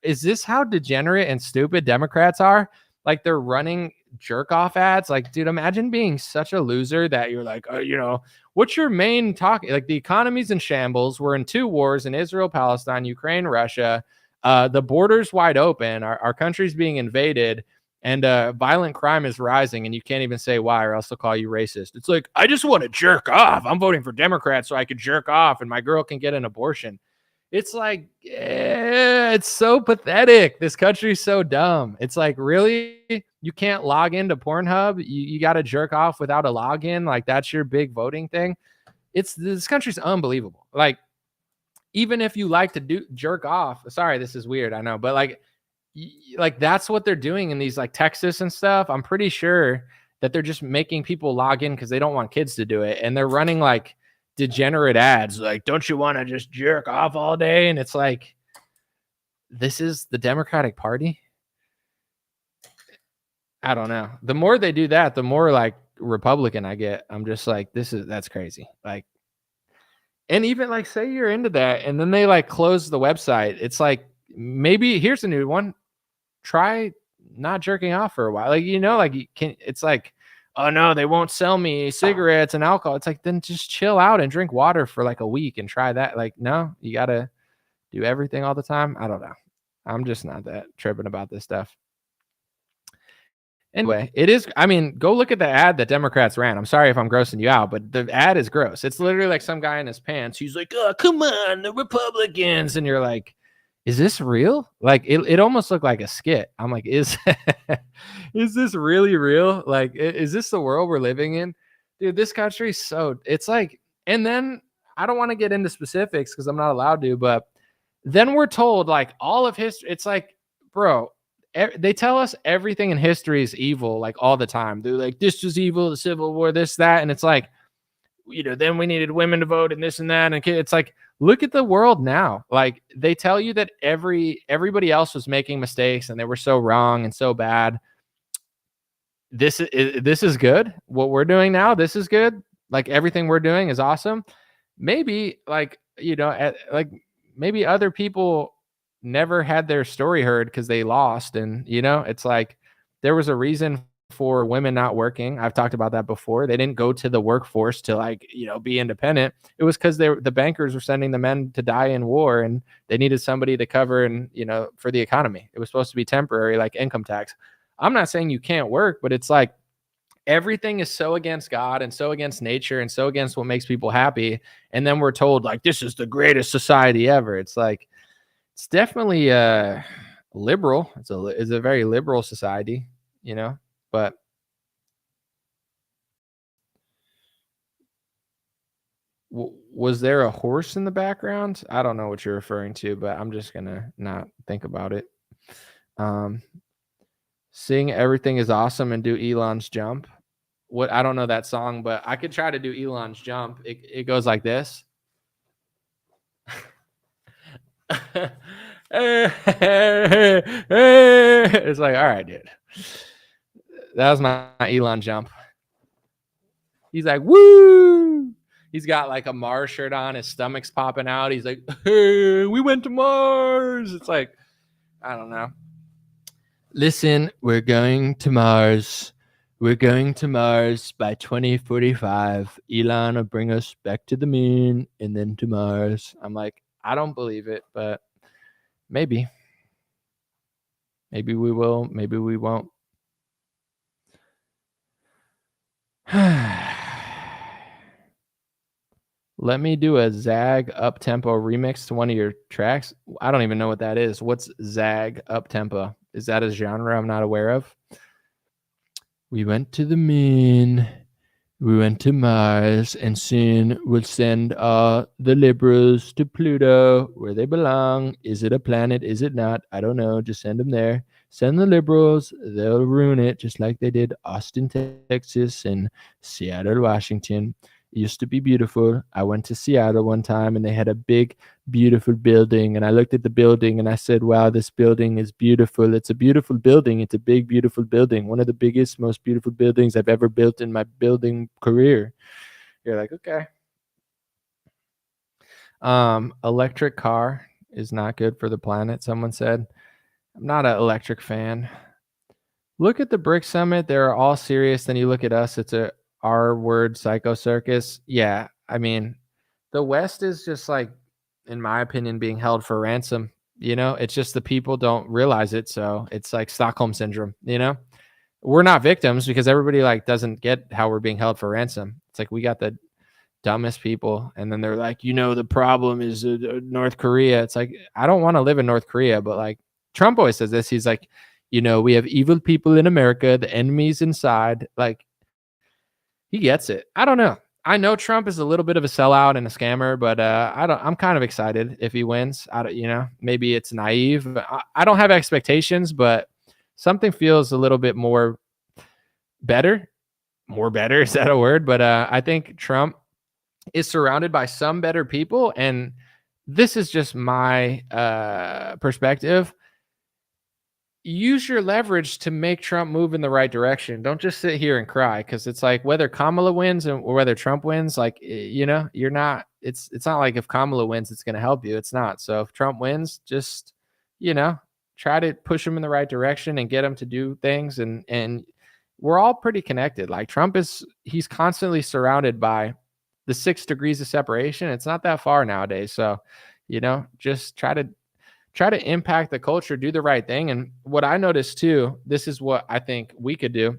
is this how degenerate and stupid Democrats are? Like, they're running jerk off ads. Like, dude, imagine being such a loser that you're like, you know, what's your main talk? Like, the economy's in shambles. We're in 2 wars in Israel, Palestine, Ukraine, Russia. The border's wide open. Our country's being invaded and violent crime is rising. And you can't even say why, or else they'll call you racist. It's like, I just want to jerk off. I'm voting for Democrats so I could jerk off and my girl can get an abortion. It's like, it's so pathetic. This country's so dumb. It's like, really? You can't log into Pornhub? You got to jerk off without a login? Like, that's your big voting thing? This country's unbelievable. Like, even if you like to jerk off, sorry, this is weird, I know, but like that's what they're doing in these like Texas and stuff. I'm pretty sure that they're just making people log in because they don't want kids to do it. And they're running like degenerate ads like, don't you want to just jerk off all day? And it's like, this is the Democratic Party. I don't know. The more they do that, the more like Republican I get. I'm just like, that's crazy. Like, and even like, say you're into that and then they like close the website. It's like, maybe here's a new one. Try not jerking off for a while. Like, you know, like it's like, oh no, they won't sell me cigarettes and alcohol. It's like, then just chill out and drink water for like a week and try that. Like, no, you got to do everything all the time. I don't know. I'm just not that tripping about this stuff. Anyway, it is, I mean, go look at the ad that Democrats ran. I'm sorry if I'm grossing you out, but the ad is gross. It's literally like some guy in his pants. He's like, oh, come on, the Republicans. And you're like, is this real? Like, it almost looked like a skit. I'm like, is this really real? Like, is this the world we're living in? Dude, this country it's like, and then I don't want to get into specifics because I'm not allowed to, but then we're told like all of history. It's like, bro, they tell us everything in history is evil like all the time. They're like, this was evil, the Civil War, this, that. And it's like, then we needed women to vote and this and that. And it's like, look at the world now. Like they tell you that everybody else was making mistakes and they were so wrong and so bad. This is good. What we're doing now, this is good. Like everything we're doing is awesome. Maybe like, like maybe other people never had their story heard because they lost. And, it's like there was a reason for women not working. I've talked about that before. They didn't go to the workforce to like, be independent. It was because the bankers were sending the men to die in war and they needed somebody to cover and, for the economy. It was supposed to be temporary, like income tax. I'm not saying you can't work, but it's like everything is so against God and so against nature and so against what makes people happy. And then we're told like, this is the greatest society ever. It's like, it's definitely liberal. It's a very liberal society, but was there a horse in the background? I don't know what you're referring to, but I'm just gonna not think about it. Sing Everything is Awesome and do Elon's Jump. What, I don't know that song, but I could try to do Elon's Jump. It goes like this. It's like, all right, dude. That was my Elon jump. He's like, woo! He's got like a Mars shirt on. His stomach's popping out. He's like, hey, we went to Mars. It's like, I don't know. Listen, we're going to Mars. We're going to Mars by 2045. Elon will bring us back to the moon and then to Mars. I'm like, I don't believe it, but maybe. Maybe we will. Maybe we won't. Let me do a Zag up-tempo remix to one of your tracks. I don't even know what that is. What's Zag up-tempo? Is that a genre I'm not aware of? We went to the moon. We went to Mars, and soon we'll send the liberals to Pluto, where they belong. Is it a planet? Is it not? I don't know. Just send them there. Send the liberals. They'll ruin it, just like they did Austin, Texas, and Seattle, Washington. It used to be beautiful. I went to Seattle one time, and they had a big, beautiful building. And I looked at the building, and I said, wow, this building is beautiful. It's a beautiful building. It's a big, beautiful building. One of the biggest, most beautiful buildings I've ever built in my building career. You're like, okay. Electric car is not good for the planet, someone said. I'm not an electric fan. Look at the BRIC Summit. They're all serious. Then you look at us. It's a R-word psycho circus. Yeah, I mean, the West is just like, in my opinion, being held for ransom. It's just the people don't realize it. So it's like Stockholm syndrome. We're not victims because everybody like doesn't get how we're being held for ransom. It's like we got the dumbest people, and then they're like, the problem is North Korea. It's like, I don't want to live in North Korea, but like Trump always says this. He's like, we have evil people in America, the enemies inside. Like, he gets it. I don't know. I know Trump is a little bit of a sellout and a scammer, but I'm kind of excited if he wins. Maybe it's naive. I don't have expectations, but something feels a little bit more better. More better, is that a word? But I think Trump is surrounded by some better people, and this is just my perspective. Use your leverage to make Trump move in the right direction. Don't just sit here and cry, because it's like whether Kamala wins or whether Trump wins, like, you're not, it's not like if Kamala wins, it's going to help you. It's not. So if Trump wins, just, try to push him in the right direction and get him to do things. And we're all pretty connected. Like Trump he's constantly surrounded by the 6 degrees of separation. It's not that far nowadays. So, just try to impact the culture, do the right thing. And what I noticed too, this is what I think we could do,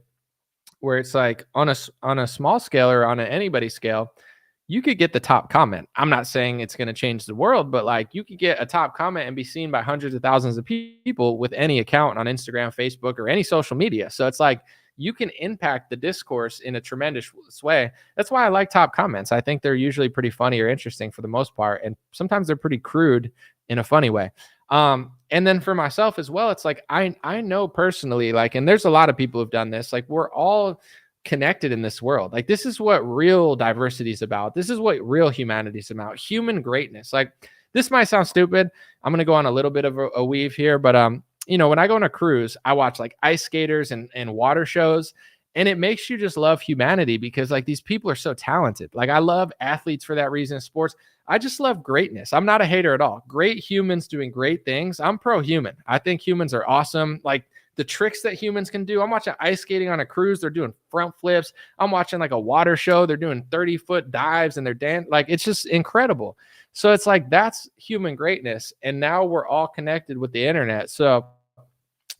where it's like on a small scale or on anybody scale, you could get the top comment. I'm not saying it's going to change the world, but like you could get a top comment and be seen by hundreds of thousands of people with any account on Instagram, Facebook, or any social media. So it's like you can impact the discourse in a tremendous way. That's why I like top comments. I think they're usually pretty funny or interesting for the most part, and sometimes they're pretty crude in a funny way. And then for myself as well, it's like I know personally, like, and there's a lot of people who've done this. Like, we're all connected in this world. Like, this is what real diversity is about. This is what real humanity is about. Human greatness. Like, this might sound stupid. I'm gonna go on a little bit of a weave here, but when I go on a cruise, I watch like ice skaters and water shows, and it makes you just love humanity because like these people are so talented. Like, I love athletes for that reason, sports. I just love greatness. I'm not a hater at all. Great humans doing great things. I'm pro-human. I think humans are awesome. Like, the tricks that humans can do. I'm watching ice skating on a cruise. They're doing front flips. I'm watching like a water show. They're doing 30-foot dives and they're like, it's just incredible. So it's like, that's human greatness. And now we're all connected with the internet. So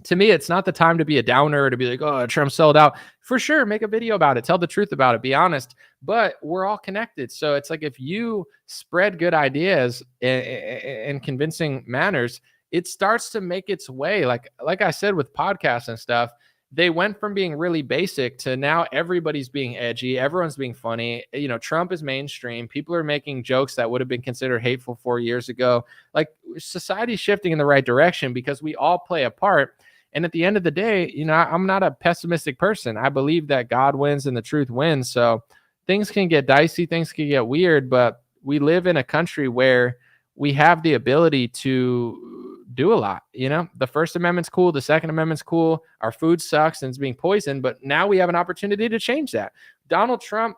to me, it's not the time to be a downer, to be like, oh, Trump sold out. For sure, make a video about it. Tell the truth about it. Be honest. But we're all connected. So it's like, if you spread good ideas in convincing manners, it starts to make its way. Like I said, with podcasts and stuff, they went from being really basic to now everybody's being edgy. Everyone's being funny. Trump is mainstream. People are making jokes that would have been considered hateful 4 years ago. Like, society's shifting in the right direction because we all play a part. And at the end of the day, I'm not a pessimistic person. I believe that God wins and the truth wins. So things can get dicey, things can get weird, but we live in a country where we have the ability to do a lot. The First Amendment's cool. The Second Amendment's cool. Our food sucks and it's being poisoned, but now we have an opportunity to change that. Donald Trump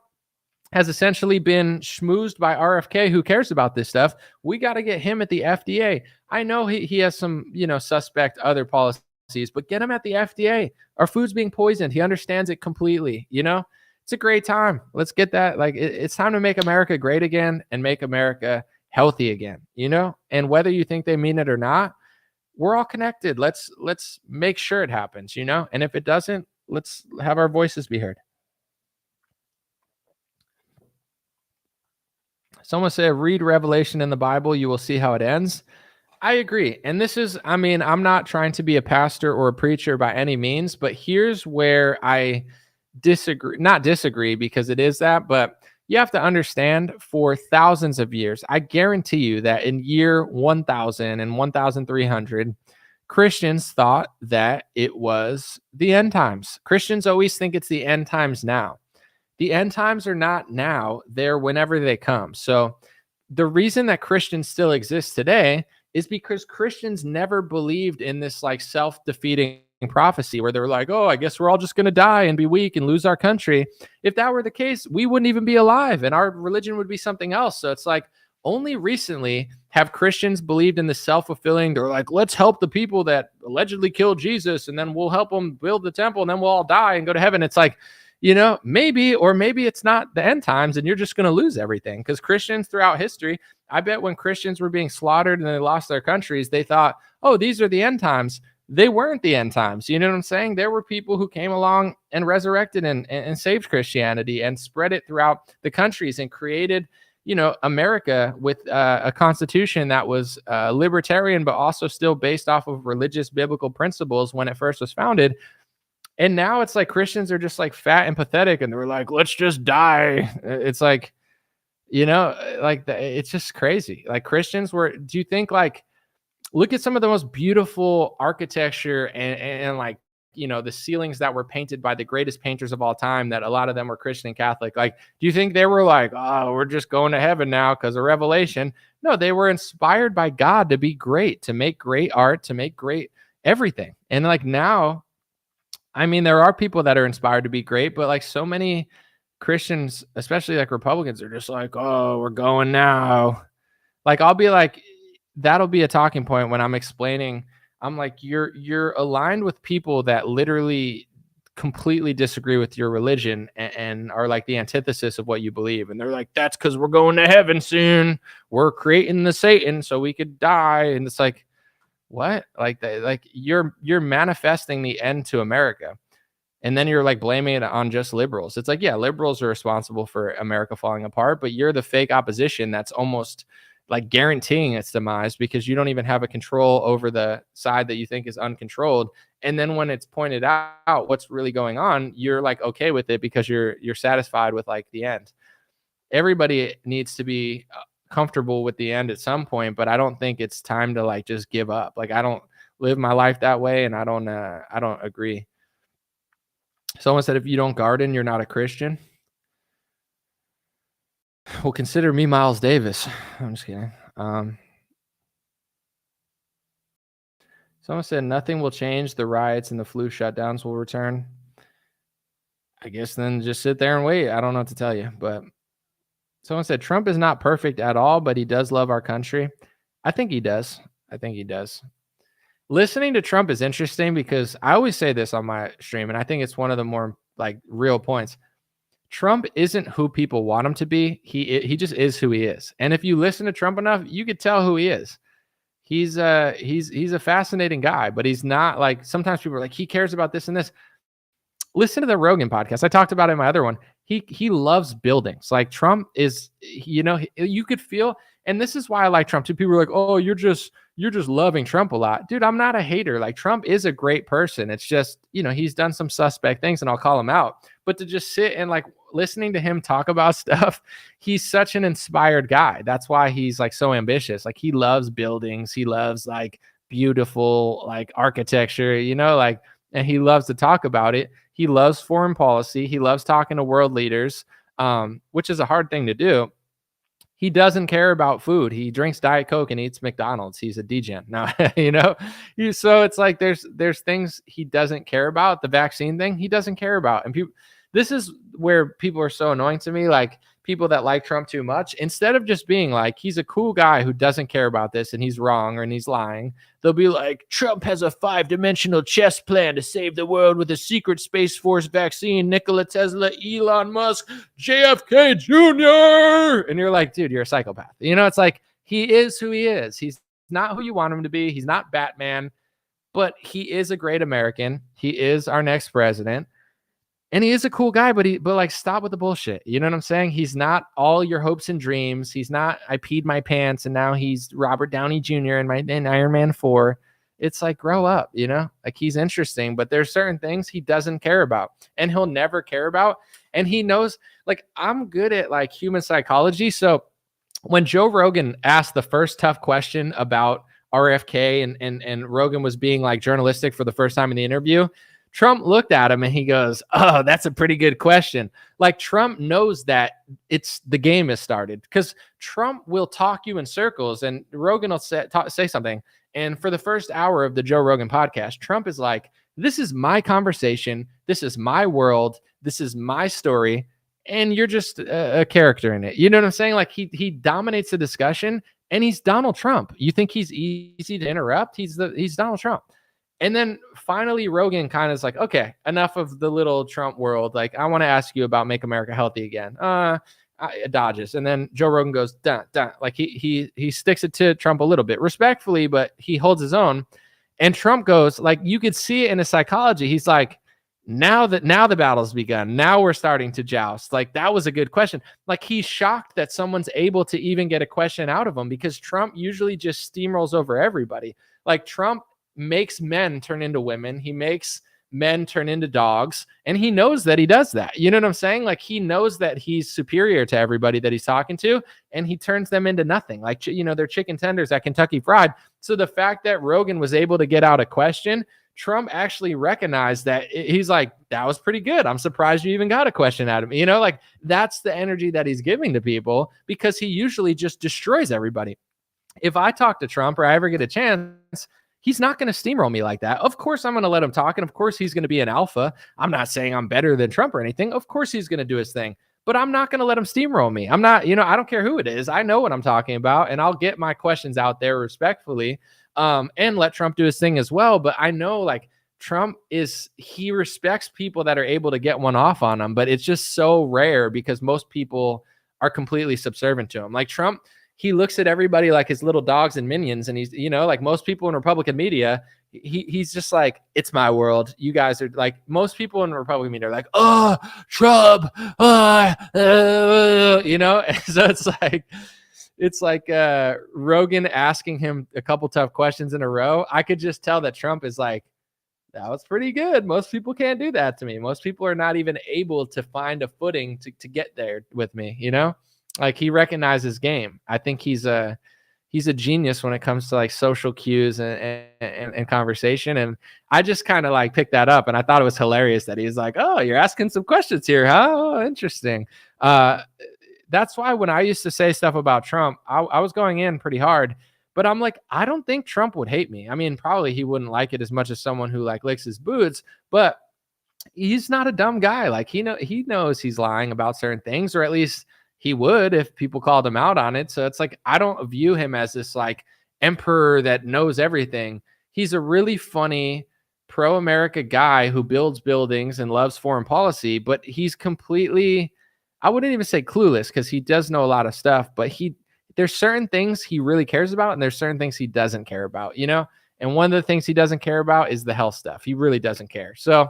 has essentially been schmoozed by RFK, who cares about this stuff. We got to get him at the FDA. I know he has some, suspect other policies, but get him at the FDA. Our food's being poisoned. He understands it completely. It's a great time. Let's get that. Like, it's time to make America great again and make America healthy again, and whether you think they mean it or not, we're all connected. Let's make sure it happens, and if it doesn't, let's have our voices be heard. Someone said, read Revelation in the Bible, you will see how it ends. I agree. And this is, I'm not trying to be a pastor or a preacher by any means, but here's where I not disagree because it is that, but you have to understand, for thousands of years, I guarantee you that in year 1000 and 1300, Christians thought that it was the end times. Christians always think it's the end times now. The end times are not now, they're whenever they come. So the reason that Christians still exist today is because Christians never believed in this like self-defeating prophecy where they're like, oh, I guess we're all just going to die and be weak and lose our country. If that were the case, we wouldn't even be alive and our religion would be something else. So it's like, only recently have Christians believed in the self-fulfilling. They're like, let's help the people that allegedly killed Jesus and then we'll help them build the temple and then we'll all die and go to heaven. It's like, maybe, or maybe it's not the end times and you're just going to lose everything. Because Christians throughout history, I bet when Christians were being slaughtered and they lost their countries, they thought, oh, these are the end times. They weren't the end times. You know what I'm saying? There were people who came along and resurrected and saved Christianity and spread it throughout the countries and created, America with a constitution that was libertarian, but also still based off of religious biblical principles when it first was founded. And now it's like Christians are just like fat and pathetic and they're like, let's just die. It's like, it's just crazy. Like, Christians were, do you think, like, look at some of the most beautiful architecture and like, the ceilings that were painted by the greatest painters of all time, that a lot of them were Christian and Catholic. Like, do you think they were like, oh, we're just going to heaven now because of Revelation? No, they were inspired by God to be great, to make great art, to make great everything. And like now, there are people that are inspired to be great, but like so many Christians, especially like Republicans, are just like, oh, we're going now. Like, I'll be like, that'll be a talking point when I'm explaining. I'm like, you're aligned with people that literally completely disagree with your religion and are like the antithesis of what you believe. And they're like, that's because we're going to heaven soon. We're creating the Satan so we could die. And it's like, what? Like you're manifesting the end to America. And then you're like blaming it on just liberals. It's like, yeah, liberals are responsible for America falling apart, but you're the fake opposition that's almost like guaranteeing its demise because you don't even have a control over the side that you think is uncontrolled. And then when it's pointed out what's really going on, you're like okay with it because you're satisfied with like the end. Everybody needs to be comfortable with the end at some point, but I don't think it's time to like just give up. Like I don't live my life that way, and I don't agree. Someone said if you don't garden, you're not a Christian. Well, consider me Miles Davis. I'm just kidding. Someone said nothing will change. The riots and the flu shutdowns will return. I guess then just sit there and wait. I don't know what to tell you. But someone said Trump is not perfect at all, but he does love our country. I think he does. Listening to Trump is interesting because I always say this on my stream, and I think it's one of the more like real points. Trump isn't who people want him to be. He just is who he is. And if you listen to Trump enough, you could tell who he is. He's a fascinating guy, but he's not like, sometimes people are like, he cares about this and this. Listen to the Rogan podcast. I talked about it in my other one. He loves buildings. Like Trump is, you could feel, and this is why I like Trump too. People are like, oh, you're just loving Trump a lot. Dude, I'm not a hater. Like Trump is a great person. It's just, he's done some suspect things and I'll call him out. But to just sit and like listening to him talk about stuff, he's such an inspired guy. That's why he's like so ambitious. Like he loves buildings. He loves like beautiful like architecture, and he loves to talk about it. He loves foreign policy. He loves talking to world leaders, which is a hard thing to do. He doesn't care about food. He drinks Diet Coke and eats McDonald's. He's a degen. Now, so it's like there's things he doesn't care about. The vaccine thing, he doesn't care about. And this is where people are so annoying to me. Like people that like Trump too much, instead of just being like, he's a cool guy who doesn't care about this and he's wrong and he's lying, they'll be like, Trump has a 5-dimensional chess plan to save the world with a secret Space Force vaccine, Nikola Tesla, Elon Musk, JFK Jr. And you're like, dude, you're a psychopath. It's like, he is who he is. He's not who you want him to be. He's not Batman, but he is a great American. He is our next president. And he is a cool guy, but like, stop with the bullshit. You know what I'm saying? He's not all your hopes and dreams. He's not, I peed my pants and now he's Robert Downey Jr. in Iron Man 4. It's like, grow up, like he's interesting, but there's certain things he doesn't care about and he'll never care about. And he knows, like, I'm good at like human psychology. So when Joe Rogan asked the first tough question about RFK and Rogan was being like journalistic for the first time in the interview, Trump looked at him and he goes, oh, that's a pretty good question. Like Trump knows that the game has started because Trump will talk you in circles and Rogan will say something. And for the first hour of the Joe Rogan podcast, Trump is like, this is my conversation. This is my world. This is my story. And you're just a character in it. You know what I'm saying? Like he dominates the discussion and he's Donald Trump. You think he's easy to interrupt? He's Donald Trump. And then finally, Rogan kind of is like, okay, enough of the little Trump world. Like, I want to ask you about Make America Healthy Again. Dodges. And then Joe Rogan goes, dun, dun. Like he sticks it to Trump a little bit respectfully, but he holds his own. And Trump goes, like, you could see it in his psychology. He's like, now the battle's begun. Now we're starting to joust. Like, that was a good question. Like, he's shocked that someone's able to even get a question out of him because Trump usually just steamrolls over everybody. Like, Trump makes men turn into women. He makes men turn into dogs. And he knows that he does that. You know what I'm saying? Like, he knows that he's superior to everybody that he's talking to, and he turns them into nothing. Like, they're chicken tenders at Kentucky Fried. So the fact that Rogan was able to get out a question, Trump actually recognized that. He's like, that was pretty good. I'm surprised you even got a question out of me. Like, that's the energy that he's giving to people because he usually just destroys everybody. If I talk to Trump or I ever get a chance, he's not going to steamroll me like that. Of course, I'm going to let him talk. And of course, he's going to be an alpha. I'm not saying I'm better than Trump or anything. Of course, he's going to do his thing. But I'm not going to let him steamroll me. I'm not, I don't care who it is. I know what I'm talking about. And I'll get my questions out there respectfully and let Trump do his thing as well. But I know, like, Trump he respects people that are able to get one off on him. But it's just so rare because most people are completely subservient to him. Like Trump, he looks at everybody like his little dogs and minions. And he's, like most people in Republican media, he's just like, it's my world. You guys are like, most people in Republican media are like, oh, Trump, and so it's like, it's like Rogan asking him a couple tough questions in a row. I could just tell that Trump is like, that was pretty good. Most people can't do that to me. Most people are not even able to find a footing to get there with me, you know? Like, he recognizes game. I think he's a genius when it comes to like social cues and conversation. And I just kind of like picked that up, and I thought it was hilarious that he's like, oh, you're asking some questions here, huh? Oh, interesting. That's why when I used to say stuff about Trump, I was going in pretty hard. But I'm like, I don't think Trump would hate me. I mean, probably he wouldn't like it as much as someone who like licks his boots, but he's not a dumb guy. Like, he knows he's lying about certain things, or at least he would if people called him out on it. So it's like, I don't view him as this like emperor that knows everything. He's a really funny pro-America guy who builds buildings and loves foreign policy, but he's completely, I wouldn't even say clueless, because he does know a lot of stuff, but there's certain things he really cares about, and there's certain things he doesn't care about, you know? And one of the things he doesn't care about is the health stuff. He really doesn't care. So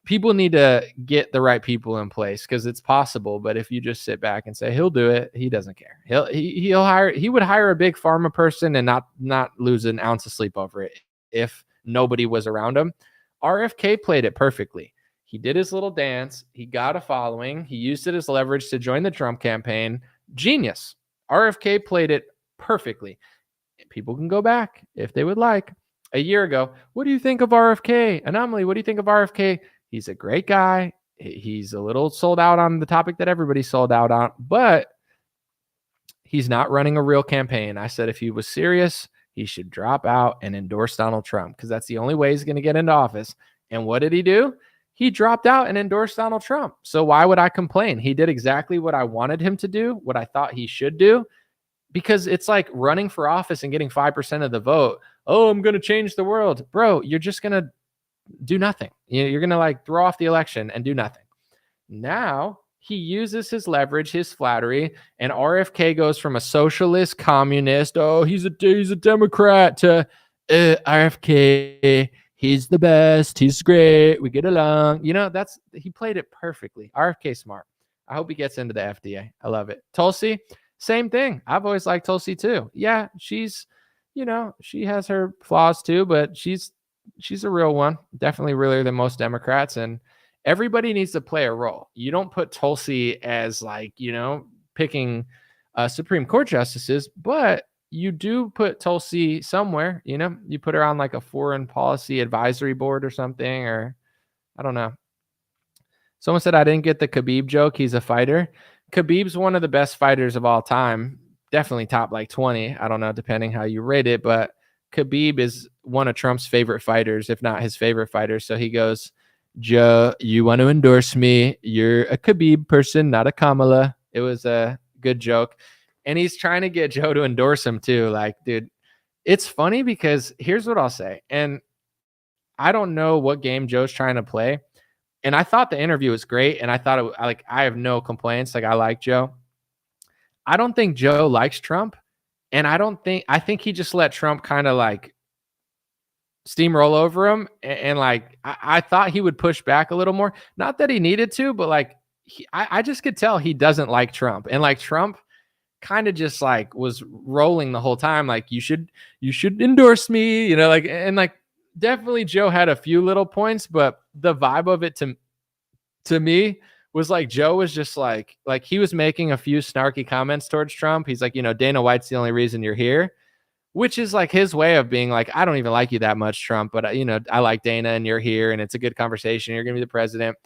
people need to get the right people in place, because it's possible. But if you just sit back and say he'll do it, he doesn't care. He would hire a big pharma person and not lose an ounce of sleep over it if nobody was around him. RFK played it perfectly. He did his little dance. He got a following. He used it as leverage to join the Trump campaign. Genius. RFK played it perfectly. People can go back if they would like. A year ago, what do you think of RFK? Anomaly, what do you think of RFK? He's a great guy. He's a little sold out on the topic that everybody's sold out on, but he's not running a real campaign. I said if he was serious, he should drop out and endorse Donald Trump, because that's the only way he's going to get into office. And what did he do? He dropped out and endorsed Donald Trump. So why would I complain? He did exactly what I wanted him to do, what I thought he should do, because it's like running for office and getting 5% of the vote. Oh, I'm going to change the world. Bro, you're just going to do nothing. You're going to like throw off the election and do nothing. Now he uses his leverage, his flattery, and RFK goes from a socialist communist, oh, he's a Democrat, to RFK, he's the best, he's great, we get along. You know, he played it perfectly. RFK smart. I hope he gets into the FDA. I love it. Tulsi, same thing. I've always liked Tulsi too. Yeah, she's, you know, she has her flaws too, but she's a real one. Definitely realer than most Democrats. And everybody needs to play a role. You don't put Tulsi as like, you know, picking Supreme Court justices, but you do put Tulsi somewhere, you know, you put her on like a foreign policy advisory board or something, or I don't know. Someone said I didn't get the Khabib joke. He's a fighter. Khabib's one of the best fighters of all time. Definitely top like 20. I don't know, depending how you rate it, but Khabib is one of Trump's favorite fighters, if not his favorite fighter. So he goes, Joe, you want to endorse me? You're a Khabib person, not a Kamala. It was a good joke. And he's trying to get Joe to endorse him too. Like, dude, it's funny because here's what I'll say. And I don't know what game Joe's trying to play. And I thought the interview was great. And I thought I have no complaints. Like, I like Joe. I don't think Joe likes Trump. And I think he just let Trump kind of like steamroll over him. And like, I thought he would push back a little more. Not that he needed to, but like, I just could tell he doesn't like Trump. And like, Trump kind of just like was rolling the whole time. Like, you should endorse me, you know, like, and like, definitely Joe had a few little points, but the vibe of it to me was like Joe was just like he was making a few snarky comments towards Trump. He's like, you know, Dana White's the only reason you're here, which is like his way of being like, I don't even like you that much, Trump, but you know, I like Dana and you're here and it's a good conversation. You're going to be the president.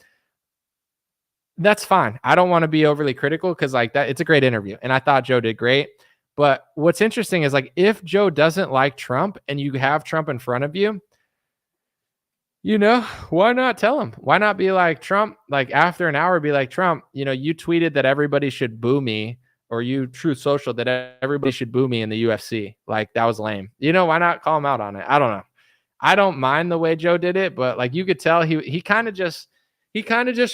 That's fine. I don't want to be overly critical because like that, it's a great interview. And I thought Joe did great. But what's interesting is like, if Joe doesn't like Trump and you have Trump in front of you, you know, why not tell him? Why not be like, Trump, like after an hour, be like, Trump, you know, you tweeted that everybody should boo me, or you Truth Social that everybody should boo me in the UFC. Like, that was lame. You know, why not call him out on it? I don't know. I don't mind the way Joe did it, but like you could tell he kind of just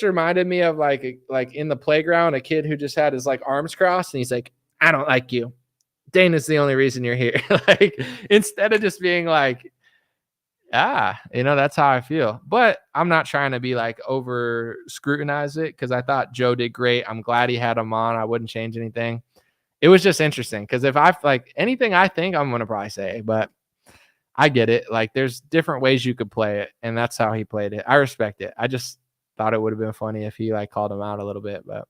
reminded me of like in the playground, a kid who just had his like arms crossed and he's like, I don't like you. Dana's the only reason you're here. Like, instead of just being like, you know, that's how I feel. But I'm not trying to be like over scrutinize it because I thought Joe did great. I'm glad he had him on. I wouldn't change anything. it was just interesting because if I like anything I think, I'm gonna probably say, but I get it. Like there's different ways you could play it, and that's how he played it. I respect it. I just thought it would have been funny if he like called him out a little bit, but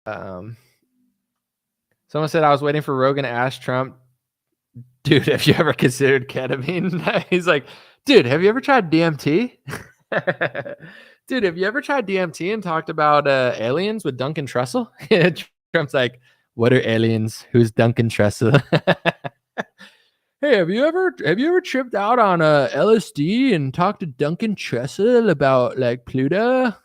someone said I was waiting for Rogan to ask Trump, dude, have you ever considered ketamine? He's like, dude, have you ever tried DMT? Dude, have you ever tried DMT and talked about aliens with Duncan Trussell? Trump's like, what are aliens? Who's Duncan Trussell? Hey, have you ever tripped out on LSD and talked to Duncan Trussell about like Pluto?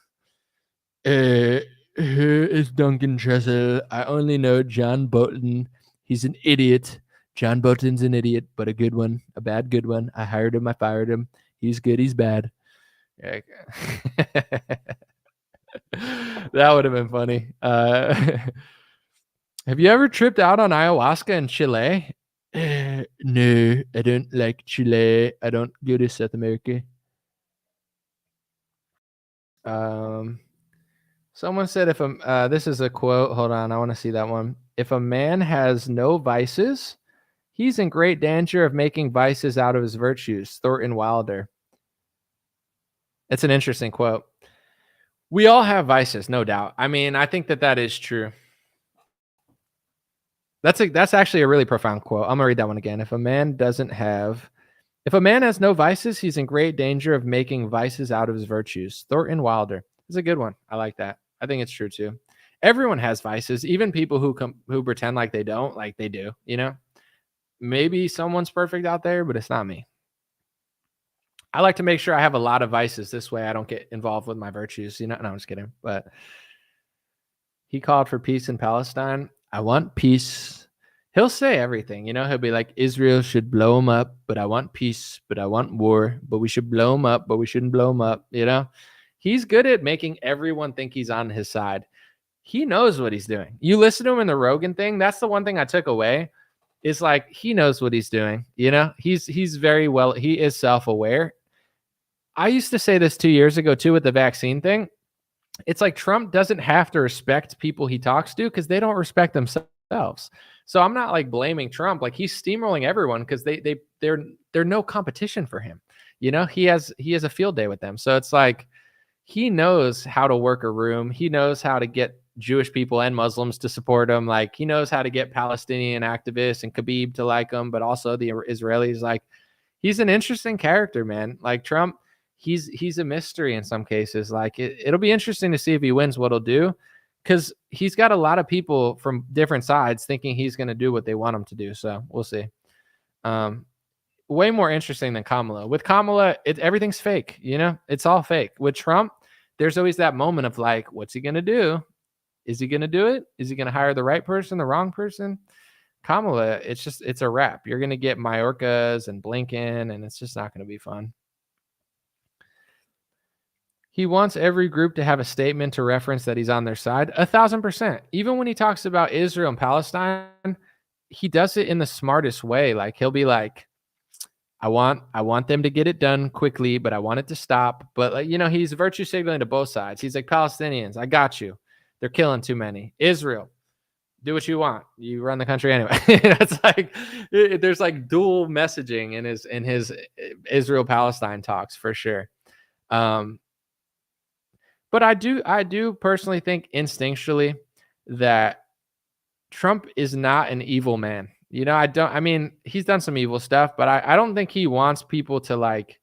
Who is Duncan Trussell? I only know John Bolton. He's an idiot. John Bolton's an idiot, but a good one, a bad good one. I hired him. I fired him. He's good. He's bad. That would have been funny. Have you ever tripped out on ayahuasca in Chile? No, I don't like Chile. I don't go to South America. Someone said if this is a quote. Hold on, I want to see that one. If a man has no vices, he's in great danger of making vices out of his virtues. Thornton Wilder. It's an interesting quote. We all have vices, no doubt. I mean, I think that is true. That's actually a really profound quote. I'm gonna read that one again. If a man has no vices, he's in great danger of making vices out of his virtues. Thornton Wilder. It's a good one. I like that. I think it's true too. Everyone has vices, even people who pretend like they don't, like they do, you know? Maybe someone's perfect out there, but it's not me. I like to make sure I have a lot of vices. This way I don't get involved with my virtues, you know? No, I'm just kidding. But he called for peace in Palestine. I want peace. He'll say everything, you know? He'll be like, Israel should blow him up, but I want peace, but I want war, but we should blow him up, but we shouldn't blow him up, you know? He's good at making everyone think he's on his side. He knows what he's doing. You listen to him in the Rogan thing, that's the one thing I took away. Is like he knows what he's doing, you know? He's very well, he is self-aware. I used to say this 2 years ago too with the vaccine thing. It's like Trump doesn't have to respect people he talks to because they don't respect themselves. So I'm not like blaming Trump. Like he's steamrolling everyone because they're no competition for him. You know, he has a field day with them. So it's like he knows how to work a room. He knows how to get Jewish people and Muslims to support him. Like he knows how to get Palestinian activists and Khabib to like him, but also the Israelis. Like he's an interesting character, man. Like Trump, he's a mystery in some cases. Like it'll be interesting to see if he wins what he'll do, because he's got a lot of people from different sides thinking he's going to do what they want him to do. So we'll see. Way more interesting than Kamala. With Kamala, everything's fake. You know, it's all fake. With Trump, there's always that moment of like, what's he going to do? Is he going to do it? Is he going to hire the right person, the wrong person? Kamala, it's a wrap. You're going to get Mayorkas and Blinken, and it's just not going to be fun. He wants every group to have a statement to reference that he's on their side. 1,000%. Even when he talks about Israel and Palestine, he does it in the smartest way. Like he'll be like, I want them to get it done quickly, but I want it to stop. But like, you know, he's virtue signaling to both sides. He's like, Palestinians, I got you. They're killing too many. Israel, do what you want. You run the country anyway. That's like there's like dual messaging in his Israel Palestine talks for sure. But I do personally think instinctually that Trump is not an evil man. You know, I mean, he's done some evil stuff, but I don't think he wants people to like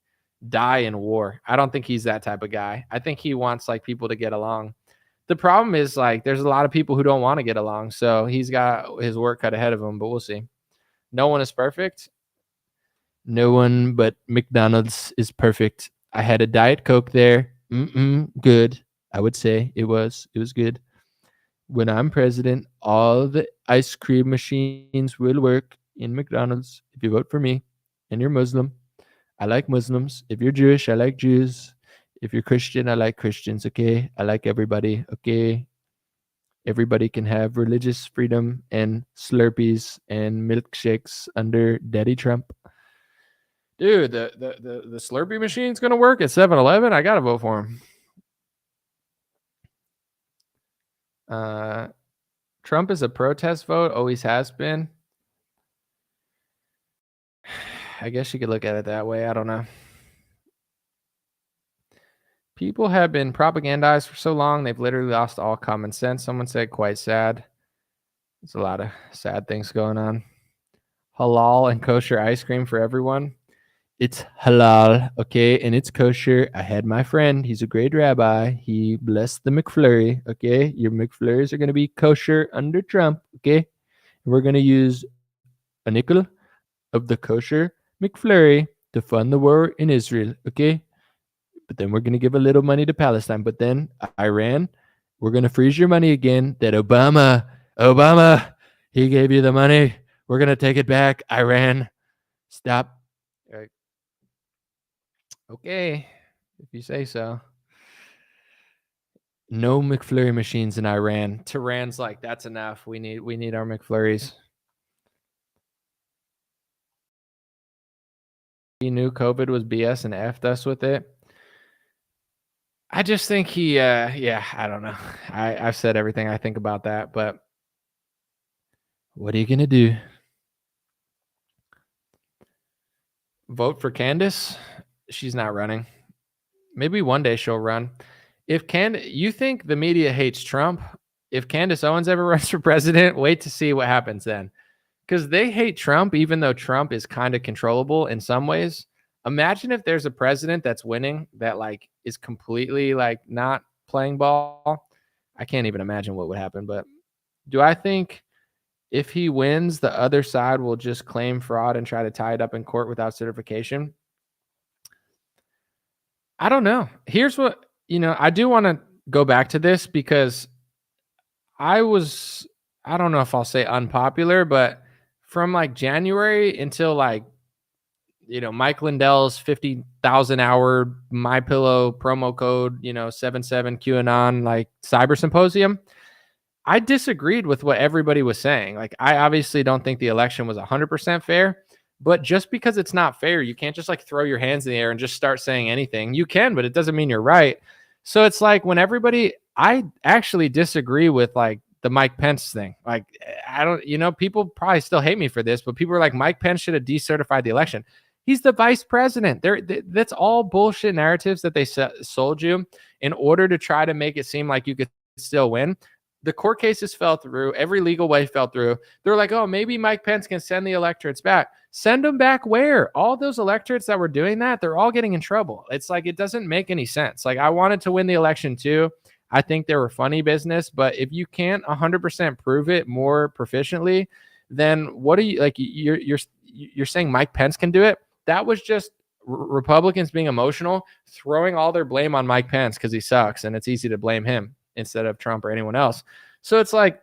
die in war. I don't think he's that type of guy. I think he wants like people to get along. The problem is like there's a lot of people who don't want to get along. So he's got his work cut ahead of him, but we'll see. No one is perfect. No one but McDonald's is perfect. I had a Diet Coke there. Good. I would say it was good. When I'm president, all the ice cream machines will work in McDonald's if you vote for me and you're Muslim. I like Muslims. If you're Jewish, I like Jews. If you're Christian, I like Christians. Okay. I like everybody. Okay. Everybody can have religious freedom and Slurpees and milkshakes under Daddy Trump. Dude, the Slurpee machine's going to work at 7-Eleven. I got to vote for him. Trump is a protest vote, always has been. I guess you could look at it that way. I don't know. People have been propagandized for so long, they've literally lost all common sense. Someone said quite sad. There's a lot of sad things going on. Halal and kosher ice cream for everyone. It's halal, okay, and it's kosher. I had my friend, he's a great rabbi. He blessed the McFlurry, okay? Your McFlurries are going to be kosher under Trump, okay? We're going to use a nickel of the kosher McFlurry to fund the war in Israel, okay? But then we're going to give a little money to Palestine. But then Iran, we're going to freeze your money again. That Obama, he gave you the money. We're going to take it back. Iran, stop. Okay, if you say so. No McFlurry machines in Iran. Tehran's like, that's enough. We need our McFlurries. He knew COVID was BS and effed us with it. I just think he, I don't know. I've said everything I think about that, but what are you going to do? Vote for Candace? She's not running. Maybe one day she'll run. You think the media hates Trump? If Candace Owens ever runs for president, wait to see what happens then. Because they hate Trump, even though Trump is kind of controllable in some ways. Imagine if there's a president that's winning that like is completely like not playing ball. I can't even imagine what would happen. But do I think if he wins, the other side will just claim fraud and try to tie it up in court without certification? I don't know. Here's what, I do want to go back to this because I don't know if I'll say unpopular, but from like January until like, Mike Lindell's 50,000 hour MyPillow promo code, 77 QAnon, like cyber symposium, I disagreed with what everybody was saying. Like, I obviously don't think the election was 100% fair. But just because it's not fair, you can't just like throw your hands in the air and just start saying anything. You can, but it doesn't mean you're right. So it's like when I actually disagree with like the Mike Pence thing. Like, I don't, people probably still hate me for this, but people are like, Mike Pence should have decertified the election. He's the vice president. That's all bullshit narratives that they sold you in order to try to make it seem like you could still win. The court cases fell through. Every legal way fell through. They're like, oh, maybe Mike Pence can send the electorates back. Send them back where? All those electorates that were doing that, they're all getting in trouble. It's like, it doesn't make any sense. Like, I wanted to win the election too. I think they were funny business, but if you can't 100% prove it more proficiently, then what are you like? You're saying Mike Pence can do it? That was just Republicans being emotional, throwing all their blame on Mike Pence because he sucks, and it's easy to blame him instead of Trump or anyone else. So it's like,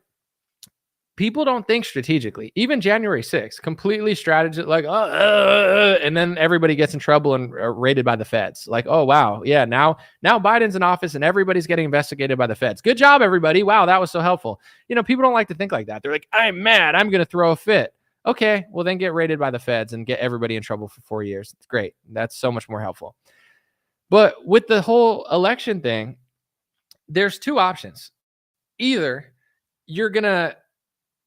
people don't think strategically. Even January 6th, completely strategic, like, and then everybody gets in trouble and raided by the feds. Like, oh, wow. Yeah, now Biden's in office and everybody's getting investigated by the feds. Good job, everybody. Wow, that was so helpful. People don't like to think like that. They're like, I'm mad. I'm going to throw a fit. Okay, well, then get raided by the feds and get everybody in trouble for 4 years. It's great. That's so much more helpful. But with the whole election thing, there's two options. Either you're going to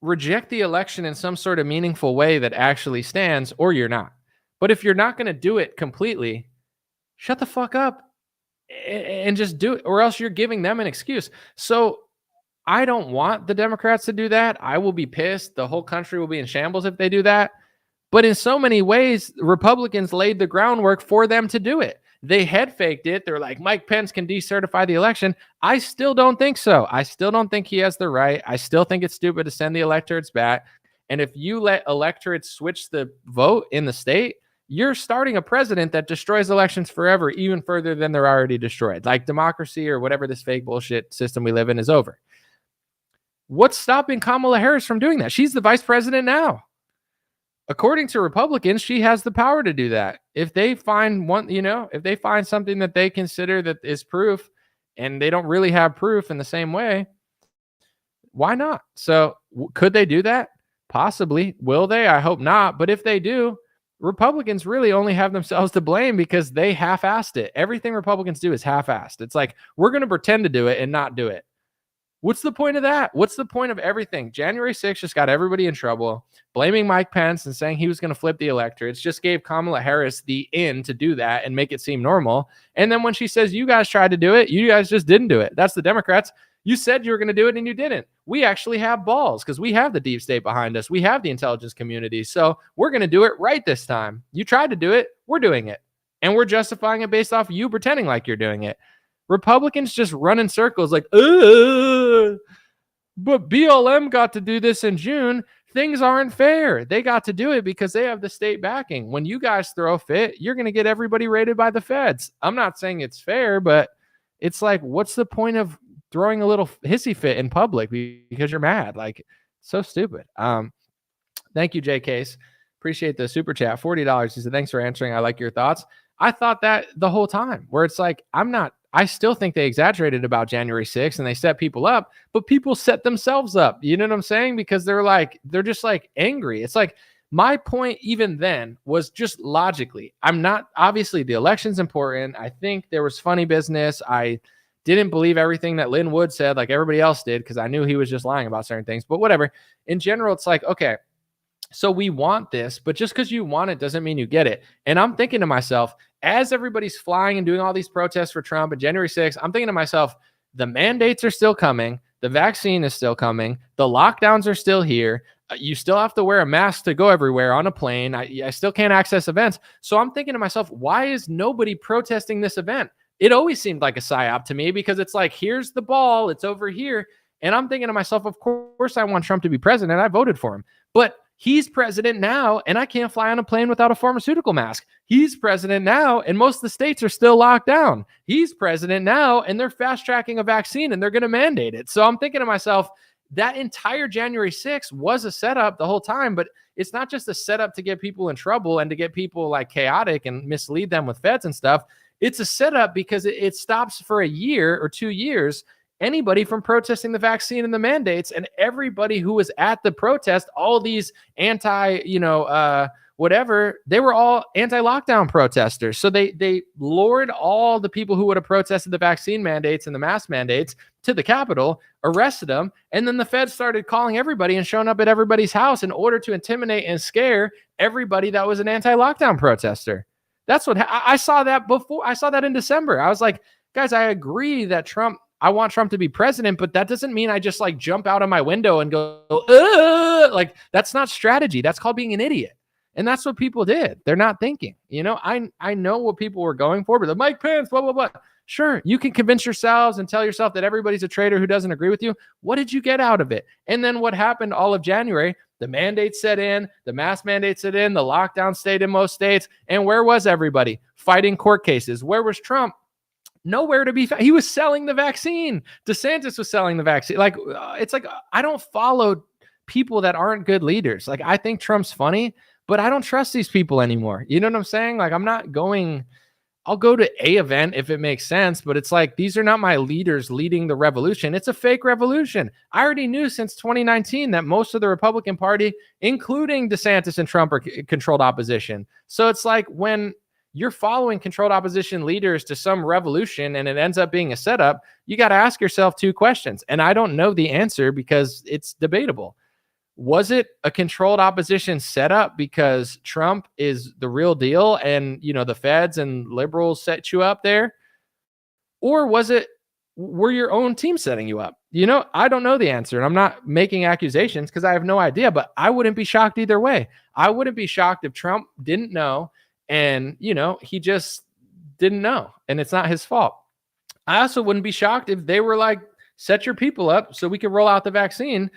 reject the election in some sort of meaningful way that actually stands, or you're not. But if you're not going to do it completely, shut the fuck up and just do it, or else you're giving them an excuse. So I don't want the Democrats to do that. I will be pissed. The whole country will be in shambles if they do that. But in so many ways, Republicans laid the groundwork for them to do it. They head faked it. They're like, Mike Pence can decertify the election. I still don't think so. I still don't think he has the right. I still think it's stupid to send the electorates back. And if you let electorates switch the vote in the state, you're starting a president that destroys elections forever, even further than they're already destroyed. Like democracy or whatever this fake bullshit system we live in is over. What's stopping Kamala Harris from doing that? She's the vice president now. According to Republicans, she has the power to do that. If they find if they find something that they consider that is proof and they don't really have proof in the same way, why not? So could they do that? Possibly. Will they? I hope not. But if they do, Republicans really only have themselves to blame because they half-assed it. Everything Republicans do is half-assed. It's like, we're going to pretend to do it and not do it. What's the point of that? What's the point of everything? January 6th just got everybody in trouble. Blaming Mike Pence and saying he was going to flip the electorates just gave Kamala Harris the in to do that and make it seem normal. And then when she says you guys tried to do it, you guys just didn't do it. That's the Democrats. You said you were going to do it and you didn't. We actually have balls because we have the deep state behind us. We have the intelligence community. So we're going to do it right this time. You tried to do it. We're doing it. And we're justifying it based off you pretending like you're doing it. Republicans just run in circles like, but BLM got to do this in June. Things aren't fair. They got to do it because they have the state backing. When you guys throw a fit, you're going to get everybody raided by the feds. I'm not saying it's fair, but it's like, what's the point of throwing a little hissy fit in public because you're mad? Like, so stupid. Thank you, Jay Case. Appreciate the super chat. $40. He said, thanks for answering. I like your thoughts. I thought that the whole time, where it's like, I still think they exaggerated about January 6th and they set people up, but people set themselves up. You know what I'm saying? Because they're just like angry. It's like, my point even then was just logically, obviously the election's important. I think there was funny business. I didn't believe everything that Lynn Wood said like everybody else did because I knew he was just lying about certain things, but whatever. In general, it's like, okay, so we want this, but just because you want it doesn't mean you get it. And I'm thinking to myself, as everybody's flying and doing all these protests for Trump and January 6th, I'm thinking to myself, the mandates are still coming. The vaccine is still coming. The lockdowns are still here. You still have to wear a mask to go everywhere on a plane. I still can't access events. So I'm thinking to myself, why is nobody protesting this event? It always seemed like a psyop to me because it's like, here's the ball. It's over here. And I'm thinking to myself, of course I want Trump to be president. I voted for him. But he's president now, and I can't fly on a plane without a pharmaceutical mask. He's president now, and most of the states are still locked down. He's president now, and they're fast-tracking a vaccine, and they're going to mandate it. So I'm thinking to myself, that entire January 6th was a setup the whole time, but it's not just a setup to get people in trouble and to get people like chaotic and mislead them with feds and stuff. It's a setup because it stops for a year or 2 years anybody from protesting the vaccine and the mandates, and everybody who was at the protest, all these whatever, they were all anti-lockdown protesters. So they lured all the people who would have protested the vaccine mandates and the mask mandates to the Capitol, arrested them, and then the feds started calling everybody and showing up at everybody's house in order to intimidate and scare everybody that was an anti-lockdown protester. That's what I saw that before. I saw that in December. I was like, guys, I agree that I want Trump to be president, but that doesn't mean I just like jump out of my window and go, like, that's not strategy. That's called being an idiot. And that's what people did. They're not thinking, I know what people were going for, but the Mike Pence, blah, blah, blah. Sure. You can convince yourselves and tell yourself that everybody's a traitor who doesn't agree with you. What did you get out of it? And then what happened all of January? The mandates set in, the mask mandates set in, the lockdown stayed in most states. And where was everybody? Fighting court cases. Where was Trump? Nowhere to be found. He was selling the vaccine. DeSantis was selling the vaccine. Like, it's like, I don't follow people that aren't good leaders. Like, I think Trump's funny, but I don't trust these people anymore. You know what I'm saying? Like, I'll go to a event if it makes sense, but it's like, these are not my leaders leading the revolution. It's a fake revolution. I already knew since 2019 that most of the Republican Party, including DeSantis and Trump, are controlled opposition. So it's like, when you're following controlled opposition leaders to some revolution and it ends up being a setup, you got to ask yourself two questions. And I don't know the answer because it's debatable. Was it a controlled opposition setup because Trump is the real deal and, the feds and liberals set you up there? Or were your own team setting you up? I don't know the answer, and I'm not making accusations because I have no idea, but I wouldn't be shocked either way. I wouldn't be shocked if Trump didn't know. And, he just didn't know, and it's not his fault. I also wouldn't be shocked if they were like, set your people up so we can roll out the vaccine,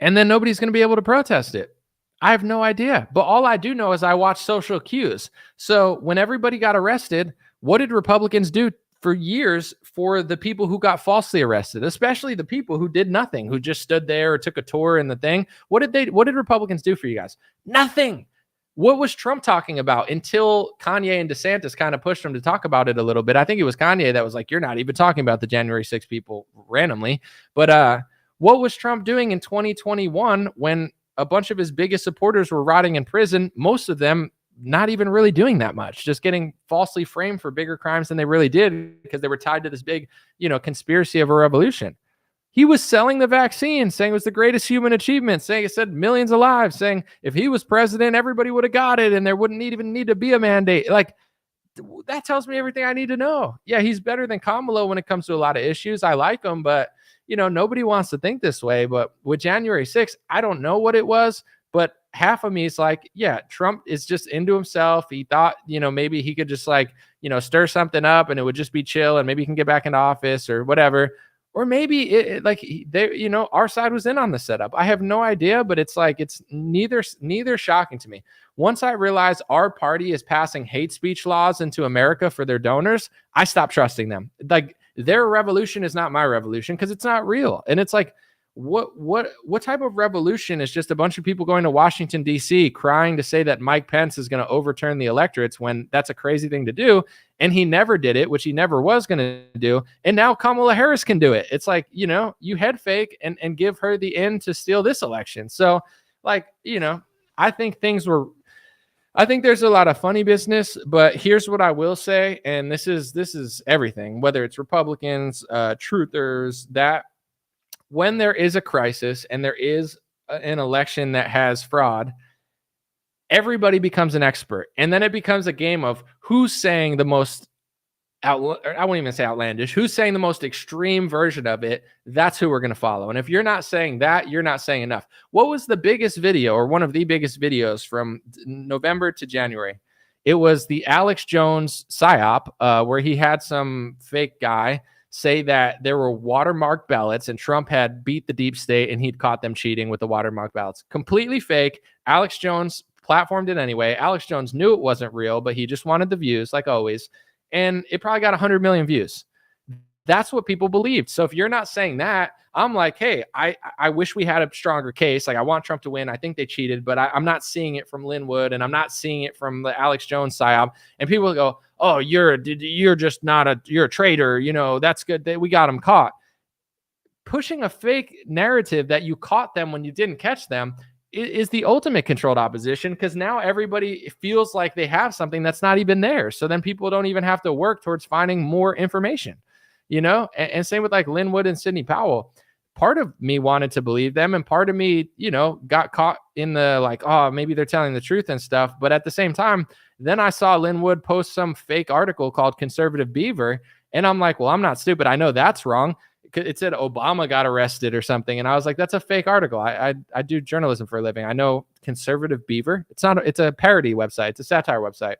and then nobody's going to be able to protest it. I have no idea. But all I do know is I watch social cues. So when everybody got arrested, what did Republicans do for years for the people who got falsely arrested, especially the people who did nothing, who just stood there or took a tour in the thing? What did Republicans do for you guys? Nothing. What was Trump talking about until Kanye and DeSantis kind of pushed him to talk about it a little bit? I think it was Kanye that was like, you're not even talking about the January 6th people randomly. But what was Trump doing in 2021 when a bunch of his biggest supporters were rotting in prison? Most of them not even really doing that much, just getting falsely framed for bigger crimes than they really did because they were tied to this big, conspiracy of a revolution. He was selling the vaccine, saying it was the greatest human achievement, saying it saved millions of lives, saying if he was president, everybody would have got it and there wouldn't even need to be a mandate. Like, that tells me everything I need to know. Yeah, he's better than Kamala when it comes to a lot of issues. I like him, but nobody wants to think this way. But with January 6th, I don't know what it was, but half of me is like, yeah, Trump is just into himself. He thought, maybe he could just stir something up and it would just be chill and maybe he can get back into office or whatever. Or maybe our side was in on the setup. I have no idea, but it's neither shocking to me. Once I realized our party is passing hate speech laws into America for their donors, I stopped trusting them. Like, their revolution is not my revolution because it's not real. And it's like, what type of revolution is just a bunch of people going to Washington, D.C. crying to say that Mike Pence is going to overturn the electorates when that's a crazy thing to do? And he never did it, which he never was going to do. And now Kamala Harris can do it. It's like, you head fake and give her the in to steal this election. So I think I think there's a lot of funny business, but here's what I will say. And this is everything, whether it's Republicans, truthers, that when there is a crisis and there is an election that has fraud, everybody becomes an expert. And then it becomes a game of who's saying the most, I won't even say outlandish, who's saying the most extreme version of it. That's who we're going to follow. And if you're not saying that, you're not saying enough. What was the biggest video, or one of the biggest videos from November to January? It was the Alex Jones psyop, where he had some fake guy say that there were watermarked ballots and Trump had beat the deep state and he'd caught them cheating with the watermarked ballots. Completely fake. Alex Jones platformed it anyway. Alex Jones knew it wasn't real, but he just wanted the views, like always. And it probably got 100 million views. That's what people believed. So if you're not saying that, I'm like, hey, I wish we had a stronger case. Like, I want Trump to win. I think they cheated, but I'm not seeing it from Linwood, and I'm not seeing it from the Alex Jones psyop. And people go, oh, you're just you're a traitor. That's good that we got him caught. Pushing a fake narrative that you caught them when you didn't catch them is the ultimate controlled opposition, because now everybody feels like they have something that's not even there. So then people don't even have to work towards finding more information, and same with like Linwood and Sidney Powell. Part of me wanted to believe them, and part of me, got caught in the like, oh, maybe they're telling the truth and stuff. But at the same time, then I saw Linwood post some fake article called Conservative Beaver, and I'm like, well, I'm not stupid. I know that's wrong. It said Obama got arrested or something, and I was like, that's a fake article. I do journalism for a living. I know Conservative Beaver. It's a parody website. It's a satire website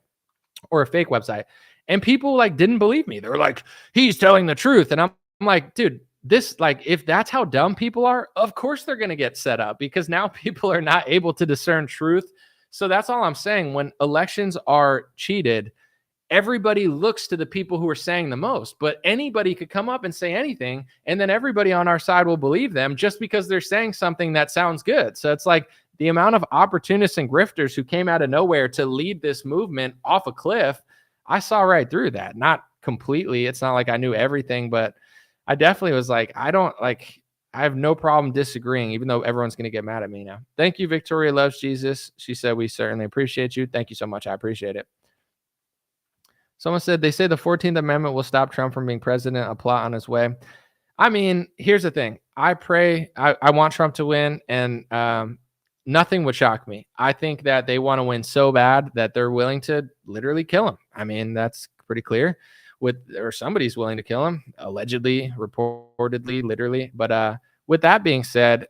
or a fake website. And people didn't believe me. They were like, he's telling the truth. And I'm like, dude, this, if that's how dumb people are, of course they're going to get set up, because now people are not able to discern truth. So that's all I'm saying. When elections are cheated, everybody looks to the people who are saying the most, but anybody could come up and say anything, and then everybody on our side will believe them just because they're saying something that sounds good. So it's like the amount of opportunists and grifters who came out of nowhere to lead this movement off a cliff. I saw right through that. Not completely. It's not like I knew everything, but I definitely was like, I have no problem disagreeing, even though everyone's going to get mad at me now. Thank you, Victoria Loves Jesus. She said, we certainly appreciate you. Thank you so much. I appreciate it. Someone said, they say the 14th Amendment will stop Trump from being president, a plot on his way. I mean, here's the thing. I pray, I want Trump to win, and nothing would shock me. I think that they want to win so bad that they're willing to literally kill him. I mean, that's pretty clear. Or somebody's willing to kill him, allegedly, reportedly, literally. But with that being said,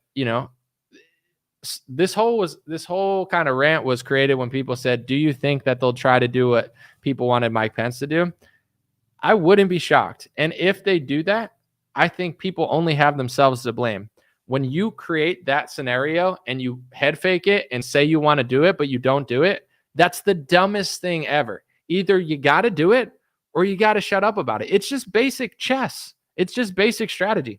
this whole kind of rant was created when people said, do you think that they'll try to do what people wanted Mike Pence to do? I wouldn't be shocked. And if they do that, I think people only have themselves to blame. When you create that scenario and you head fake it and say you want to do it, but you don't do it, that's the dumbest thing ever. Either you got to do it or you got to shut up about it. It's just basic chess. It's just basic strategy.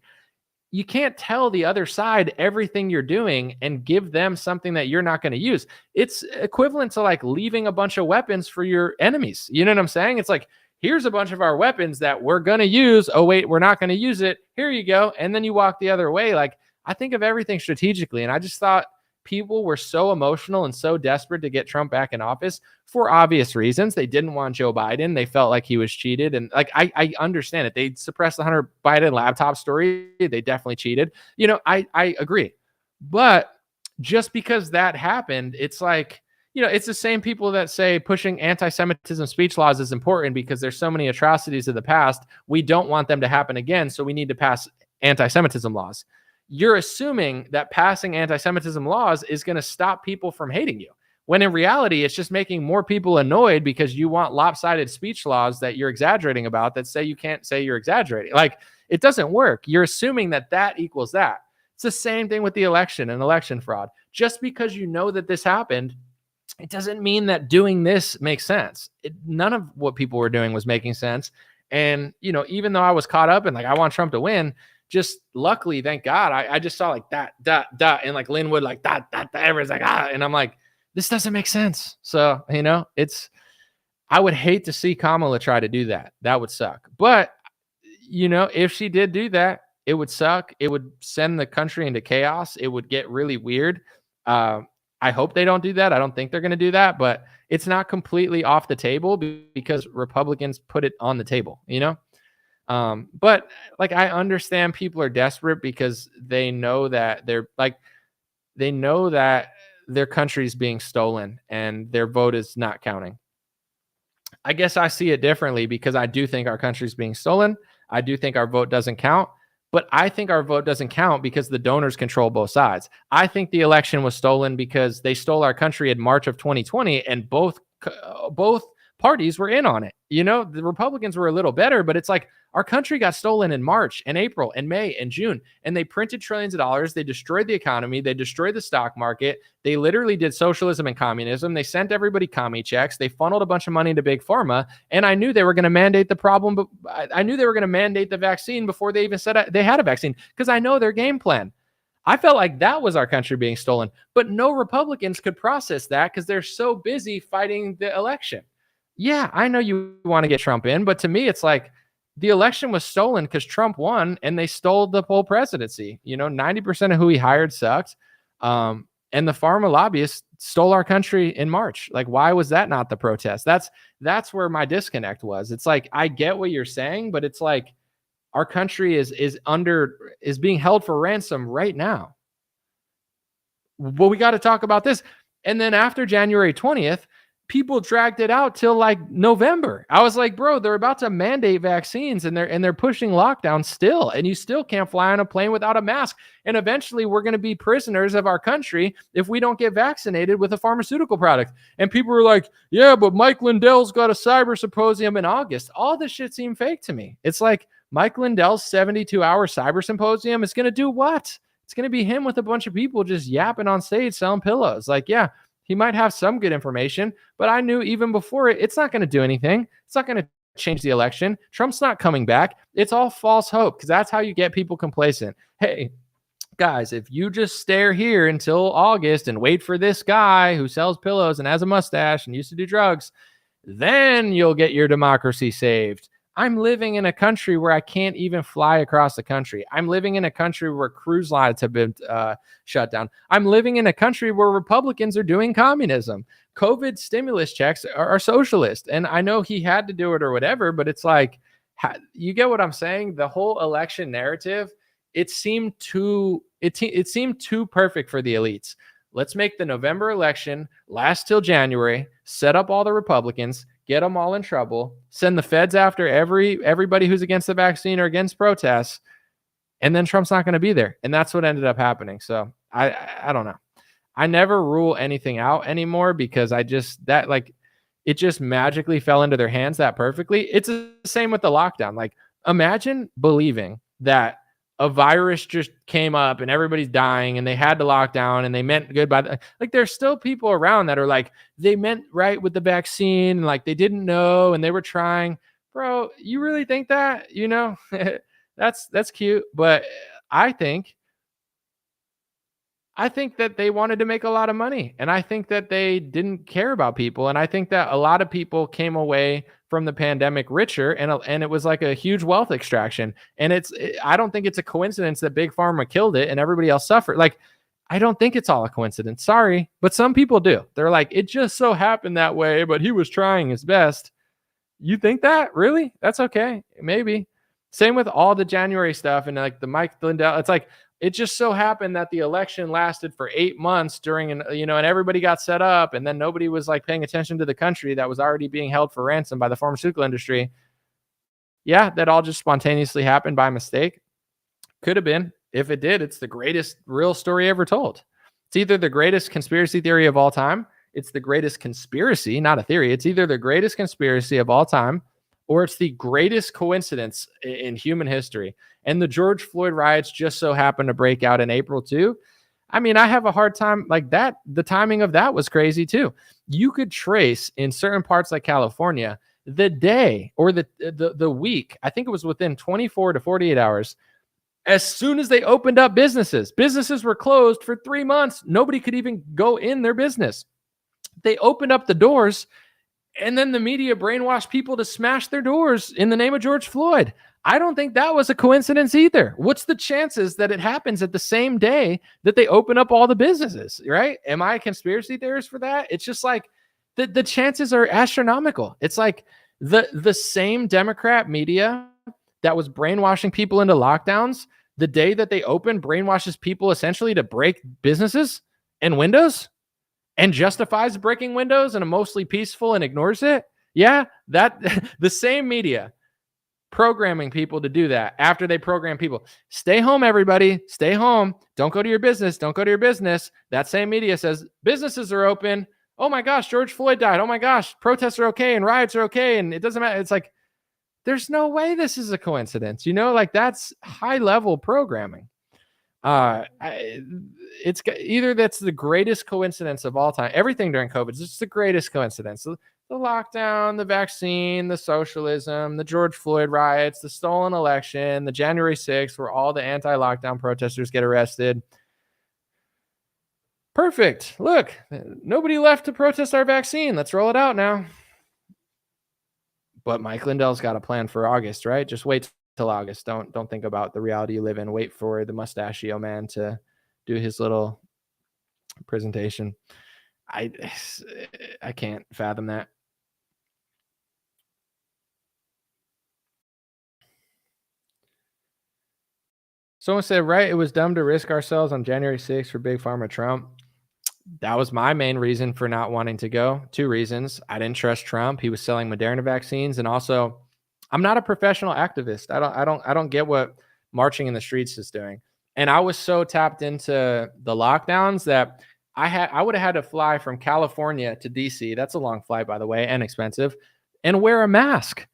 You can't tell the other side everything you're doing and give them something that you're not going to use. It's equivalent to leaving a bunch of weapons for your enemies. You know what I'm saying? It's like, here's a bunch of our weapons that we're going to use. Oh, wait, we're not going to use it. Here you go. And then you walk the other way. I think of everything strategically. And I just thought people were so emotional and so desperate to get Trump back in office for obvious reasons. They didn't want Joe Biden. They felt like he was cheated. And like, I understand it. They suppressed the Hunter Biden laptop story. They definitely cheated. I agree. But just because that happened, it's like, it's the same people that say pushing anti-Semitism speech laws is important because there's so many atrocities of the past. We don't want them to happen again. So we need to pass anti-Semitism laws. You're assuming that passing anti-Semitism laws is going to stop people from hating you, when in reality, it's just making more people annoyed because you want lopsided speech laws that you're exaggerating about that say you can't say you're exaggerating. Like, it doesn't work. You're assuming that equals that. It's the same thing with the election and election fraud. Just because you know that this happened, it doesn't mean that doing this makes sense. None of what people were doing was making sense. And, even though I was caught up in like, I want Trump to win, just luckily, thank God, I just saw like that, and like Linwood, like that, everyone's like, and I'm like, this doesn't make sense. So, I would hate to see Kamala try to do that. That would suck. But, if she did do that, it would suck. It would send the country into chaos. It would get really weird. I hope they don't do that. I don't think they're going to do that, but it's not completely off the table because Republicans put it on the table, but like, I understand people are desperate because they know that they know that their country's being stolen and their vote is not counting. I guess I see it differently because I do think our country's being stolen. I do think our vote doesn't count. But I think our vote doesn't count because the donors control both sides. I think the election was stolen because they stole our country in March of 2020, and both parties were in on it. The Republicans were a little better, but it's like our country got stolen in March and April and May and June, and they printed trillions of dollars. They destroyed the economy. They destroyed the stock market. They literally did socialism and communism. They sent everybody commie checks. They funneled a bunch of money into big pharma, and I knew they were going to mandate the problem, but I knew they were going to mandate the vaccine before they even said they had a vaccine because I know their game plan. I felt like that was our country being stolen, but no Republicans could process that because they're so busy fighting the election. Yeah, I know you want to get Trump in, but to me, it's like the election was stolen because Trump won and they stole the whole presidency. 90% of who he hired sucked. And the pharma lobbyists stole our country in March. Like, why was that not the protest? That's where my disconnect was. It's like, I get what you're saying, but it's like our country is being held for ransom right now. Well, we got to talk about this. And then after January 20th, people dragged it out till like November. I was like, bro, they're about to mandate vaccines and they're pushing lockdown still. And you still can't fly on a plane without a mask. And eventually we're going to be prisoners of our country if we don't get vaccinated with a pharmaceutical product. And people were like, yeah, but Mike Lindell's got a cyber symposium in August. All this shit seemed fake to me. It's like Mike Lindell's 72-hour cyber symposium is going to do what? It's going to be him with a bunch of people just yapping on stage selling pillows. Like, yeah, he might have some good information, but I knew even before it's not going to do anything. It's not going to change the election. Trump's not coming back. It's all false hope because that's how you get people complacent. Hey, guys, if you just stare here until August and wait for this guy who sells pillows and has a mustache and used to do drugs, then you'll get your democracy saved. I'm living in a country where I can't even fly across the country. I'm living in a country where cruise lines have been shut down. I'm living in a country where Republicans are doing communism. COVID stimulus checks are socialist. And I know he had to do it or whatever, but it's like, you get what I'm saying? The whole election narrative, it seemed too perfect for the elites. Let's make the November election last till January, set up all the Republicans, get them all in trouble, send the feds after everybody who's against the vaccine or against protests, and then Trump's not going to be there. And that's what ended up happening. So I don't know. I never rule anything out anymore because it just magically fell into their hands that perfectly. It's the same with the lockdown. Like, imagine believing that a virus just came up and everybody's dying and they had to lock down and they meant good by like, there's still people around that are like, they meant right with the vaccine and like they didn't know and they were trying. Bro, you really think that? That's cute, but I think that they wanted to make a lot of money, and I think that they didn't care about people, and I think that a lot of people came away from the pandemic richer, and it was like a huge wealth extraction. And I don't think it's a coincidence that Big Pharma killed it and everybody else suffered. Like, I don't think it's all a coincidence. Sorry, but some people do. They're like, it just so happened that way, but he was trying his best. You think that? Really? That's okay. Maybe. Same with all the January stuff and like the Mike Lindell. It's like, it just so happened that the election lasted for 8 months during and everybody got set up, and then nobody was like paying attention to the country that was already being held for ransom by the pharmaceutical industry. Yeah, that all just spontaneously happened by mistake. Could have been. If it did, it's the greatest real story ever told. It's either the greatest conspiracy theory of all time. It's the greatest conspiracy, not a theory. It's either the greatest conspiracy of all time, or it's the greatest coincidence in human history. And the George Floyd riots just so happened to break out in April too. I mean, I have a hard time like that. The timing of that was crazy too. You could trace in certain parts like California, the day or the week, I think it was within 24 to 48 hours, as soon as they opened up businesses were closed for 3 months. Nobody could even go in their business. They opened up the doors, and then the media brainwashed people to smash their doors in the name of George Floyd. I don't think that was a coincidence either. What's the chances that it happens at the same day that they open up all the businesses, right? Am I a conspiracy theorist for that? It's just like the chances are astronomical. It's like the same Democrat media that was brainwashing people into lockdowns, the day that they open, brainwashes people essentially to break businesses and windows and justifies breaking windows and a mostly peaceful and ignores it. Yeah, that the same media programming people to do that after they program people. Stay home, everybody. Stay home. Don't go to your business. Don't go to your business. That same media says businesses are open. Oh my gosh, George Floyd died. Oh my gosh, protests are okay and riots are okay. And it doesn't matter. It's like, there's no way this is a coincidence, like that's high level programming. It's either that's the greatest coincidence of all time. Everything during COVID is just the greatest coincidence. The lockdown, the vaccine, the socialism, the George Floyd riots, the stolen election, the January 6th, where all the anti-lockdown protesters get arrested. Perfect. Look, nobody left to protest our vaccine. Let's roll it out now. But Mike Lindell's got a plan for August, right? Just wait till August. Don't think about the reality you live in. Wait for the mustachio man to do his little presentation. I can't fathom that. Someone said, right, it was dumb to risk ourselves on January 6th for Big Pharma Trump. That was my main reason for not wanting to go. 2 reasons. I didn't trust Trump. He was selling Moderna vaccines. And also, I'm not a professional activist. I don't get what marching in the streets is doing. And I was so tapped into the lockdowns that I would have had to fly from California to DC. That's a long flight, by the way, and expensive, and wear a mask.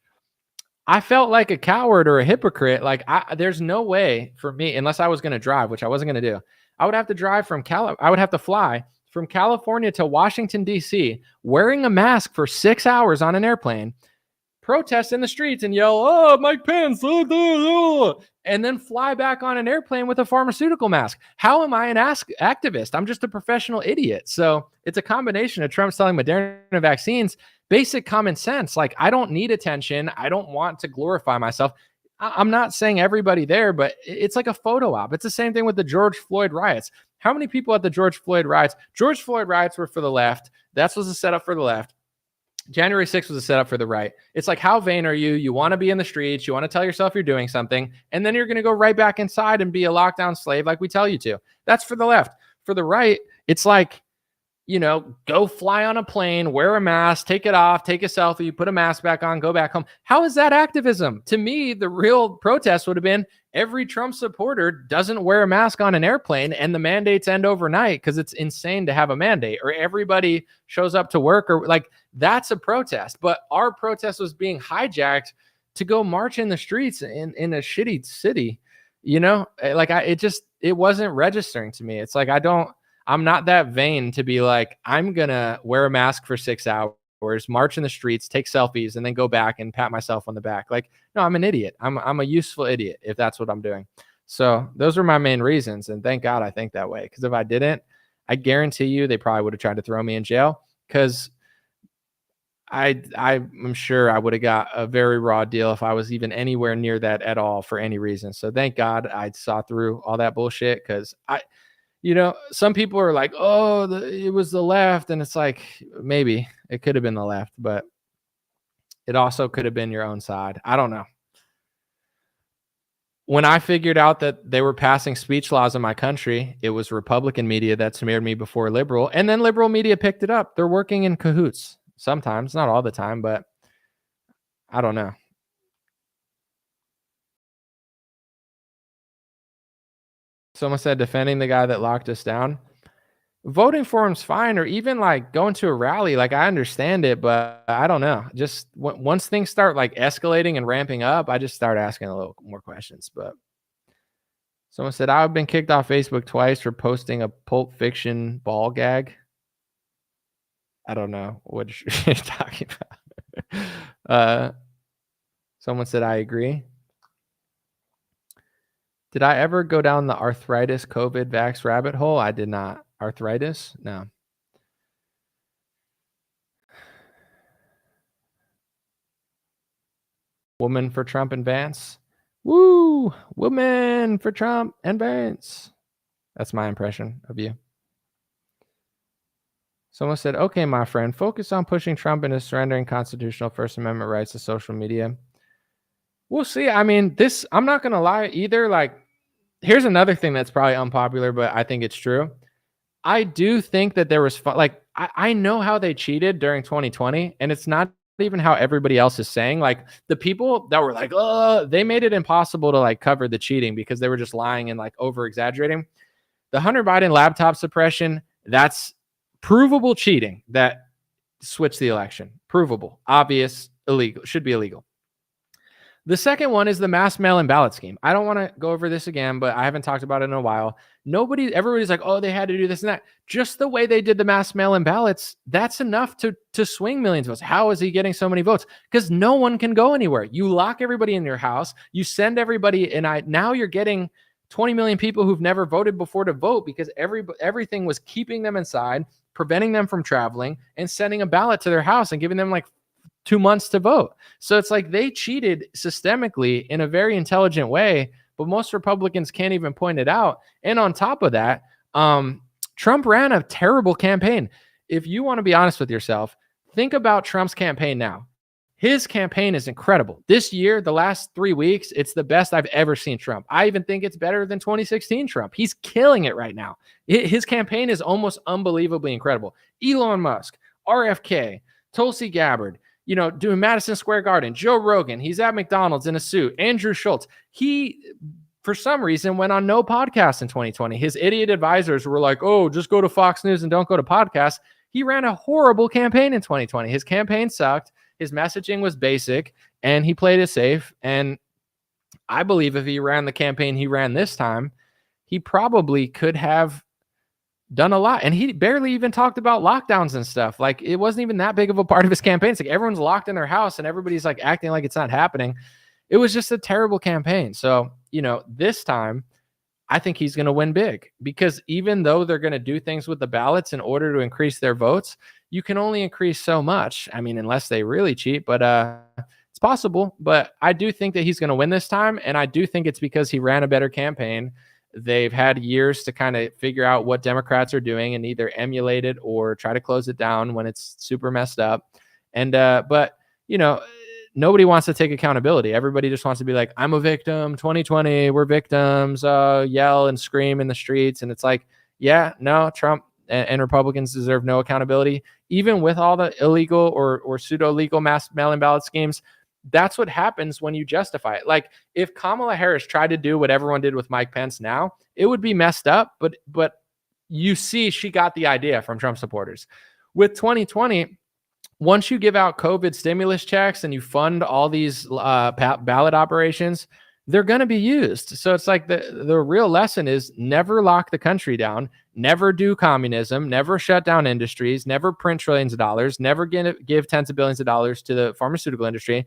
I felt like a coward or a hypocrite. Like there's no way for me, unless I was going to drive, which I wasn't going to do. I would have to drive from I would have to fly from California to Washington, D.C., wearing a mask for 6 hours on an airplane, protest in the streets and yell, oh, Mike Pence, and then fly back on an airplane with a pharmaceutical mask. How am I an activist? I'm just a professional idiot. So it's a combination of Trump selling Moderna vaccines, basic common sense. Like, I don't need attention. I don't want to glorify myself. I'm not saying everybody there, but it's like a photo op. It's the same thing with the George Floyd riots. How many people at the George Floyd riots? George Floyd riots were for the left. That was a setup for the left. January 6th was a setup for the right. It's like, how vain are you? You want to be in the streets. You want to tell yourself you're doing something. And then you're going to go right back inside and be a lockdown slave like we tell you to. That's for the left. For the right, it's like, go fly on a plane, wear a mask, take it off, take a selfie, put a mask back on, go back home. How is that activism? To me, the real protest would have been every Trump supporter doesn't wear a mask on an airplane and the mandates end overnight because it's insane to have a mandate, or everybody shows up to work, or like, that's a protest. But our protest was being hijacked to go march in the streets in a shitty city. It wasn't registering to me. It's like, I'm not that vain to be like, I'm going to wear a mask for 6 hours, march in the streets, take selfies, and then go back and pat myself on the back. Like, no, I'm an idiot. I'm a useful idiot if that's what I'm doing. So those are my main reasons. And thank God I think that way. Because if I didn't, I guarantee you they probably would have tried to throw me in jail, because I'm sure I would have got a very raw deal if I was even anywhere near that at all for any reason. So thank God I saw through all that bullshit, because some people are like, oh, it was the left. And it's like, maybe it could have been the left, but it also could have been your own side. I don't know. When I figured out that they were passing speech laws in my country, it was Republican media that smeared me before liberal, and then liberal media picked it up. They're working in cahoots sometimes, not all the time, but I don't know. Someone said defending the guy that locked us down. Voting for him's fine, or even like going to a rally. Like, I understand it, but I don't know. Just once things start like escalating and ramping up, I just start asking a little more questions. But someone said, I've been kicked off Facebook twice for posting a Pulp Fiction ball gag. I don't know what you're talking about. Someone said, I agree. Did I ever go down the arthritis COVID vax rabbit hole? I did not. Arthritis? No. Woman for Trump and Vance. Woo! Woman for Trump and Vance. That's my impression of you. Someone said, okay, my friend, focus on pushing Trump into surrendering constitutional First Amendment rights to social media. We'll see. I mean, I'm not going to lie either. Like, here's another thing that's probably unpopular, but I think it's true. I do think that there was fun. Like, I know how they cheated during 2020, and it's not even how everybody else is saying. Like, the people that were like, oh, they made it impossible to like cover the cheating because they were just lying and like over exaggerating. The Hunter Biden laptop suppression, that's provable cheating that switched the election. Provable, obvious, illegal, should be illegal. The second one is the mass mail-in ballot scheme. I don't want to go over this again, but I haven't talked about it in a while. Everybody's like, oh, they had to do this and that. Just the way they did the mass mail-in ballots, that's enough to swing millions of votes. How is he getting so many votes? Because no one can go anywhere. You lock everybody in your house. You send everybody, and now you're getting 20 million people who've never voted before to vote because everything was keeping them inside, preventing them from traveling, and sending a ballot to their house and giving them like 2 months to vote. So it's like they cheated systemically in a very intelligent way, but most Republicans can't even point it out. And on top of that, Trump ran a terrible campaign. If you want to be honest with yourself, think about Trump's campaign now. His campaign is incredible. This year, the last 3 weeks, it's the best I've ever seen Trump. I even think it's better than 2016 Trump. He's killing it right now. His campaign is almost unbelievably incredible. Elon Musk, RFK, Tulsi Gabbard, doing Madison Square Garden, Joe Rogan, he's at McDonald's in a suit, Andrew Schultz. He, for some reason, went on no podcasts in 2020. His idiot advisors were like, oh, just go to Fox News and don't go to podcasts. He ran a horrible campaign in 2020. His campaign sucked. His messaging was basic, and he played it safe. And I believe if he ran the campaign he ran this time, he probably could have done a lot. And he barely even talked about lockdowns and stuff. Like, it wasn't even that big of a part of his campaign. It's like everyone's locked in their house and everybody's like acting like it's not happening. It was just a terrible campaign. So, this time I think he's going to win big, because even though they're going to do things with the ballots in order to increase their votes, you can only increase so much. I mean, unless they really cheat, but it's possible. But I do think that he's going to win this time. And I do think it's because he ran a better campaign. They've had years to kind of figure out what Democrats are doing and either emulate it or try to close it down when it's super messed up. And, but, nobody wants to take accountability. Everybody just wants to be like, I'm a victim, 2020, we're victims, yell and scream in the streets. And it's like, yeah, no, Trump and Republicans deserve no accountability. Even with all the illegal or pseudo-legal mass mail-in ballot schemes, that's what happens when you justify it. Like, if Kamala Harris tried to do what everyone did with Mike Pence now, it would be messed up. But you see, she got the idea from Trump supporters. With 2020, once you give out COVID stimulus checks and you fund all these ballot operations, they're going to be used. So it's like the real lesson is never lock the country down, never do communism, never shut down industries, never print trillions of dollars, never give tens of billions of dollars to the pharmaceutical industry,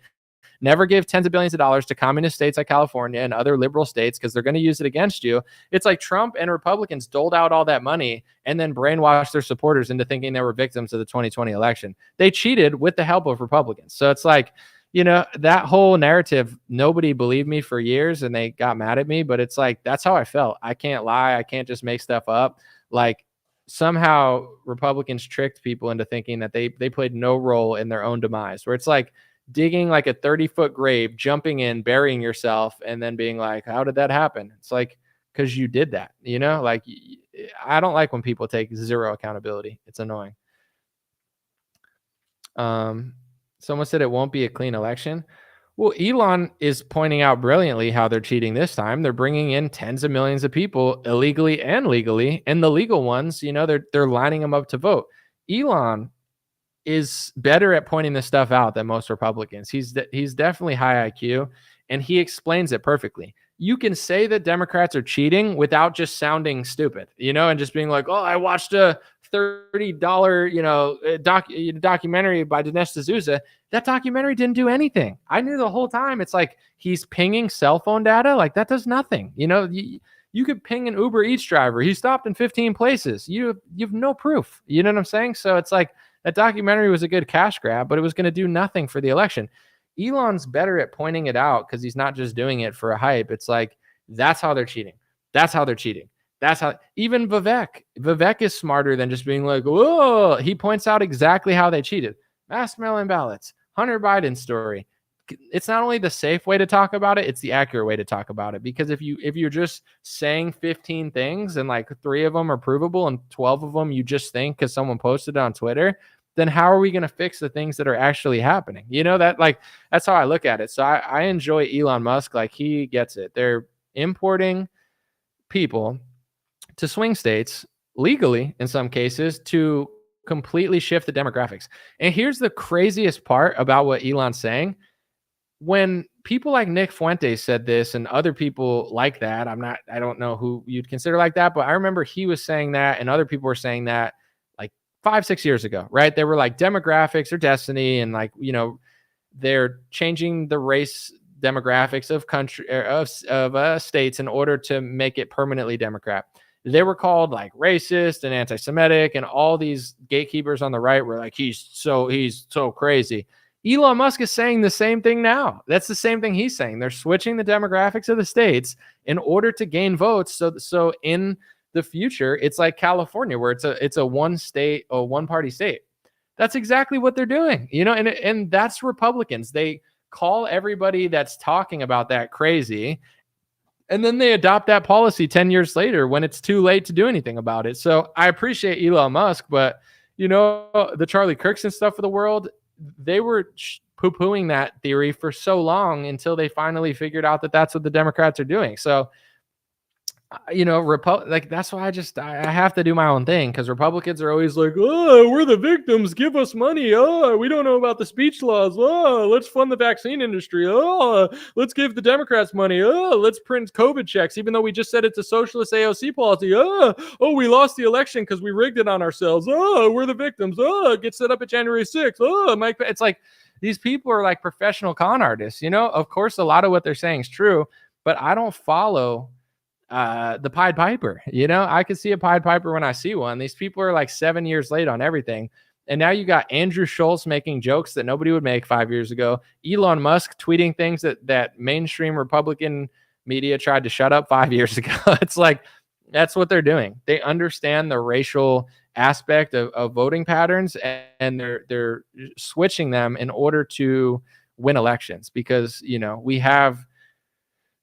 never give tens of billions of dollars to communist states like California and other liberal states because they're going to use it against you. It's like Trump and Republicans doled out all that money and then brainwashed their supporters into thinking they were victims of the 2020 election. They cheated with the help of Republicans. So it's like, that whole narrative, nobody believed me for years and they got mad at me, but it's like, that's how I felt. I can't lie. I can't just make stuff up. Like somehow Republicans tricked people into thinking that they played no role in their own demise, where it's like digging like a 30-foot grave, jumping in, burying yourself, and then being like, how did that happen? It's like, because you did that, like I don't like when people take zero accountability. It's annoying. Someone said it won't be a clean election. Well, Elon is pointing out brilliantly how they're cheating this time. They're bringing in tens of millions of people illegally and legally, and the legal ones, they're lining them up to vote. Elon is better at pointing this stuff out than most Republicans. He's definitely high IQ, and he explains it perfectly. You can say that Democrats are cheating without just sounding stupid, and just being like, oh, I watched a $30, documentary by Dinesh D'Souza. That documentary didn't do anything. I knew the whole time. It's like he's pinging cell phone data. Like that does nothing. You could ping an Uber Eats driver. He stopped in 15 places. You have no proof. You know what I'm saying? So it's like that documentary was a good cash grab, but it was going to do nothing for the election. Elon's better at pointing it out because he's not just doing it for a hype. It's like, that's how they're cheating. That's how they're cheating. That's how even Vivek is smarter than just being like, whoa. He points out exactly how they cheated. Mass mail-in ballots, Hunter Biden story. It's not only the safe way to talk about it, it's the accurate way to talk about it. Because if you're just saying 15 things and like 3 of them are provable and 12 of them you just think because someone posted it on Twitter, then how are we going to fix the things that are actually happening? That's how I look at it. So I enjoy Elon Musk. Like he gets it. They're importing people to swing states legally in some cases to completely shift the demographics. And here's the craziest part about what Elon's saying. When people like Nick Fuentes said this and other people like that, I don't know who you'd consider like that, but I remember he was saying that and other people were saying that like 5-6 years ago, right? They were like demographics or destiny. And like, they're changing the race demographics of country of states in order to make it permanently Democrat. They were called like racist and anti-Semitic, and all these gatekeepers on the right were like, he's so crazy. Elon Musk is saying the same thing now. That's the same thing he's saying. They're switching the demographics of the states in order to gain votes. So in the future, it's like California, where it's a one state or one party state. That's exactly what they're doing, and that's Republicans. They call everybody that's talking about that crazy. And then they adopt that policy 10 years later when it's too late to do anything about it. So I appreciate Elon Musk, but the Charlie Kirks and stuff of the world, they were poo-pooing that theory for so long until they finally figured out that that's what the Democrats are doing. So, that's why I have to do my own thing, because Republicans are always like, oh, we're the victims, give us money. Oh, we don't know about the speech laws. Oh, let's fund the vaccine industry. Oh, let's give the Democrats money. Oh, let's print COVID checks, even though we just said it's a socialist AOC policy. Oh, we lost the election because we rigged it on ourselves. Oh, we're the victims. Oh, it gets set up at January 6th. Oh, Mike, it's like these people are like professional con artists. Of course, a lot of what they're saying is true, but I don't follow the Pied Piper. I could see a Pied Piper when I see one. These people are like 7 years late on everything. And now you got Andrew Schultz making jokes that nobody would make 5 years ago. Elon Musk tweeting things that mainstream Republican media tried to shut up 5 years ago. It's like, that's what they're doing. They understand the racial aspect of voting patterns, and they're switching them in order to win elections, because, we have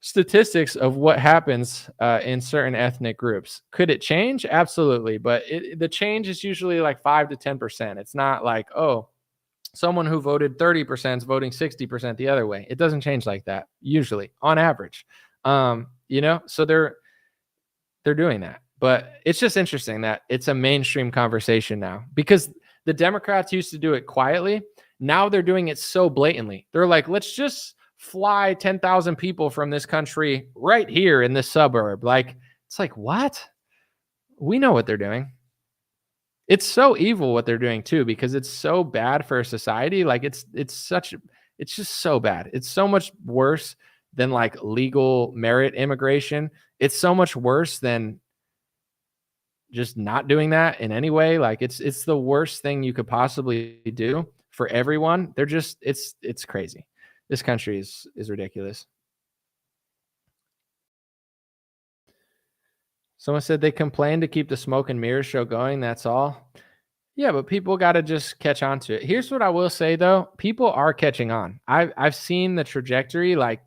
statistics of what happens in certain ethnic groups. Could it change? Absolutely. But the change is usually like 5 to 10%. It's not like, oh, someone who voted 30% is voting 60% the other way. It doesn't change like that, usually, on average. So they're doing that. But it's just interesting that it's a mainstream conversation now, because the Democrats used to do it quietly. Now they're doing it so blatantly. They're like, let's just fly 10,000 people from this country right here in this suburb. Like, it's like, what? We know what they're doing. It's so evil what they're doing too, because it's so bad for society. Like it's just so bad. It's so much worse than like legal merit immigration. It's so much worse than just not doing that in any way. Like it's the worst thing you could possibly do for everyone. They're just, it's crazy. This country is ridiculous. Someone said they complain to keep the smoke and mirrors show going. That's all. Yeah, but people got to just catch on to it. Here's what I will say though: people are catching on. I've seen the trajectory. Like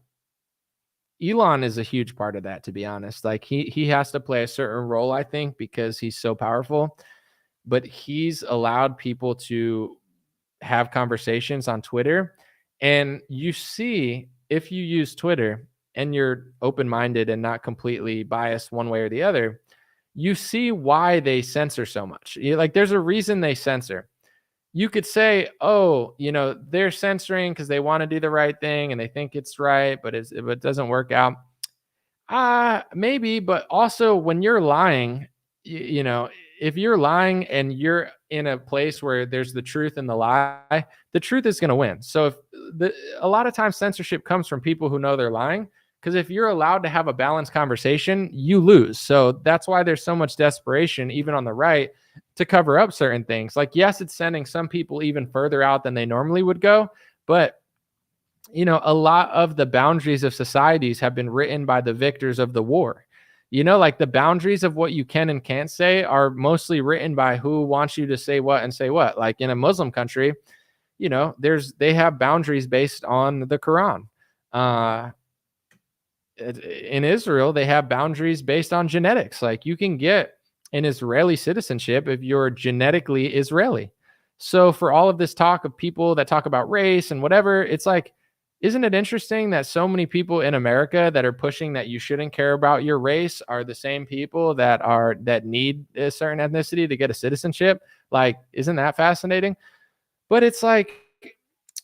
Elon is a huge part of that, to be honest. Like he has to play a certain role, I think, because he's so powerful. But he's allowed people to have conversations on Twitter, and you see if you use Twitter and you're open-minded and not completely biased one way or the other, you see why they censor so much. Like there's a reason they censor. You could say, oh, they're censoring because they want to do the right thing and they think it's right, but it doesn't work out. Maybe, but also when you're lying, if you're lying and you're in a place where there's the truth and the lie, the truth is going to win. So a lot of times censorship comes from people who know they're lying, because if you're allowed to have a balanced conversation, you lose. So that's why there's so much desperation, even on the right, to cover up certain things. Like, yes, it's sending some people even further out than they normally would go, but a lot of the boundaries of societies have been written by the victors of the war. Like the boundaries of what you can and can't say are mostly written by who wants you to say what and say what. Like in a Muslim country, they have boundaries based on the Quran. In Israel, they have boundaries based on genetics. Like you can get an Israeli citizenship if you're genetically Israeli. So for all of this talk of people that talk about race and whatever, it's like, isn't it interesting that so many people in America that are pushing that you shouldn't care about your race are the same people that need a certain ethnicity to get a citizenship? Like, isn't that fascinating? But it's like,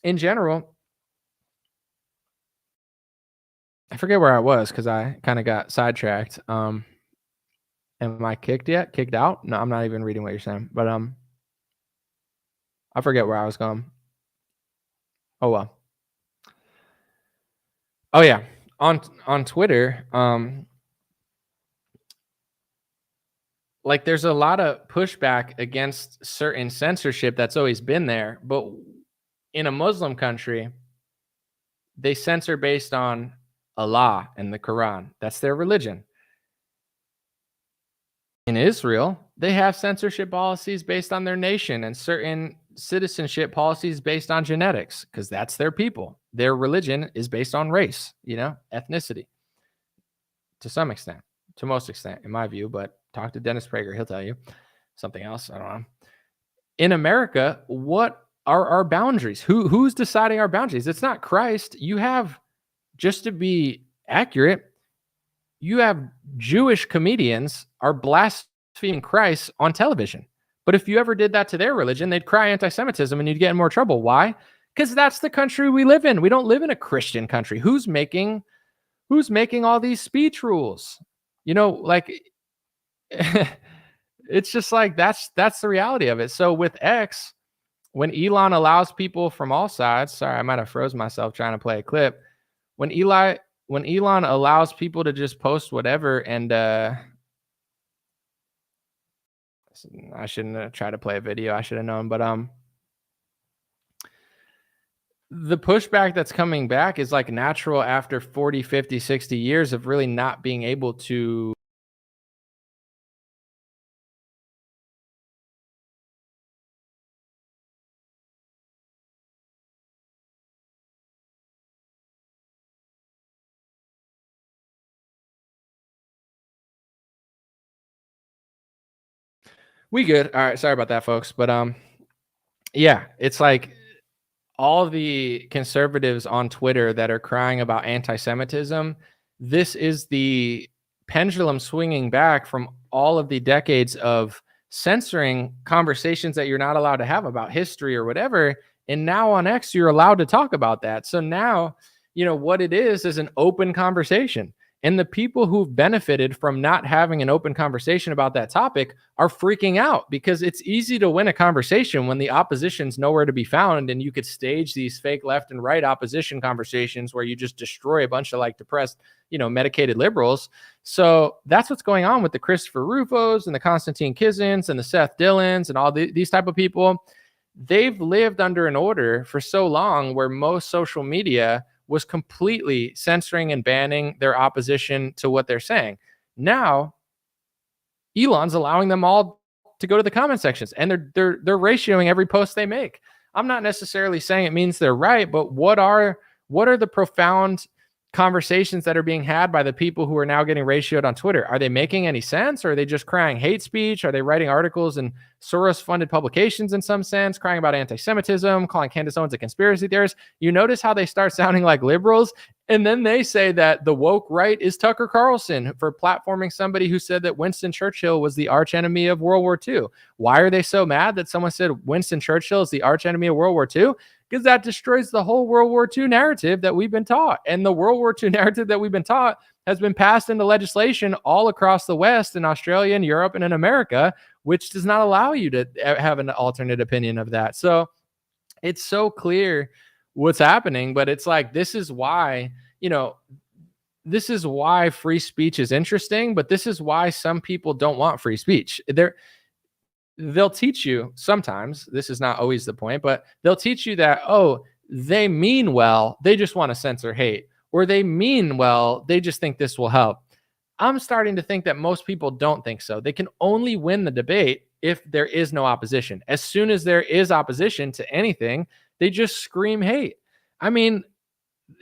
in general, I forget where I was because I kind of got sidetracked. Am I kicked yet? Kicked out? No, I'm not even reading what you're saying. But I forget where I was going. Oh well. Oh yeah. On Twitter, like there's a lot of pushback against certain censorship that's always been there, but in a Muslim country, they censor based on Allah and the Quran. That's their religion. In Israel, they have censorship policies based on their nation and certain citizenship policies based on genetics, because that's their people. Their religion is based on race, ethnicity, to some extent, to most extent, in my view. But talk to Dennis Prager, he'll tell you something else. I don't know. In America, what are our boundaries? Who's deciding our boundaries? It's not Christ. You have, just to be accurate, you have Jewish comedians are blaspheming Christ on television. But if you ever did that to their religion, they'd cry anti-Semitism and you'd get in more trouble. Why? Because that's the country we live in. We don't live in a Christian country. Who's making all these speech rules? Like it's just like that's the reality of it. So with X, when Elon allows people from all sides, sorry, I might have froze myself trying to play a clip. When Elon allows people to just post whatever, and I shouldn't have tried to play a video. I should have known, but the pushback that's coming back is like natural after 40, 50, 60 years of really not being able to We good. All right. Sorry about that, folks. But yeah, it's like all the conservatives on Twitter that are crying about anti-Semitism. This is the pendulum swinging back from all of the decades of censoring conversations that you're not allowed to have about history or whatever. And now on X, you're allowed to talk about that. So now, what it is an open conversation. And the people who've benefited from not having an open conversation about that topic are freaking out, because it's easy to win a conversation when the opposition's nowhere to be found. And you could stage these fake left and right opposition conversations where you just destroy a bunch of like depressed, medicated liberals. So that's what's going on with the Christopher Rufos and the Konstantin Kizins and the Seth Dillons and all these type of people. they've lived under an order for so long where most social media was completely censoring and banning their opposition to what they're saying. Now, Elon's allowing them all to go to the comment sections, and they're ratioing every post they make. I'm not necessarily saying it means they're right, but what are the profound conversations that are being had by the people who are now getting ratioed on Twitter? Are they making any sense? Or are they just crying hate speech? Are they writing articles in Soros-funded publications in some sense, crying about anti-Semitism, calling Candace Owens a conspiracy theorist? You notice how they start sounding like liberals, and then they say that the woke right is Tucker Carlson for platforming somebody who said that Winston Churchill was the archenemy of World War II. Why are they so mad that someone said Winston Churchill is the archenemy of World War II? Because that destroys the whole World War II narrative that we've been taught. And the World War II narrative that we've been taught has been passed into legislation all across the West, in Australia and Europe and in America, which does not allow you to have an alternate opinion of that. So it's so clear what's happening, but it's like, this is why, this is why free speech is interesting, but this is why some people don't want free speech. They'll teach you sometimes, this is not always the point, but they'll teach you that, oh, they mean well, they just want to censor hate, or they mean well, they just think this will help. I'm starting to think that most people don't think so. They can only win the debate if there is no opposition. As soon as there is opposition to anything, they just scream hate. I mean,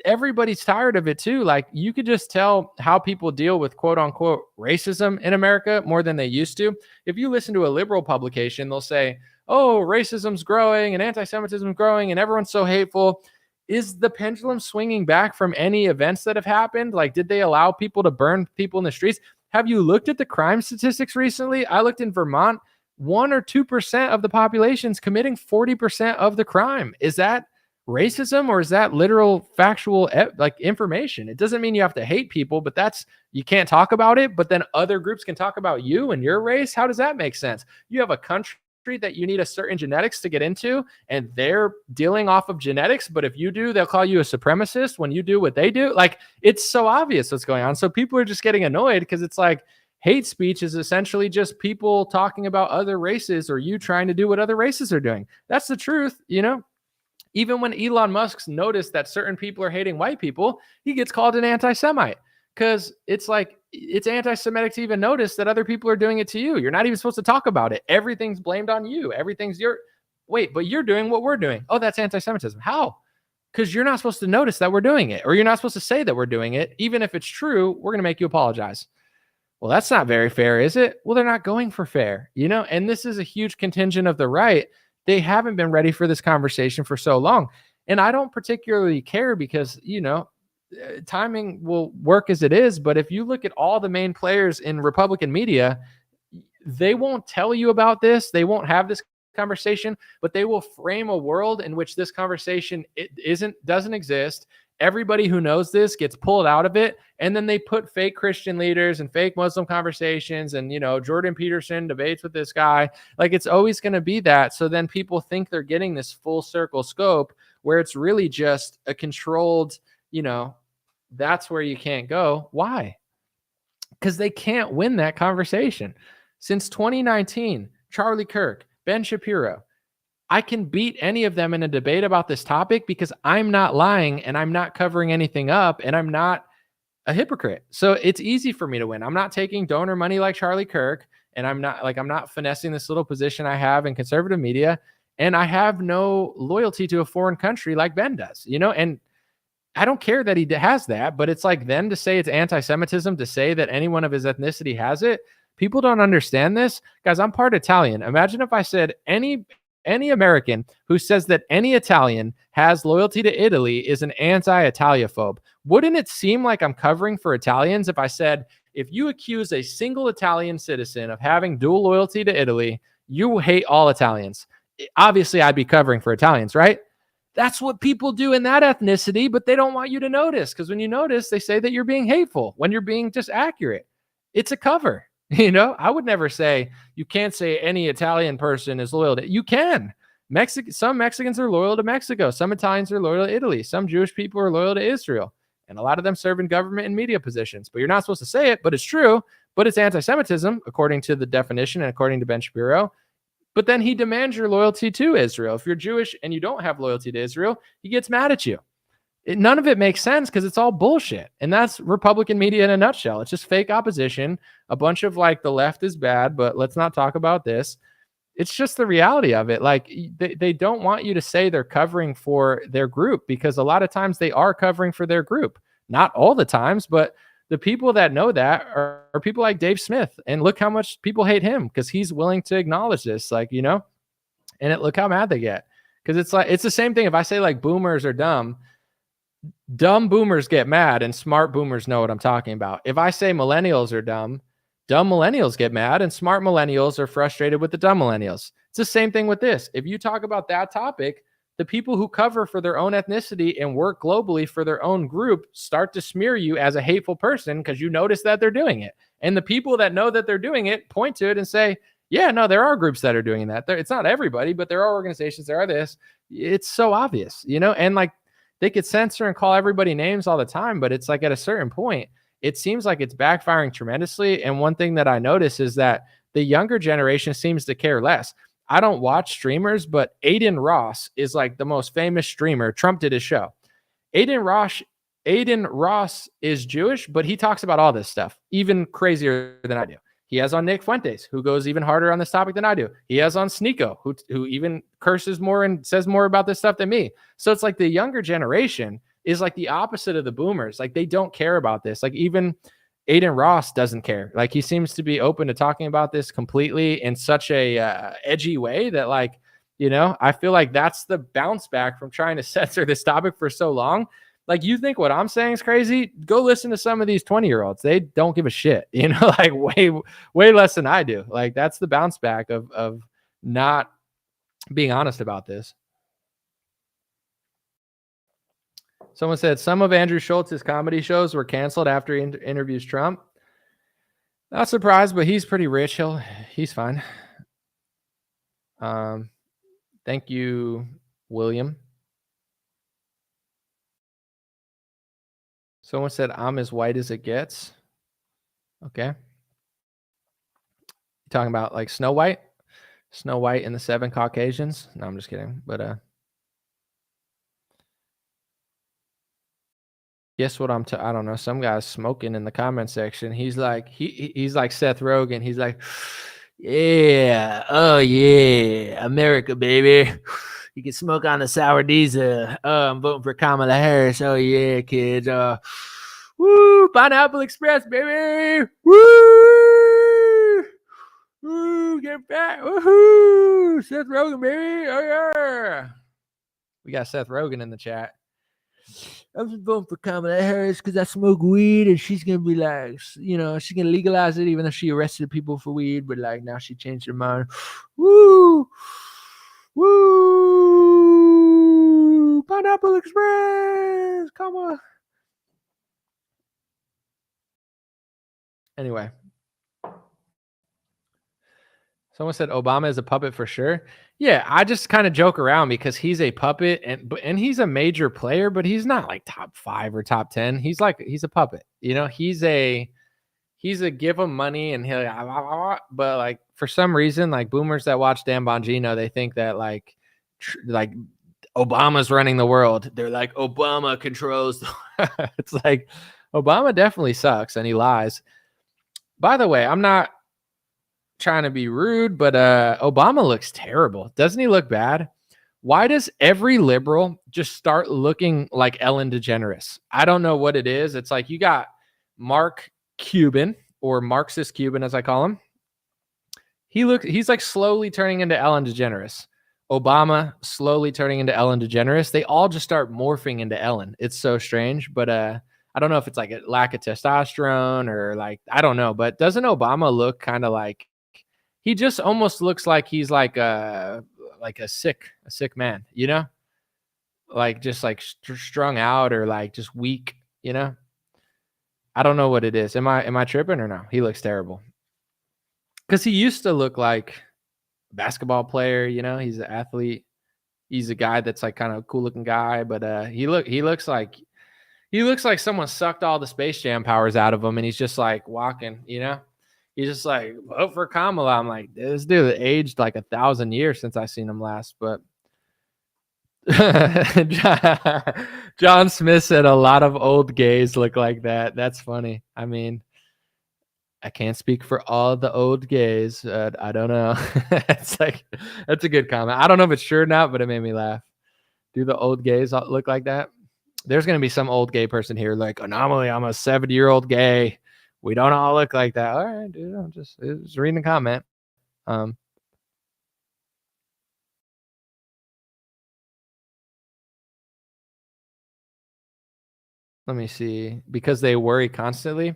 everybody's tired of it too. Like, you could just tell how people deal with quote unquote racism in America more than they used to. If you listen to a liberal publication, they'll say, oh, racism's growing and anti-Semitism is growing and everyone's so hateful. Is the pendulum swinging back from any events that have happened? Like, did they allow people to burn people in the streets? Have you looked at the crime statistics recently? I looked in Vermont, 1 or 2% of the population is committing 40% of the crime. Is that racism, or is that literal factual information? It doesn't mean you have to hate people, but you can't talk about it, but then other groups can talk about you and your race. How does that make sense? You have a country that you need a certain genetics to get into, and they're dealing off of genetics, but if you do, they'll call you a supremacist when you do what they do. Like, it's so obvious what's going on. So people are just getting annoyed because it's like, hate speech is essentially just people talking about other races, or you trying to do what other races are doing. That's the truth, Even when Elon Musk noticed that certain people are hating white people, he gets called an anti-Semite, because it's like, it's anti-Semitic to even notice that other people are doing it to you. You're not even supposed to talk about it. Everything's blamed on you. Everything's but you're doing what we're doing. Oh, that's anti-Semitism. How? Because you're not supposed to notice that we're doing it, or you're not supposed to say that we're doing it. Even if it's true, we're going to make you apologize. Well, that's not very fair, is it? Well, they're not going for fair, and this is a huge contingent of the right. They haven't been ready for this conversation for so long. And I don't particularly care because, timing will work as it is. But if you look at all the main players in Republican media, they won't tell you about this. They won't have this conversation, but they will frame a world in which this conversation doesn't exist. Everybody who knows this gets pulled out of it. And then they put fake Christian leaders and fake Muslim conversations, and, Jordan Peterson debates with this guy. Like, it's always going to be that. So then people think they're getting this full circle scope where it's really just a controlled, that's where you can't go. Why? Because they can't win that conversation. Since 2019, Charlie Kirk, Ben Shapiro, I can beat any of them in a debate about this topic because I'm not lying and I'm not covering anything up and I'm not a hypocrite. So it's easy for me to win. I'm not taking donor money like Charlie Kirk, and I'm not finessing this little position I have in conservative media, and I have no loyalty to a foreign country like Ben does, and I don't care that he has that, but it's like, then to say it's anti-Semitism, to say that anyone of his ethnicity has it, people don't understand this. Guys, I'm part Italian. Imagine if I said any American who says that any Italian has loyalty to Italy is an anti-Italiaphobe. Wouldn't it seem like I'm covering for Italians if I said, if you accuse a single Italian citizen of having dual loyalty to Italy, you hate all Italians? Obviously, I'd be covering for Italians, right? That's what people do in that ethnicity, but they don't want you to notice, because when you notice, they say that you're being hateful when you're being just accurate. It's a cover. I would never say, you can't say any Italian person is loyal to, you can. Some Mexicans are loyal to Mexico. Some Italians are loyal to Italy. Some Jewish people are loyal to Israel. And a lot of them serve in government and media positions. But you're not supposed to say it, but it's true. But it's anti-Semitism, according to the definition and according to Ben Shapiro. But then he demands your loyalty to Israel. If you're Jewish and you don't have loyalty to Israel, he gets mad at you. None of it makes sense because it's all bullshit. And that's Republican media in a nutshell. It's just fake opposition. A bunch of like the left is bad, but let's not talk about this. It's just the reality of it. Like they don't want you to say they're covering for their group, because a lot of times they are covering for their group. Not all the times, but the people that know that are people like Dave Smith. And look how much people hate him because he's willing to acknowledge this, like, you know, and look how mad they get. Because it's like, it's the same thing. If I say like boomers are dumb boomers get mad and smart boomers know what I'm talking about. If I say millennials are dumb millennials get mad and smart millennials are frustrated with the dumb millennials. It's the same thing with this. If you talk about that topic, the people who cover for their own ethnicity and work globally for their own group start to smear you as a hateful person because you notice that they're doing it. And the people that know that they're doing it point to it and say, yeah, no, there are groups that are doing that. It's not everybody, but there are organizations, there are this. It's so obvious, you know, and like they could censor and call everybody names all the time, but it's like at a certain point, it seems like it's backfiring tremendously. And one thing that I notice is that the younger generation seems to care less. I don't watch streamers, but Aiden Ross is like the most famous streamer. Trump did his show. Aiden Ross is Jewish, but he talks about all this stuff, even crazier than I do. He has on Nick Fuentes, who goes even harder on this topic than I do. He has on Sneeko, who even curses more and says more about this stuff than me. So it's like the younger generation is like the opposite of the boomers. Like they don't care about this. Like even Aiden Ross doesn't care. Like he seems to be open to talking about this completely in such a edgy way that, like, you know, I feel like that's the bounce back from trying to censor this topic for so long. Like, you think what I'm saying is crazy? Go listen to some of these 20-year-olds. They don't give a shit, you know, like way less than I do. Like that's the bounce back of not being honest about this. Someone said some of Andrew Schultz's comedy shows were canceled after he interviews Trump. Not surprised, but he's pretty rich. He's fine. Thank you, William. Someone said I'm as white as it gets. Okay. You talking about like Snow White? Snow White and the 7 Caucasians? No, I'm just kidding. But guess what I don't know. Some guy's smoking in the comment section. He's like he's like Seth Rogen. He's like, yeah, oh yeah, America, baby. You can smoke on the sour diesel. I'm voting for Kamala Harris. Oh yeah, kids. Woo, Pineapple Express, baby. Woo, woo, get back. Woohoo, Seth Rogen, baby. Oh yeah. We got Seth Rogen in the chat. I'm voting for Kamala Harris because I smoke weed and she's going to be like, you know, she's going to legalize it even though she arrested people for weed. But like now she changed her mind. Woo! Woo! Pineapple Express! Come on. Anyway. Someone said Obama is a puppet for sure. Yeah, I just kind of joke around because he's a puppet and he's a major player, but he's not like top 5 or top 10. He's a puppet. You know, he's a give him money and he'll, but like for some reason, like boomers that watch Dan Bongino, they think that like Obama's running the world. They're like, Obama controls. It's like Obama definitely sucks and he lies. By the way, I'm not trying to be rude, but Obama looks terrible. Doesn't he look bad? Why does every liberal just start looking like Ellen DeGeneres? I don't know what it is. It's like you got Mark Cuban, or Marxist Cuban as I call him. He's like slowly turning into Ellen DeGeneres. Obama slowly turning into Ellen DeGeneres. They all just start morphing into Ellen. It's so strange, but I don't know if it's like a lack of testosterone or like, I don't know, but doesn't Obama look kind of like, he just almost looks like he's like a sick man, you know, like just like strung out or like just weak, you know. I don't know what it is. Am I tripping or no? He looks terrible. Because he used to look like a basketball player, you know. He's an athlete. He's a guy that's like kind of a cool looking guy, but he looks like someone sucked all the Space Jam powers out of him, and he's just like walking, you know. He's just like, vote for Kamala. I'm like, this dude aged like 1,000 years since I seen him last. But John Smith said a lot of old gays look like that. That's funny. I mean, I can't speak for all the old gays. I don't know. It's like, that's a good comment. I don't know if it's true or not, but it made me laugh. Do the old gays look like that? There's going to be some old gay person here like, anomaly, I'm a 70-year-old gay. We don't all look like that. All right, dude. I'm just reading the comment. Let me see. Because they worry constantly.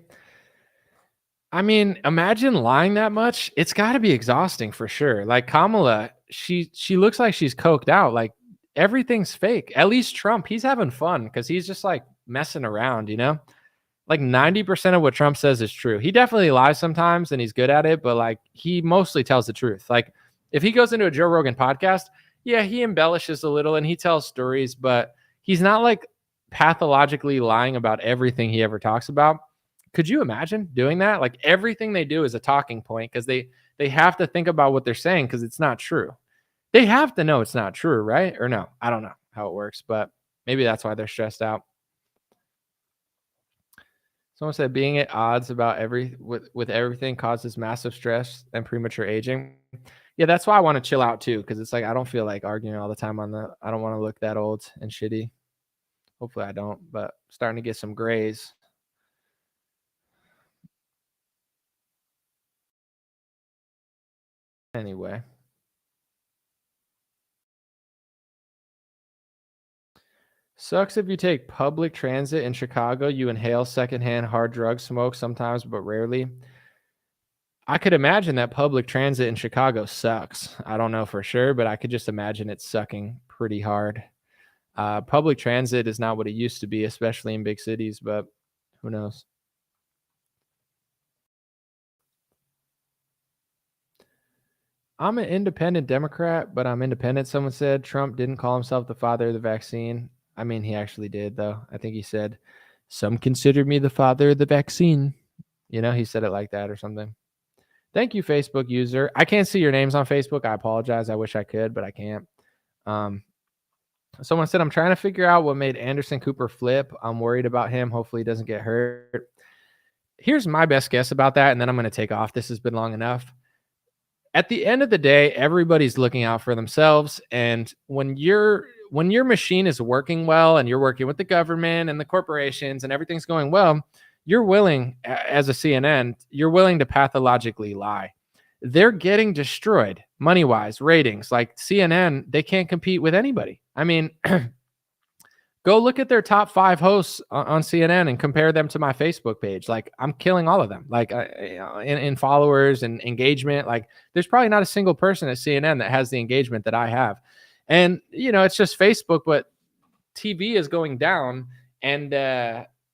I mean, imagine lying that much. It's got to be exhausting for sure. Like Kamala, she looks like she's coked out. Like everything's fake. At least Trump, he's having fun because he's just like messing around, you know? Like 90% of what Trump says is true. He definitely lies sometimes and he's good at it, but like he mostly tells the truth. Like if he goes into a Joe Rogan podcast, yeah, he embellishes a little and he tells stories, but he's not like pathologically lying about everything he ever talks about. Could you imagine doing that? Like everything they do is a talking point because they have to think about what they're saying because it's not true. They have to know it's not true, right? Or no, I don't know how it works, but maybe that's why they're stressed out. Someone said being at odds about with everything causes massive stress and premature aging. Yeah, that's why I want to chill out too, because it's like I don't feel like arguing all the time I don't want to look that old and shitty. Hopefully I don't, but starting to get some grays. Anyway. Sucks if you take public transit in Chicago, you inhale secondhand hard drug smoke sometimes, but rarely. I could imagine that public transit in Chicago sucks. I don't know for sure, but I could just imagine it sucking pretty hard. Public transit is not what it used to be, especially in big cities, but who knows? I'm an independent Democrat, but I'm independent. Someone said Trump didn't call himself the father of the vaccine. I mean, he actually did, though. I think he said, some consider me the father of the vaccine. You know, he said it like that or something. Thank you, Facebook user. I can't see your names on Facebook. I apologize. I wish I could, but I can't. Someone said, I'm trying to figure out what made Anderson Cooper flip. I'm worried about him. Hopefully he doesn't get hurt. Here's my best guess about that, and then I'm going to take off. This has been long enough. At the end of the day, everybody's looking out for themselves. And when your machine is working well and you're working with the government and the corporations and everything's going well, you're willing, as a CNN, you're willing to pathologically lie. They're getting destroyed money-wise, ratings. Like CNN, they can't compete with anybody. I mean, go look at their top 5 hosts on CNN and compare them to my Facebook page. Like I'm killing all of them, like in followers and engagement. Like there's probably not a single person at CNN that has the engagement that I have. And, you know, it's just Facebook, but TV is going down and,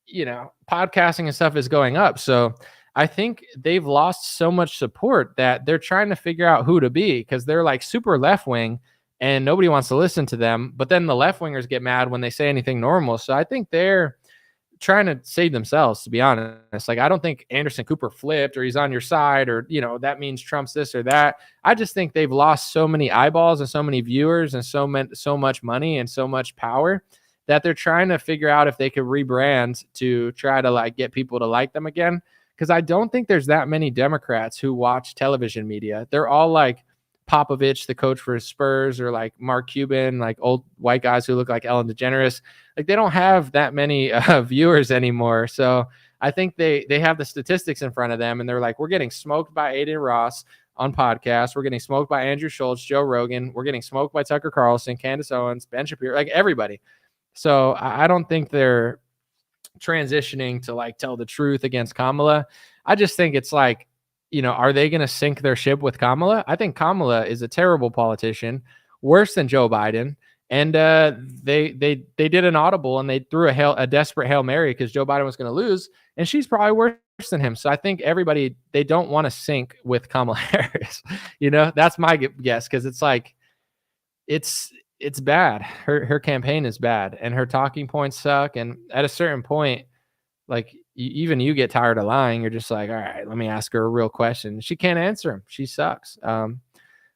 you know, podcasting and stuff is going up. So I think they've lost so much support that they're trying to figure out who to be because they're like super left wing and nobody wants to listen to them. But then the left wingers get mad when they say anything normal. So I think they're trying to save themselves, to be honest. Like, I don't think Anderson Cooper flipped or he's on your side or, you know, that means Trump's this or that. I just think they've lost so many eyeballs and so many viewers and so much money and so much power that they're trying to figure out if they could rebrand to try to like get people to like them again. Because I don't think there's that many Democrats who watch television media. They're all like Popovich, the coach for Spurs, or like Mark Cuban, like old white guys who look like Ellen DeGeneres. Like they don't have that many viewers anymore. So I think they have the statistics in front of them and they're like, we're getting smoked by Aiden Ross on podcasts. We're getting smoked by Andrew Schultz, Joe Rogan. We're getting smoked by Tucker Carlson, Candace Owens, Ben Shapiro, like everybody. So I don't think they're transitioning to like tell the truth against Kamala. I just think it's like, you know, are they going to sink their ship with Kamala? I think Kamala is a terrible politician, worse than Joe Biden. And they did an audible and they threw a desperate Hail Mary because Joe Biden was going to lose. And she's probably worse than him. So I think everybody, they don't want to sink with Kamala Harris. You know, that's my guess. Cause it's like, it's bad. Her campaign is bad and her talking points suck. And at a certain point, like even you get tired of lying. You're just like, all right, let me ask her a real question. She can't answer them. She sucks. I'm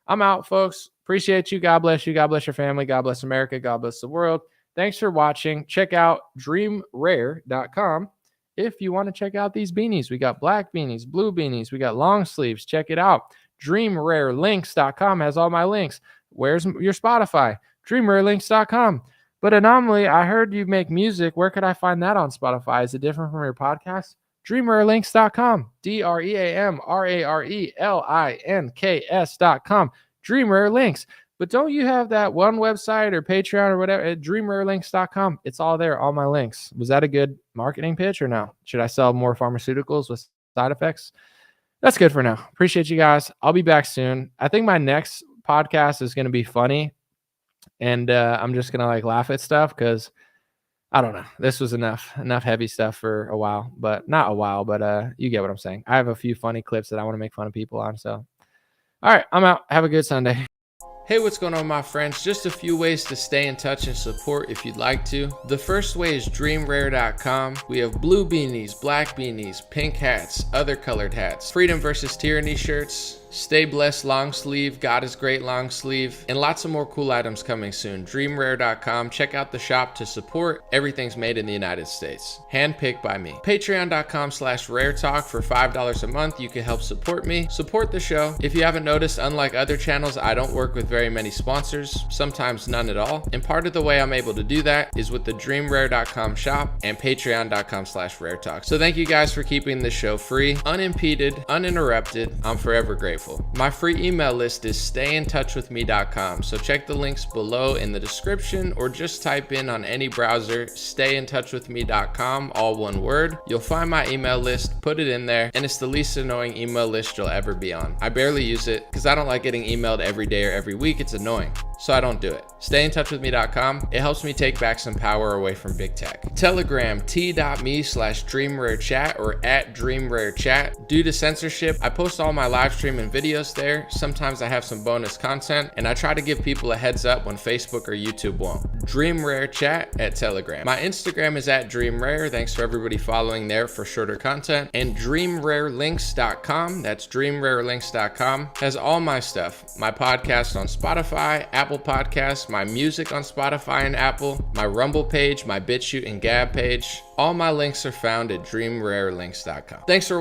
out, folks. Appreciate you. God bless you. God bless your family. God bless America. God bless the world. Thanks for watching. Check out dreamrare.com if you want to check out these beanies. We got black beanies, blue beanies. We got long sleeves. Check it out. Dreamrarelinks.com has all my links. Where's your Spotify? Dreamrarelinks.com. But Anomaly, I heard you make music. Where could I find that on Spotify? Is it different from your podcast? Dreamrarelinks.com. DreamRarelinks.com. Dreamrarelinks. But don't you have that one website or Patreon or whatever at dreamrarelinks.com? It's all there, all my links. Was that a good marketing pitch or no? Should I sell more pharmaceuticals with side effects? That's good for now. Appreciate you guys. I'll be back soon. I think my next podcast is going to be funny. And I'm just going to like laugh at stuff because I don't know. This was enough heavy stuff for a while, but not a while, but you get what I'm saying. I have a few funny clips that I want to make fun of people on. So, all right, I'm out. Have a good Sunday. Hey, what's going on, my friends? Just a few ways to stay in touch and support if you'd like to. The first way is dreamrare.com. We have blue beanies, black beanies, pink hats, other colored hats, freedom versus tyranny shirts, stay blessed long sleeve, God is great long sleeve, and lots of more cool items coming soon. Dreamrare.com. Check out the shop to support. Everything's made in the United States. Handpicked by me. Patreon.com/raretalk for $5 a month. You can help support me, support the show. If you haven't noticed, unlike other channels, I don't work with very many sponsors, sometimes none at all. And part of the way I'm able to do that is with the dreamrare.com shop and patreon.com/raretalk. So thank you guys for keeping this show free, unimpeded, uninterrupted. I'm forever grateful. My free email list is stayintouchwithme.com. So check the links below in the description or just type in on any browser, stayintouchwithme.com, all one word. You'll find my email list, put it in there, and it's the least annoying email list you'll ever be on. I barely use it because I don't like getting emailed every day or every week. It's annoying. So I don't do it. Stayintouchwithme.com. It helps me take back some power away from big tech. Telegram, t.me/dreamrarechat or @dreamrarechat. Due to censorship, I post all my live stream and videos there. Sometimes I have some bonus content, and I try to give people a heads up when Facebook or YouTube won't. DreamRareChat at Telegram. My Instagram is @DreamRare. Thanks for everybody following there for shorter content. And DreamRarelinks.com. That's DreamRarelinks.com. Has all my stuff. My podcast on Spotify, Apple Podcasts, my music on Spotify and Apple, my Rumble page, my BitChute and Gab page. All my links are found at DreamRarelinks.com. Thanks for